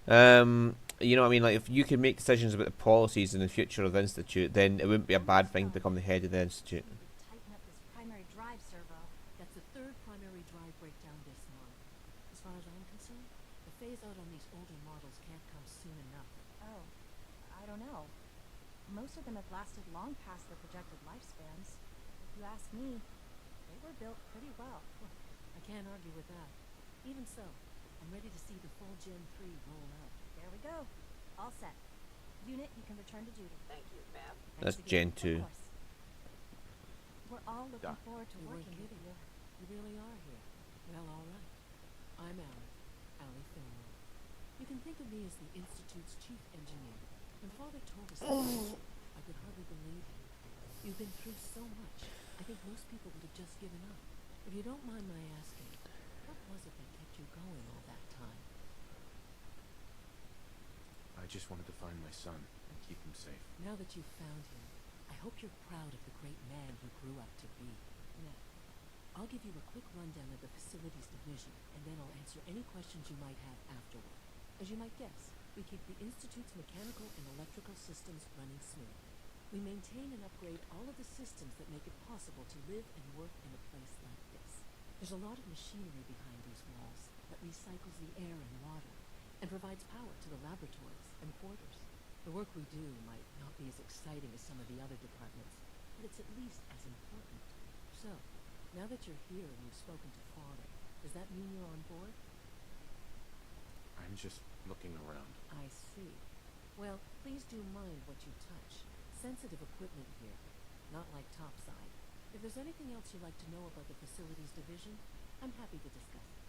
You know what I mean, like if you could make decisions about the policies and the future of the Institute, then it wouldn't be a bad thing to become the head of the Institute. Tighten up this primary drive servo. That's the third primary drive breakdown this month. As far as I'm concerned, the phase out on these older models can't come soon enough. Oh, I don't know. Most of them have lasted long past their projected lifespans. If you ask me, they were built pretty well. I can't argue with that. Even so, I'm ready to see the full Gen 3 roll out. There we go. All set. Unit, you can return to duty. Thank you, ma'am. That's Gen 2. Of course. We're all looking Doc. forward to You weren't working with kidding. you. You really are here. Well, all right. I'm Allie Fillmore. You can think of me as the Institute's chief engineer. When Father told us this, I could hardly believe him. You've been through so much. I think most people would have just given up. If you don't mind my asking, what was it that kept you going all that time? I just wanted to find my son and keep him safe. Now that you've found him, I hope you're proud of the great man he grew up to be. Now, I'll give you a quick rundown of the facilities division, and then I'll answer any questions you might have afterward. As you might guess, we keep the Institute's mechanical and electrical systems running smoothly. We maintain and upgrade all of the systems that make it possible to live and work in a place like this. There's a lot of machinery behind these walls that recycles the air and water, and provides power to the laboratories and quarters. The work we do might not be as exciting as some of the other departments, but it's at least as important. So, now that you're here and you've spoken to Father, does that mean you're on board? I'm just looking around. I see. Well, please do mind what you touch. Sensitive equipment here, not like topside. If there's anything else you'd like to know about the facilities division, I'm happy to discuss it.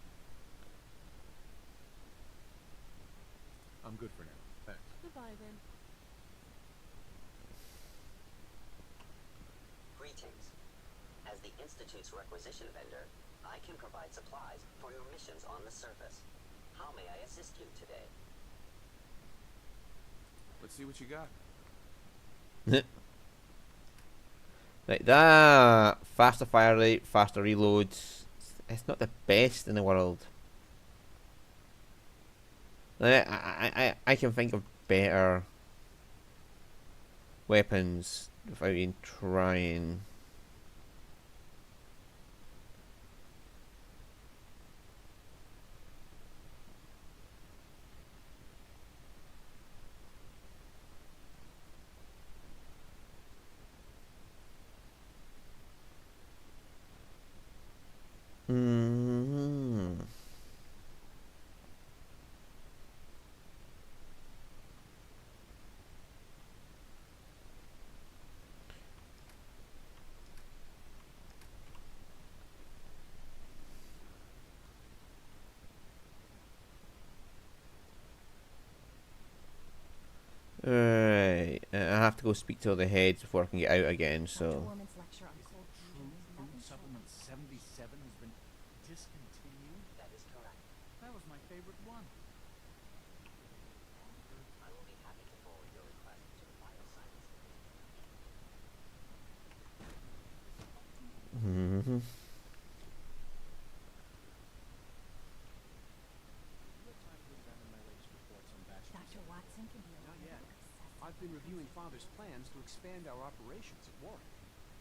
I'm good for now. Thanks. Goodbye, then. Greetings. As the Institute's requisition vendor, I can provide supplies for your missions on the surface. How may I assist you today? Let's see what you got. Like that, faster fire rate, faster reloads. It's not the best in the world. I can think of better weapons without even trying. to go speak to the heads before I can get out again. So Woman's lecture on cold True Food Supplement 77 has been discontinued? That is correct. That was my favorite one. I will be happy to forward your request to the bioscience division. Mhm. Dr. Watson can be a Not little yet. obsessive. I've been reviewing Father's plans to expand our operations at Warwick.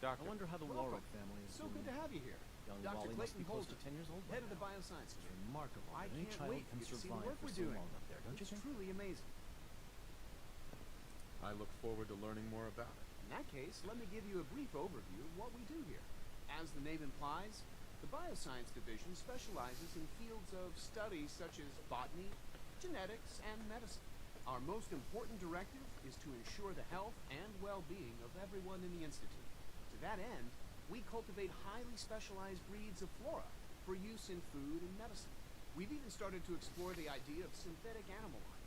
Doctor, I wonder how the welcome. Warwick family is So doing. good to have you here. Young Dr. Wally must Clayton be close to Holden, 10 years old by head of the now. bioscience It's division. remarkable I that any can't child wait can for you to see the survive work for we're so doing. long up there, don't you It's think? truly amazing. I look forward to learning more about it. In that case, let me give you a brief overview of what we do here. As the name implies, the Bioscience Division specializes in fields of study such as botany, genetics, and medicine. Our most important directive is to ensure the health and well-being of everyone in the Institute. To that end, we cultivate highly specialized breeds of flora for use in food and medicine. We've even started to explore the idea of synthetic animal life.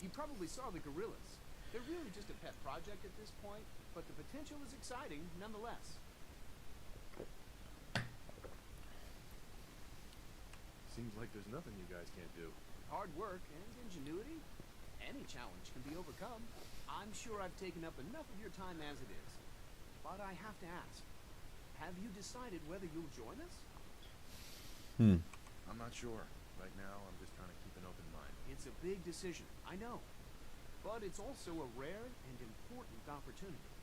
You probably saw the gorillas. They're really just a pet project at this point, but the potential is exciting nonetheless. Seems like there's nothing you guys can't do. Hard work and ingenuity, any challenge can be overcome. I'm sure I've taken up enough of your time as it is. But I have to ask, have you decided whether you'll join us? I'm not sure. Right now, I'm just trying to keep an open mind. It's a big decision, I know. But it's also a rare and important opportunity.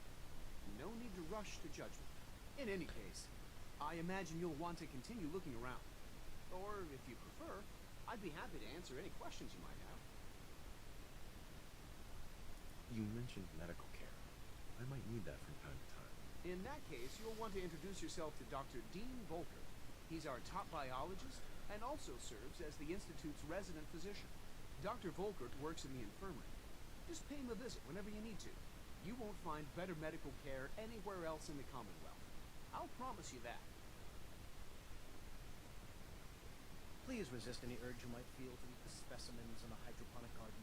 No need to rush to judgment. In any case, I imagine you'll want to continue looking around. Or, if you prefer, I'd be happy to answer any questions you might have. You mentioned medical care. I might need that from time to time. In that case, you'll want to introduce yourself to Dr. Dean Volker. He's our top biologist and also serves as the Institute's resident physician. Dr. Volkert works in the infirmary. Just pay him a visit whenever you need to. You won't find better medical care anywhere else in the Commonwealth. I'll promise you that. Please resist any urge you might feel to eat the specimens in the hydroponic garden.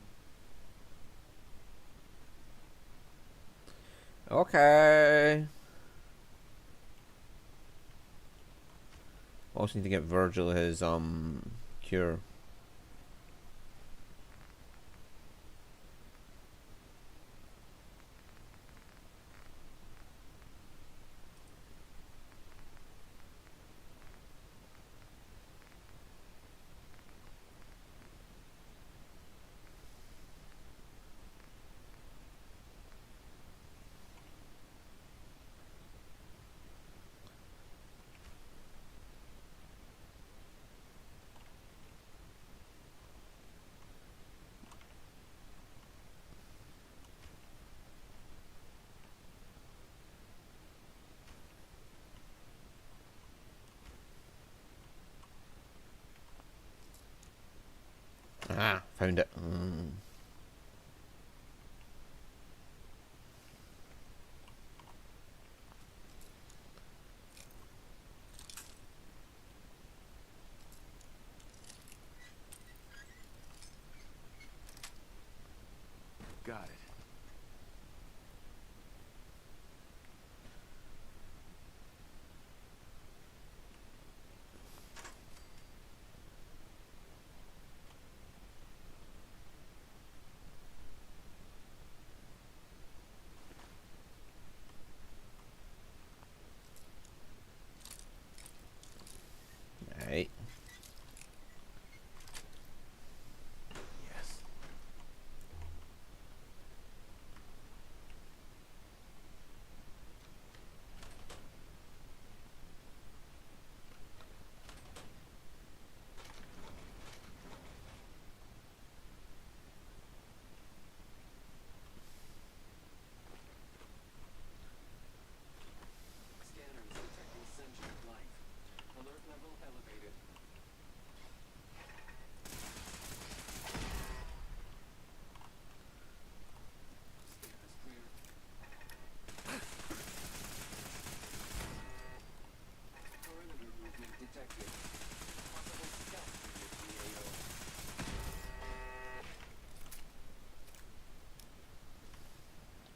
Okay. Also need to get Virgil his cure. Ah, found it. Got it.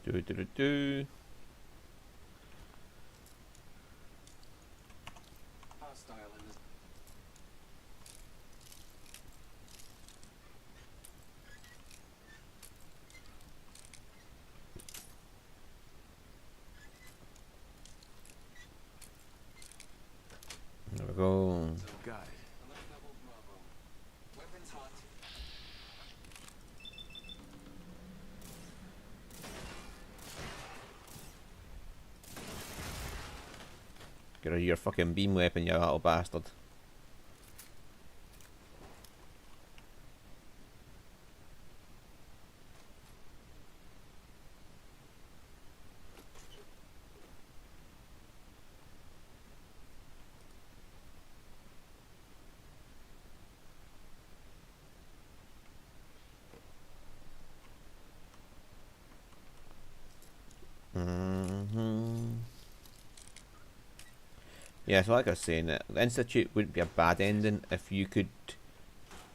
Do. Hostile in this. There we go. Got it. Weapons hot. Get rid of your fucking beam weapon, you little bastard. Yeah, so like I was saying, the Institute wouldn't be a bad ending if you could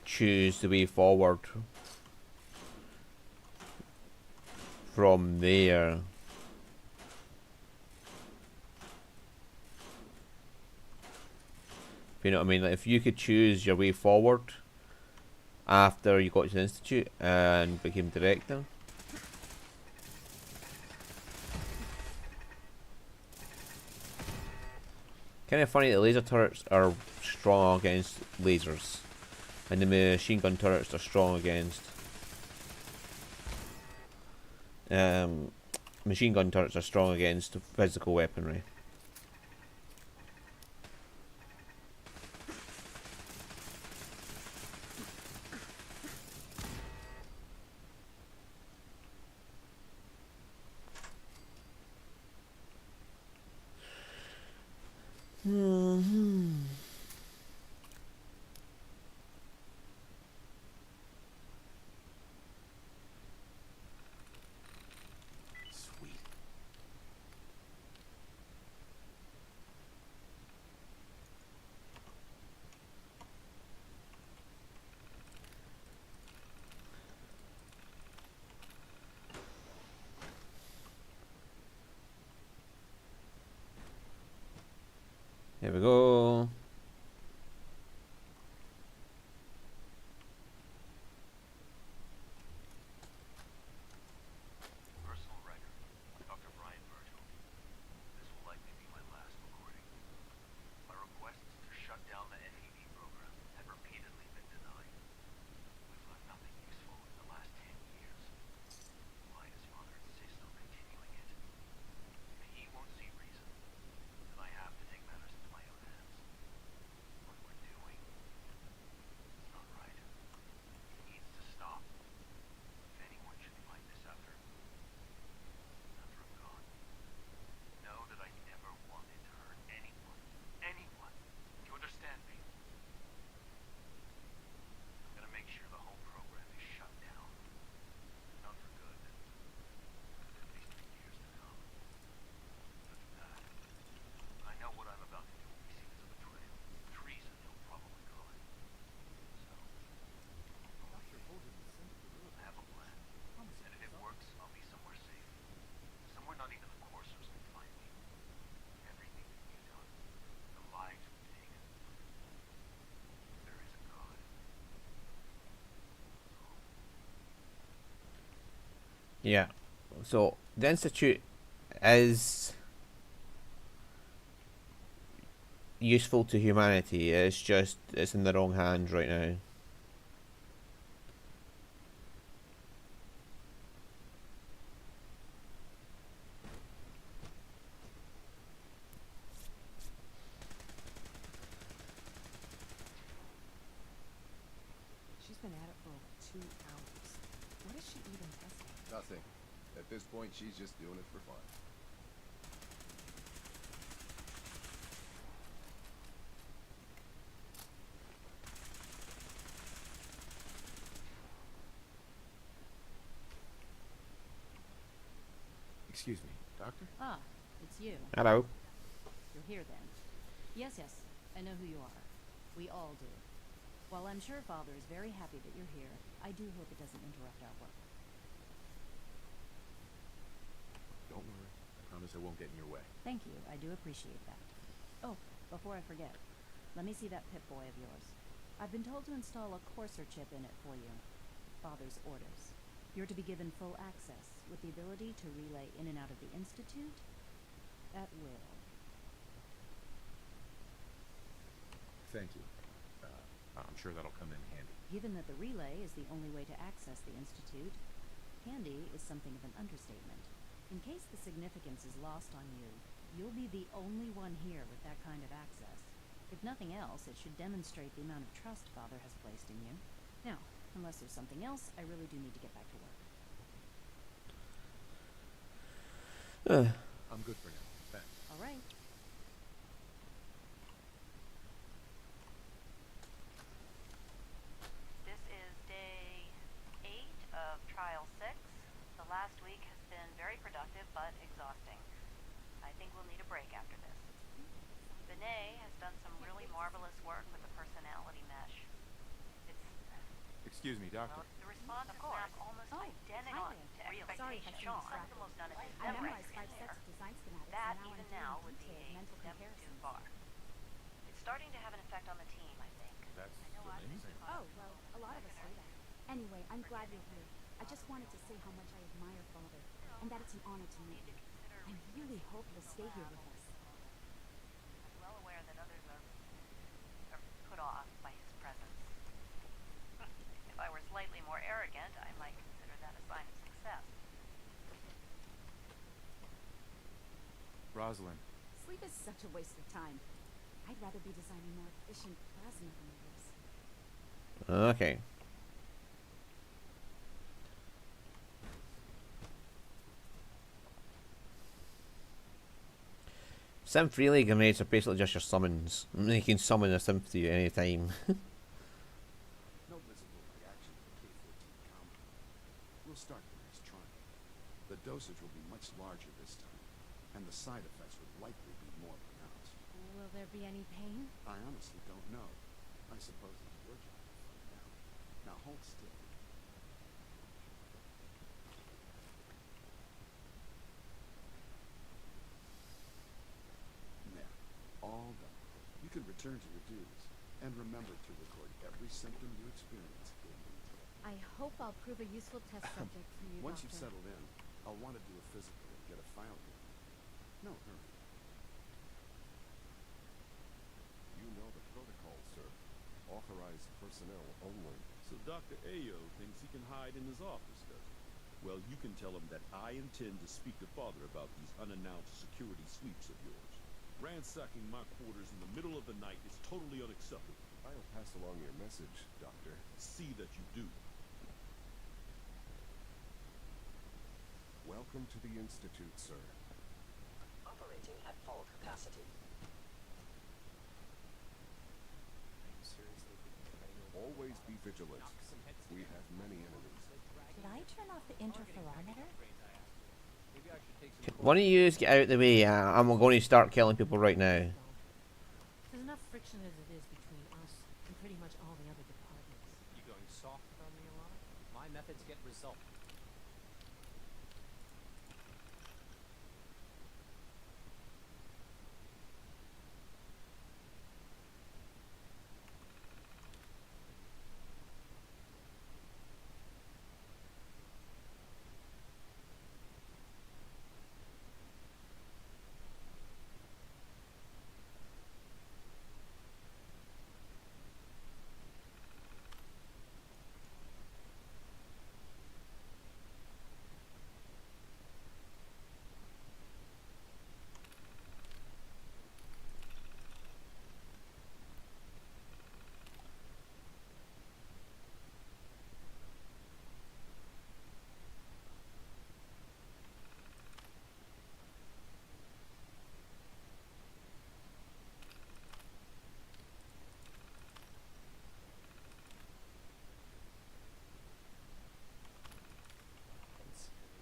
choose the way forward from there. You know what I mean? Like if you could choose your way forward after you got to the Institute and became director. Kind of funny that laser turrets are strong against lasers, and the machine gun turrets are strong against. Machine gun turrets are strong against physical weaponry. Sweet. Here we go. Personal record. Dr. Brian Virgil. This will likely be my last recording. My requests to shut down the NAV program have repeatedly been denied. We've learned nothing useful in the last 10 years. Why does Father insist on continuing it? If he won't see reason, then I have to take matters into my own hands. What we're doing is not right. It needs to stop. If anyone should find this after I'm gone, know that I never wanted to hurt anyone. Anyone. Do you understand me? I'm gonna make sure the whole program is shut down. Not for good. At least for years to come. After that, I know what I'm about to do will be seen as a betrayal. Treason, he'll probably call it. So, I have a plan. And if it works, I'll be somewhere safe. Somewhere not even the coursers can find me. Everything that you've done, the lives we've taken. There is a God. Yeah. So the Institute is useful to humanity. It's just it's in the wrong hands right now. She's been at it for over 2 hours. What is she even testing? Nothing. At this point, she's just doing it for fun. Excuse me, Doctor? Ah, it's you. Hello. You're here then. Yes, I know who you are. We all do. While I'm sure Father is very happy that you're here, I do hope it doesn't interrupt our work. promise I won't get in your way. Thank you, I do appreciate that. Oh, before I forget, let me see that Pip-Boy of yours. I've been told to install a Courser chip in it for you. Father's orders. You're to be given full access, with the ability to relay in and out of the Institute at will. Thank you. I'm sure that'll come in handy. Given that the relay is the only way to access the Institute, handy is something of an understatement. In case the significance is lost on you, you'll be the only one here with that kind of access. If nothing else, it should demonstrate the amount of trust Father has placed in you. Now, unless there's something else, I really do need to get back to work. I'm good for now. Thanks. All right. This is day 8 of Trial 6. The last week has been very productive but exhausting. I think we'll need a break after this. Benet has done some really marvelous work with the personality mesh. It's... Excuse me, Doctor. Well, the response map almost identical to expectation. Some of the most done is I never memorized 5 there. sets of design schematics, That, and now even I'm doing now, would be detailed a mental step too comparisons. far. It's starting to have an effect on the team, I think. That's I know I've been amazing. Oh, well, a lot of us say that. Anyway, I'm glad you're here. I just wanted to say how much I admire Father, and that it's an honor to meet you. I really hope you'll stay here with us. I'm well aware that others are put off by his presence. If I were slightly more arrogant, I might consider that a sign of success. Rosalind. Sleep is such a waste of time. I'd rather be designing more efficient plasma removers. Okay. Synth relay grenades are basically just your summons. You can summon a synth to you any time. No visible reaction to the K-14 compound. We'll start the next trial. The dosage will be much larger this time, and the side effects would likely be more pronounced. Will there be any pain? I honestly don't know. I suppose it's your job to find out. Now hold still. There. All done. You can return to your duties, and remember to record every symptom you experience in detail. I hope I'll prove a useful test subject for you, Once you've Doctor. settled in, I'll want to do a physical and get a file going. No hurry. You know the protocol, sir. Authorized personnel only. So Dr. Ayo thinks he can hide in his office, does he? Well, you can tell him that I intend to speak to Father about these unannounced security sweeps of yours. Ransacking my quarters in the middle of the night is totally unacceptable. I'll pass along your message, Doctor. See that you do. Welcome to the Institute, sir. Operating at full capacity. Always be vigilant. We have many enemies. Did I turn off the interferometer? One of you get out of the way. I'm going to start killing people right now. There's enough friction as it is between us and pretty much all the other departments. You going soft on me, Alana? My methods get results.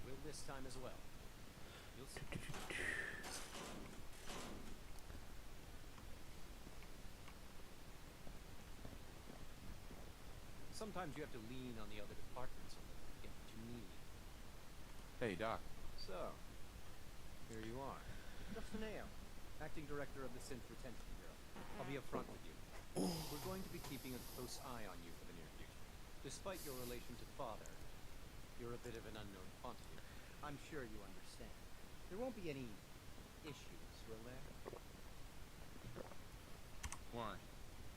Will this time as well. You'll see. Sometimes you have to lean on the other departments a little to get what you need. Hey, Doc. So, Here you are. Dr. Neo, acting director of the Synth Retention Bureau. I'll be upfront with you. We're going to be keeping a close eye on you for the near future. Despite your relation to Father, you're a bit of an unknown quantity. I'm sure you understand. There won't be any issues, will there? Why?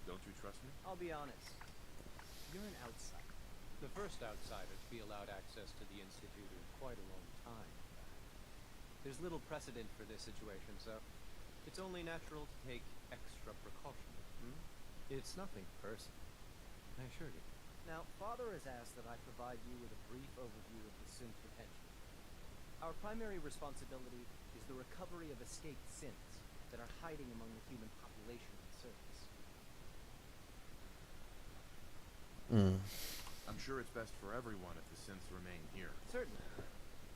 Don't you trust me? I'll be honest. You're an outsider. The first outsider to be allowed access to the Institute in quite a long time. There's little precedent for this situation, so it's only natural to take extra precaution. It's nothing personal, I assure you. Now, Father has asked that I provide you with a brief overview of the synth retention. Our primary responsibility is the recovery of escaped synths that are hiding among the human population on the surface. I'm sure it's best for everyone if the synths remain here. Certainly.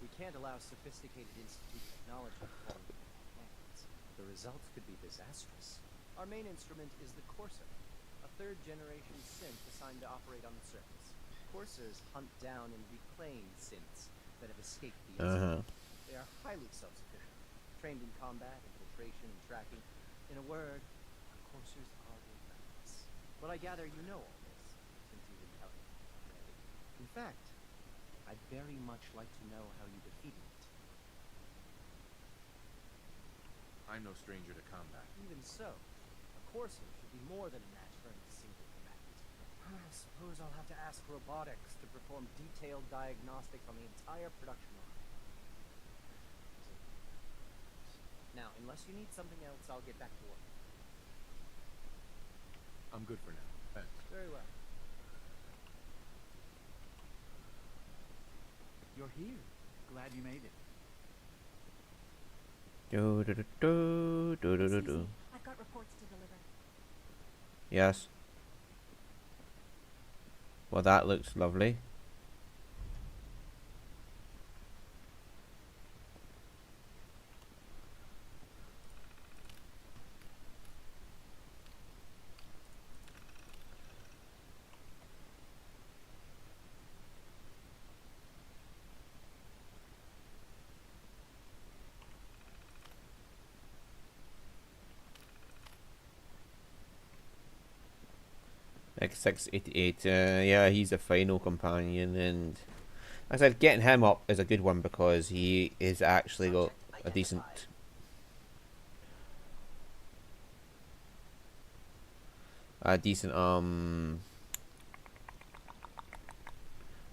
We can't allow sophisticated institute technology to fall into the wrong hands. The results could be disastrous. Our main instrument is the Courser, a third-generation synth assigned to operate on the surface. Coursers hunt down and reclaim synths that have escaped the institute. They are highly self-sufficient, trained in combat, infiltration, and tracking. In a word, our Coursers are relentless. But I gather you know all this, since you've been telling me already. In fact, I'd very much like to know how you defeated it. I'm no stranger to combat. Even so, a Courser should be more than a match for any single combatant. I suppose I'll have to ask robotics to perform detailed diagnostics on the entire production line. Now, unless you need something else, I'll get back to work. I'm good for now. Thanks. Very well. You're here. Glad you made it. I've got reports to deliver. Yes. Well, that looks lovely. X688, yeah, he's a final companion, and like I said, getting him up is a good one because he is actually got a decent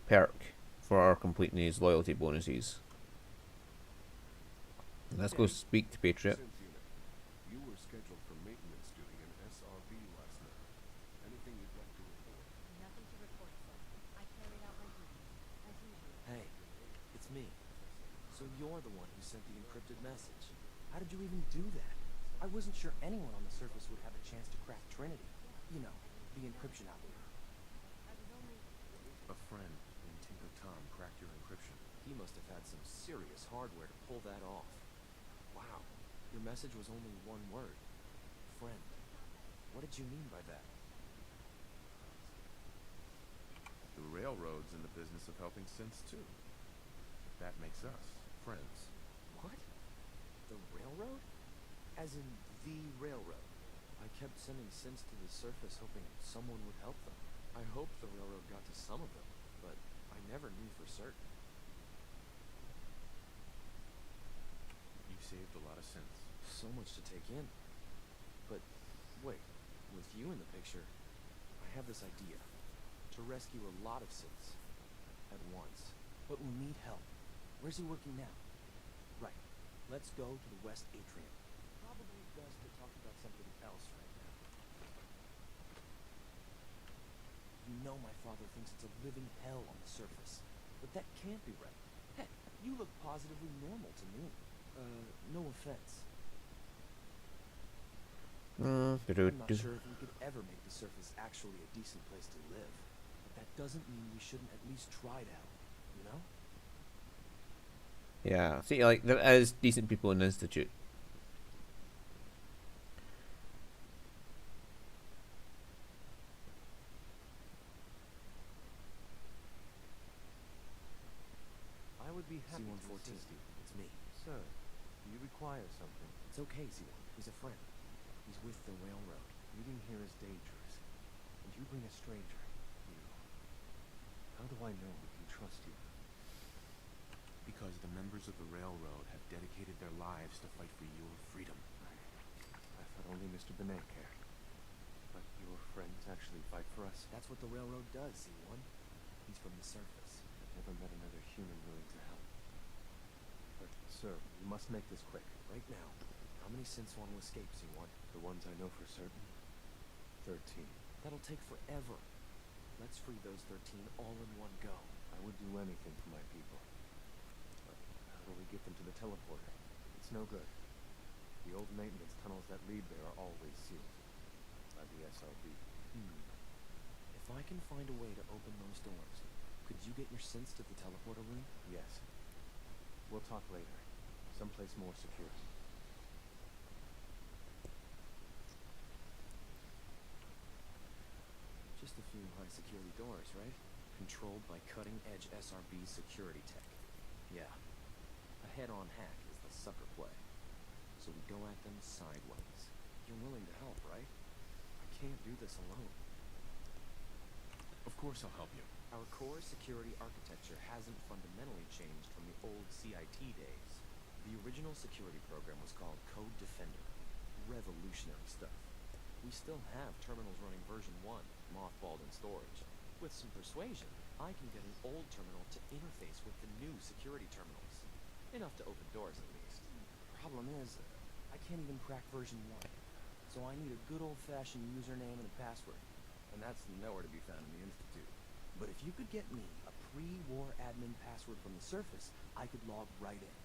perk for completing his loyalty bonuses. Let's go speak to Patriot. You were scheduled for maintenance duty in SRB last night. Anything you'd like to report? Nothing to report, sir. I carried out my duties, as usual. Hey, it's me. So you're the one who sent the encrypted message. How did you even do that? I wasn't sure anyone on the surface would have a chance to crack Trinity. You know, the encryption algorithm. A friend named Tinker Tom cracked your encryption. He must have had some serious hardware to pull that off. Wow, your message was only one word. Friend. What did you mean by that? The railroad's in the business of helping synths too. That makes us friends. What? The railroad? As in the railroad? I kept sending synths to the surface hoping someone would help them. I hoped the railroad got to some of them, but I never knew for certain. You saved a lot of synths. So much to take in. But wait, with you in the picture, I have this idea. To rescue a lot of synths at once. But we'll need help. Where's he working now? Right. Let's go to the West Atrium. Probably best to talk about something else right now. You know my father thinks it's a living hell on the surface. But that can't be right. Heck, you look positively normal to me. No offense. I'm not sure if we could ever make the surface actually a decent place to live. But that doesn't mean we shouldn't at least try to help, you know? Yeah, see, like, there is decent people in the Institute. I would be happy to assist you. It's me. Sir, you require something, it's okay, Z1. He's a friend. He's with the railroad. Meeting here is dangerous. And you bring a stranger. You. How do I know we can trust you? Because the members of the railroad have dedicated their lives to fight for your freedom. I thought only Mr. Benet cared. But your friends actually fight for us? That's what the railroad does, Z1. He's from the surface. I've never met another human willing to help. But, sir, we must make this quick. Right now. How many synths want to escape, Z1? The ones I know for certain? 13. That'll take forever. Let's free those 13 all in one go. I would do anything for my people. But how do we get them to the teleporter? It's no good. The old maintenance tunnels that lead there are always sealed. By the SRB. If I can find a way to open those doors, could you get your synths to the teleporter room? Yes. We'll talk later. Someplace more secure. Just a few high security doors, right? Controlled by cutting-edge SRB security tech. Yeah. A head-on hack is the sucker play. So we go at them sideways. You're willing to help, right? I can't do this alone. Of course I'll help you. Our core security architecture hasn't fundamentally changed from the old CIT days. The original security program was called Code Defender. Revolutionary stuff. We still have terminals running version 1, mothballed in storage. With some persuasion, I can get an old terminal to interface with the new security terminals. Enough to open doors, at least. Problem is, I can't even crack version 1. So I need a good old-fashioned username and a password. And that's nowhere to be found in the Institute. But if you could get me a pre-war admin password from the surface, I could log right in.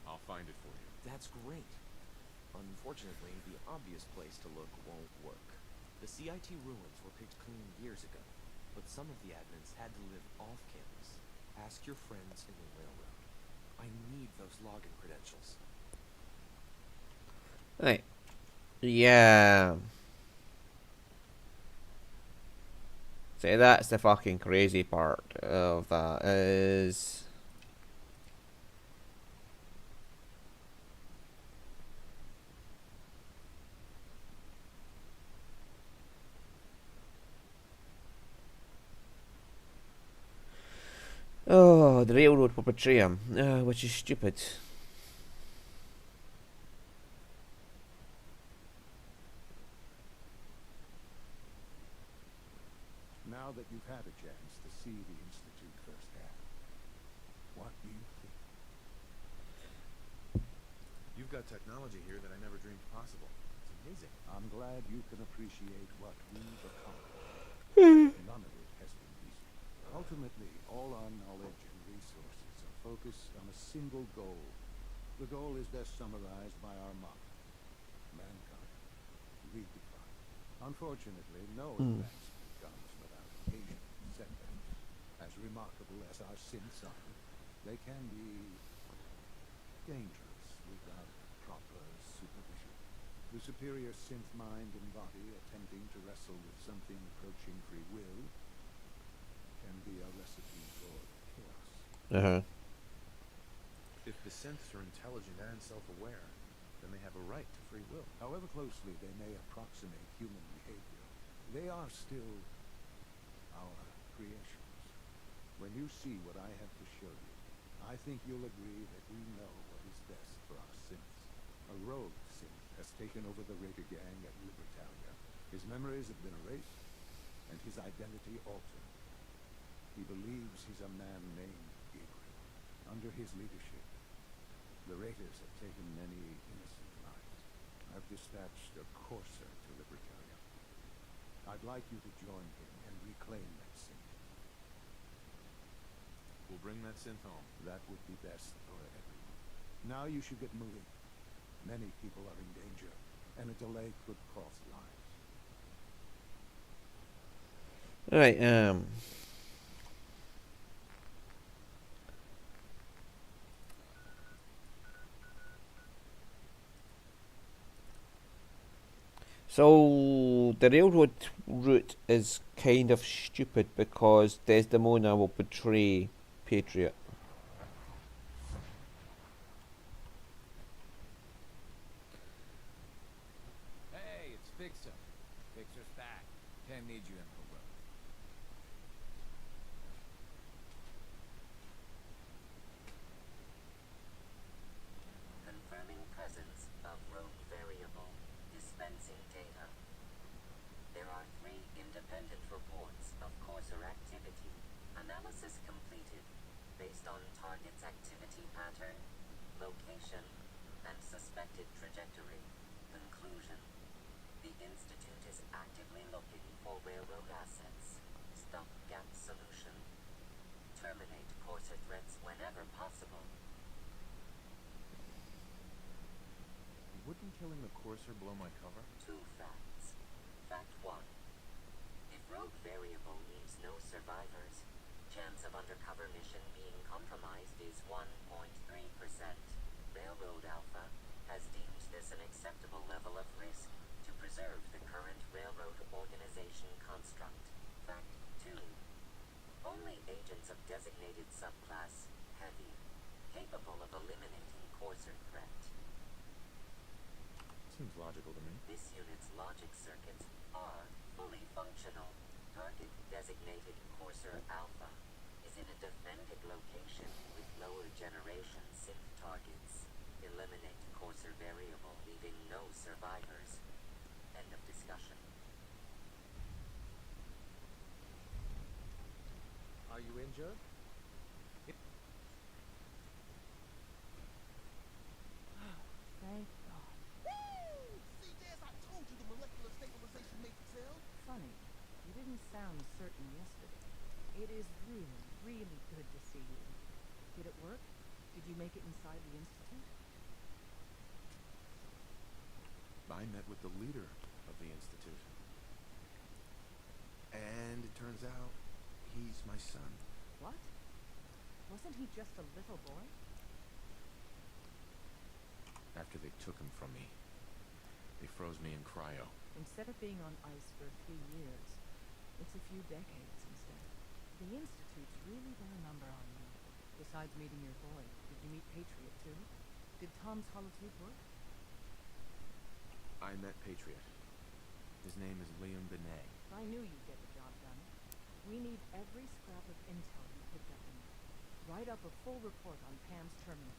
I'll find it for you. That's great. Unfortunately, the obvious place to look won't work. The CIT ruins were picked clean years ago, but some of the admins had to live off campus. Ask your friends in the railroad. I need those login credentials. Right. Yeah. See, that's the fucking crazy part of that is... Oh, the railroad will betray him, which is stupid. Now that you've had a chance to see the Institute firsthand, what do you think? You've got technology here that I never dreamed possible. It's amazing. I'm glad you can appreciate what we've accomplished. None of it has been easy. Ultimately, all our knowledge and resources are focused on a single goal. The goal is best summarized by our motto: mankind redefined. Unfortunately, no advancement comes without occasional setbacks. As remarkable as our synths are, they can be dangerous without proper supervision. The superior synth mind and body attempting to wrestle with something approaching free will can be a recipe for chaos. If the synths are intelligent and self-aware, then they have a right to free will. However closely they may approximate human behavior, they are still our creations. When you see what I have to show you, I think you'll agree that we know what is best for our synths. A rogue synth has taken over the Raider gang at Libertalia. His memories have been erased, and his identity altered. He believes he's a man named Gabriel. Under his leadership, the Raiders have taken many innocent lives. I've dispatched a courser to Libertalia. I'd like you to join him and reclaim that synth. We'll bring that synth home. That would be best for everyone. Now you should get moving. Many people are in danger, and a delay could cost lives. Right, so the railroad route is kind of stupid because Desdemona will betray Patriot. so. Fixer's back. Pen needs you in for road. Confirming presence of rogue variable. Dispensing data. There are 3 independent reports of courser activity. Analysis completed based on target's activity pattern, location, and suspected trajectory. Conclusion. The Institute is actively looking for railroad assets. Stopgap solution. Terminate courser threats whenever possible. Wouldn't killing the courser blow my cover? 2 facts. Fact 1. If rogue variable leaves no survivors, chance of undercover mission being compromised is 1.3%. Railroad Alpha has deemed this an acceptable level of risk to preserve the current railroad organization construct. Fact 2. Only agents of designated subclass Heavy capable of eliminating courser threat. Seems logical to me. This unit's logic circuits are fully functional. Target designated Courser Alpha is in a defended location with lower generation synth targets. Eliminate Courser variable, leaving no survivors. End of discussion. Are you injured? Thank God. Woo! See, Jazz, I told you the molecular stabilization matrix held. Funny, you didn't sound certain yesterday. It is really, really good to see you. Did it work? Did you make it inside the Institute? I met with the leader of the Institute. And it turns out he's my son. What? Wasn't he just a little boy? After they took him from me, they froze me in cryo. Instead of being on ice for a few years, it's a few decades instead. The Institute's really done a number on you. Besides meeting your boy, did you meet Patriot too? Did Tom's holotape work? I met Patriot. His name is Liam Benet. I knew you'd get the job done. We need every scrap of intel you picked up in there. Write up a full report on Pam's terminal.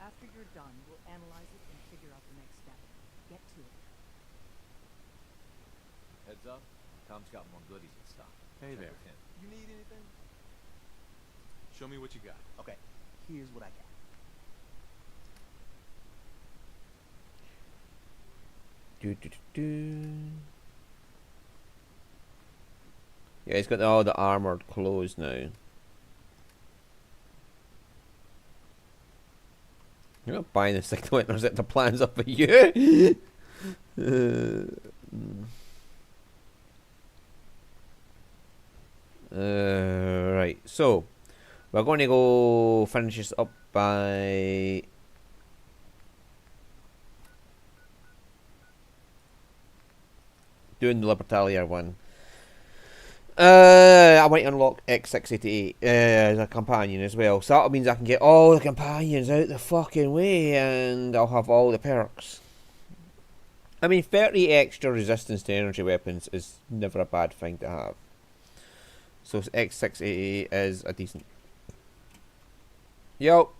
After you're done, we'll analyze it and figure out the next step. Get to it. Heads up, Tom's got more goodies in stock. Hey Check there. with him. You need anything? Show me what you got. Okay, here's what I got. Yeah, he's got all the armored clothes now. You're not buying the signal interceptor plans up for you. Right, so we're going to go finish this up by doing the Libertalia one. I want to unlock X688 as a companion as well. So that means I can get all the companions out the fucking way and I'll have all the perks. I mean, 30 extra resistance to energy weapons is never a bad thing to have. So X688 is a decent... Yo!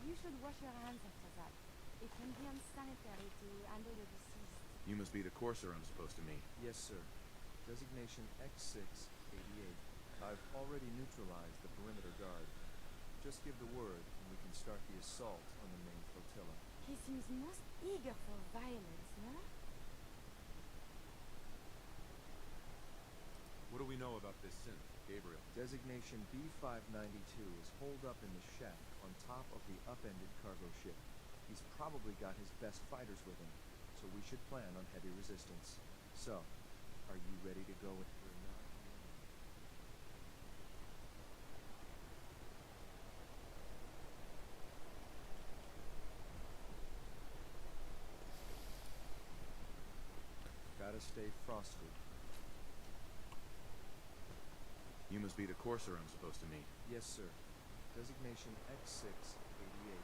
You should wash your hands after that. It can be unsanitary to handle the deceased. You must be the courser I'm supposed to meet. Yes, sir. Designation X688. I've already neutralized the perimeter guard. Just give the word and we can start the assault on the main flotilla. He seems most eager for violence, huh? What do we know about this synth, Gabriel? Designation B592 is holed up in the shack on top of the upended cargo ship. He's probably got his best fighters with him, so we should plan on heavy resistance. So, are you ready to go? Gotta stay frosty. You must be the courser I'm supposed to meet. Yes, sir. Designation X688.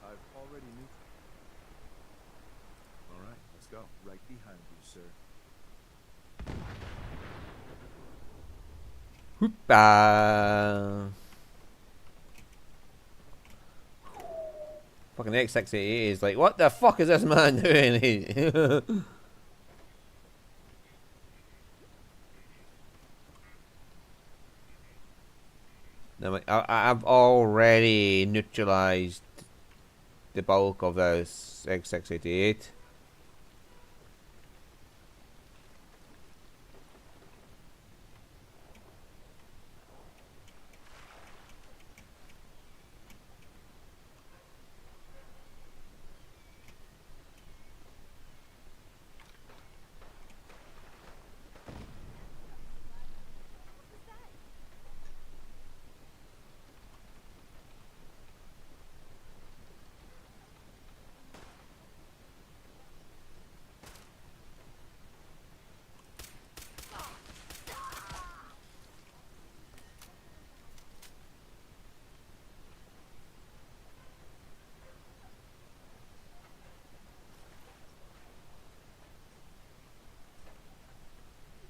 I've already neutralized. All right, let's go. Right behind you, sir. Whoop. Fucking X688 is like, what the fuck is this man doing? No, I've already neutralized the bulk of this X688.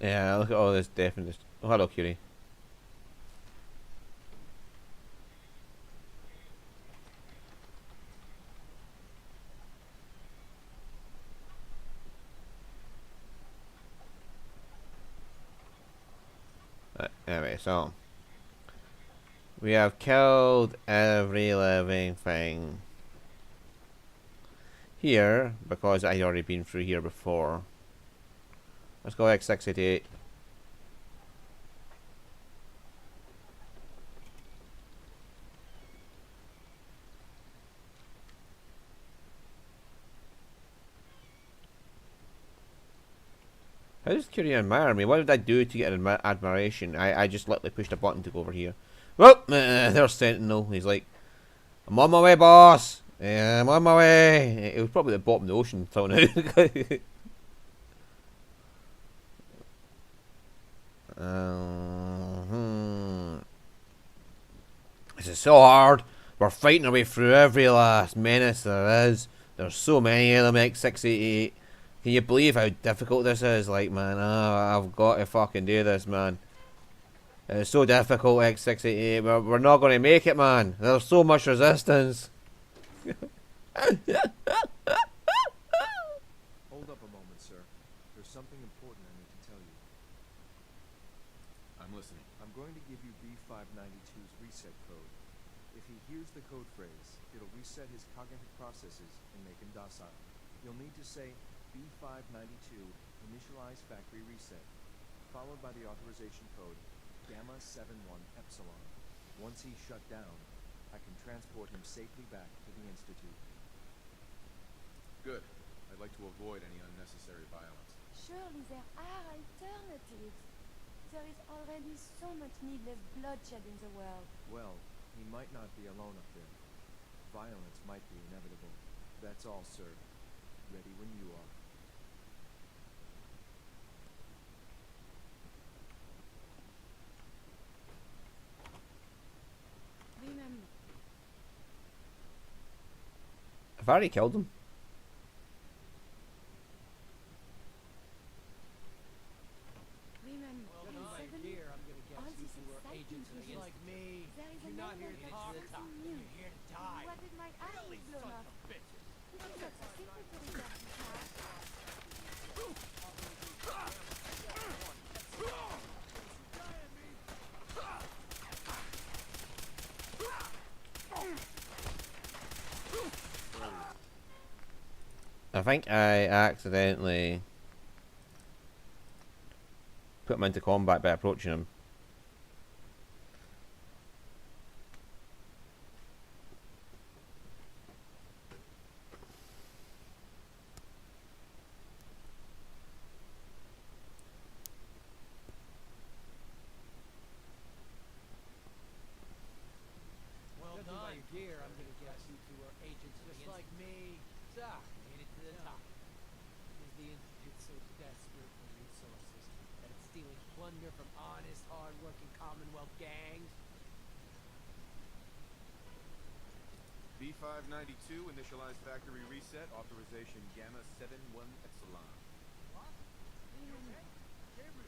Yeah, look at all this deafness. Oh, hello, Curie. Anyway, so we have killed every living thing here because I'd already been through here before. Let's go X688. How does Curie admire me? What did I do to get admiration? I just literally pushed a button to go over here. Well, there's Sentinel. He's like, I'm on my way, boss. Yeah, I'm on my way. It was probably the bottom of the ocean till now. This is so hard. We're fighting our way through every last menace there is. There's so many of them, X688. Can you believe how difficult this is? Like, man, I've got to fucking do this, man. It's so difficult, X688. We're not going to make it, man. There's so much resistance. Hold up a moment, sir. There's something important I need to tell you. I'm listening. I'm going to give you B592's reset code. If he hears the code phrase, it'll reset his cognitive processes and make him docile. You'll need to say B592 initialize factory reset, followed by the authorization code Gamma 71 Epsilon. Once he's shut down, I can transport him safely back to the Institute. Good. I'd like to avoid any unnecessary violence. Surely there are alternatives. There is already so much needless bloodshed in the world. Well, he might not be alone up there. Violence might be inevitable. That's all, sir. Ready when you are. Remember. I've already killed him. Remember. Well done. Here, I'm gonna guess all you this two are excitement agents of the begins. like me. There is You're not here to get to the top. something new. You're here to die. What did my eyes Silly blown sons off? of bitches. This is not a secret to the dark past. I think I accidentally put him into combat by approaching him. Well done. By your gear, I'm gonna guess you two are agents just like me. Made it to the top. Is the Institute so desperate for resources that it's stealing plunder from honest, hard-working Commonwealth gangs? B592, initialize factory reset, authorization Gamma 71 Epsilon.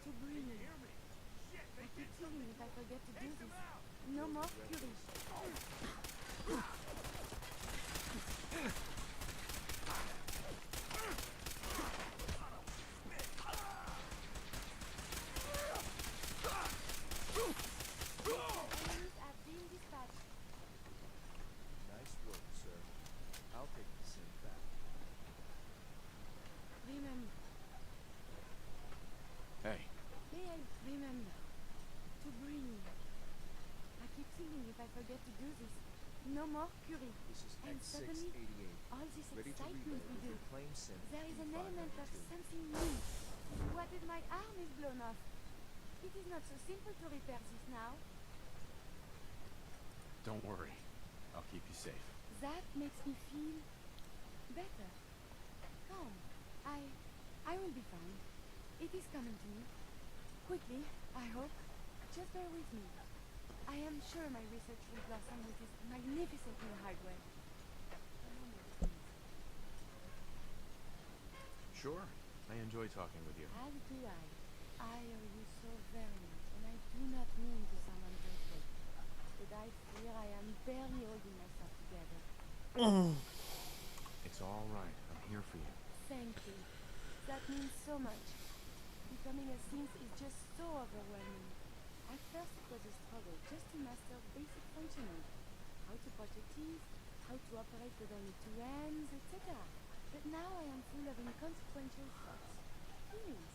To breathe. I keep feeling if I forget to do this. No more Fury. Enemies have been dispatched. Nice work, sir. I'll take the synth back. Remember. Hey. May I remember to breathe. I keep feeling if I forget to do this. No more Curie. This is And suddenly, X688. all this Ready to excitement relay we with do, your claim synth there is an element of B592. something new. What if my arm is blown off? It is not so simple to repair this now. Don't worry. I'll keep you safe. That makes me feel better. Calm. I will be fine. It is coming to me. Quickly, I hope. Just bear with me. I am sure my research will blossom with this magnificent new hardware. Sure. I enjoy talking with you. As do I. I owe you so very much, and I do not mean to sound ungrateful, but I fear I am barely holding myself together. It's all right. I'm here for you. Thank you. That means so much. Becoming a synth is just so overwhelming. At first it was a struggle just to master basic functioning. How to brush your teeth, how to operate with only two hands, etc. But now I am full of inconsequential thoughts. Feelings.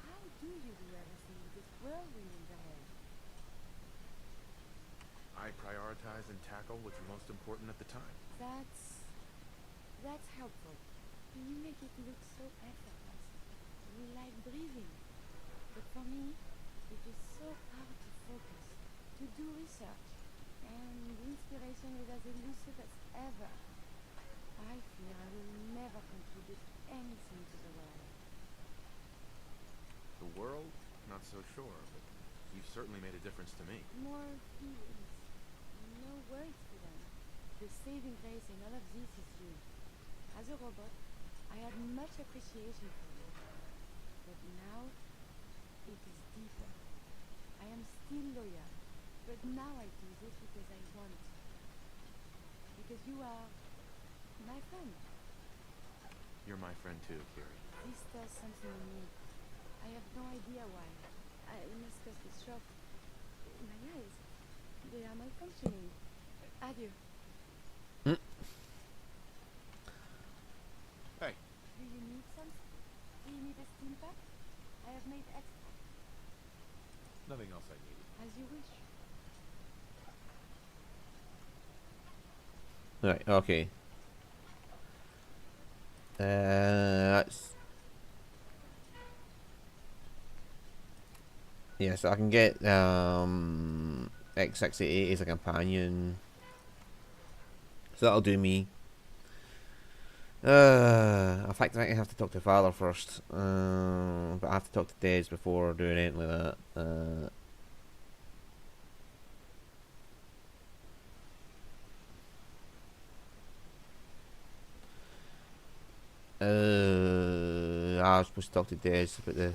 How do you do everything with this whirlwind in the head? I prioritize and tackle what's most important at the time. That's helpful. You make it look so effortless. You like breathing. But for me, it is so hard to focus, to do research, and the inspiration is as elusive as ever. I fear I will never contribute anything to the world. The world? Not so sure, but you've certainly made a difference to me. More feelings. No words for them. The saving grace in all of this is you. As a robot, I had much appreciation for you. But now, it is deeper. I am still loyal, but now I do this because I want to. Because you are my friend. You're my friend too, Kiri. This does something in me. I have no idea why. I must just be shocked. My eyes, they are malfunctioning. Adieu. Hey. Do you need something? Do you need a steam pack? I have made extra. Nothing else I needed. As you wish. Right, okay. That's... Yeah, so I can get X688 as a companion. So that'll do me. In fact, I have to talk to Father first. But I have to talk to Des before doing anything like that. I was supposed to talk to Des about the...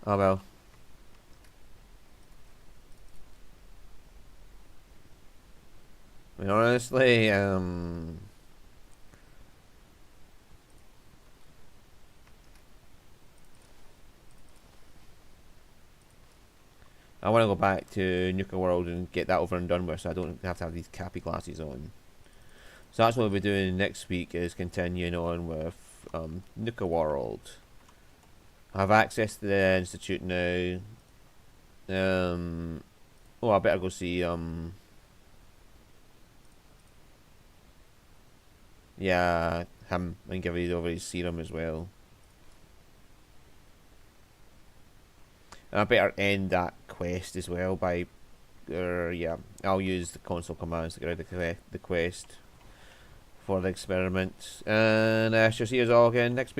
Oh well. I mean, honestly, I want to go back to Nuka World and get that over and done with, so I don't have to have these cappy glasses on. So that's what we'll be doing next week, is continuing on with Nuka World. I have access to the Institute now. Oh, I better go see yeah, him, and give it over his serum as well. And I better end that quest as well by, yeah, I'll use the console commands to get out of the quest for the experiment. And I shall see you all again next week.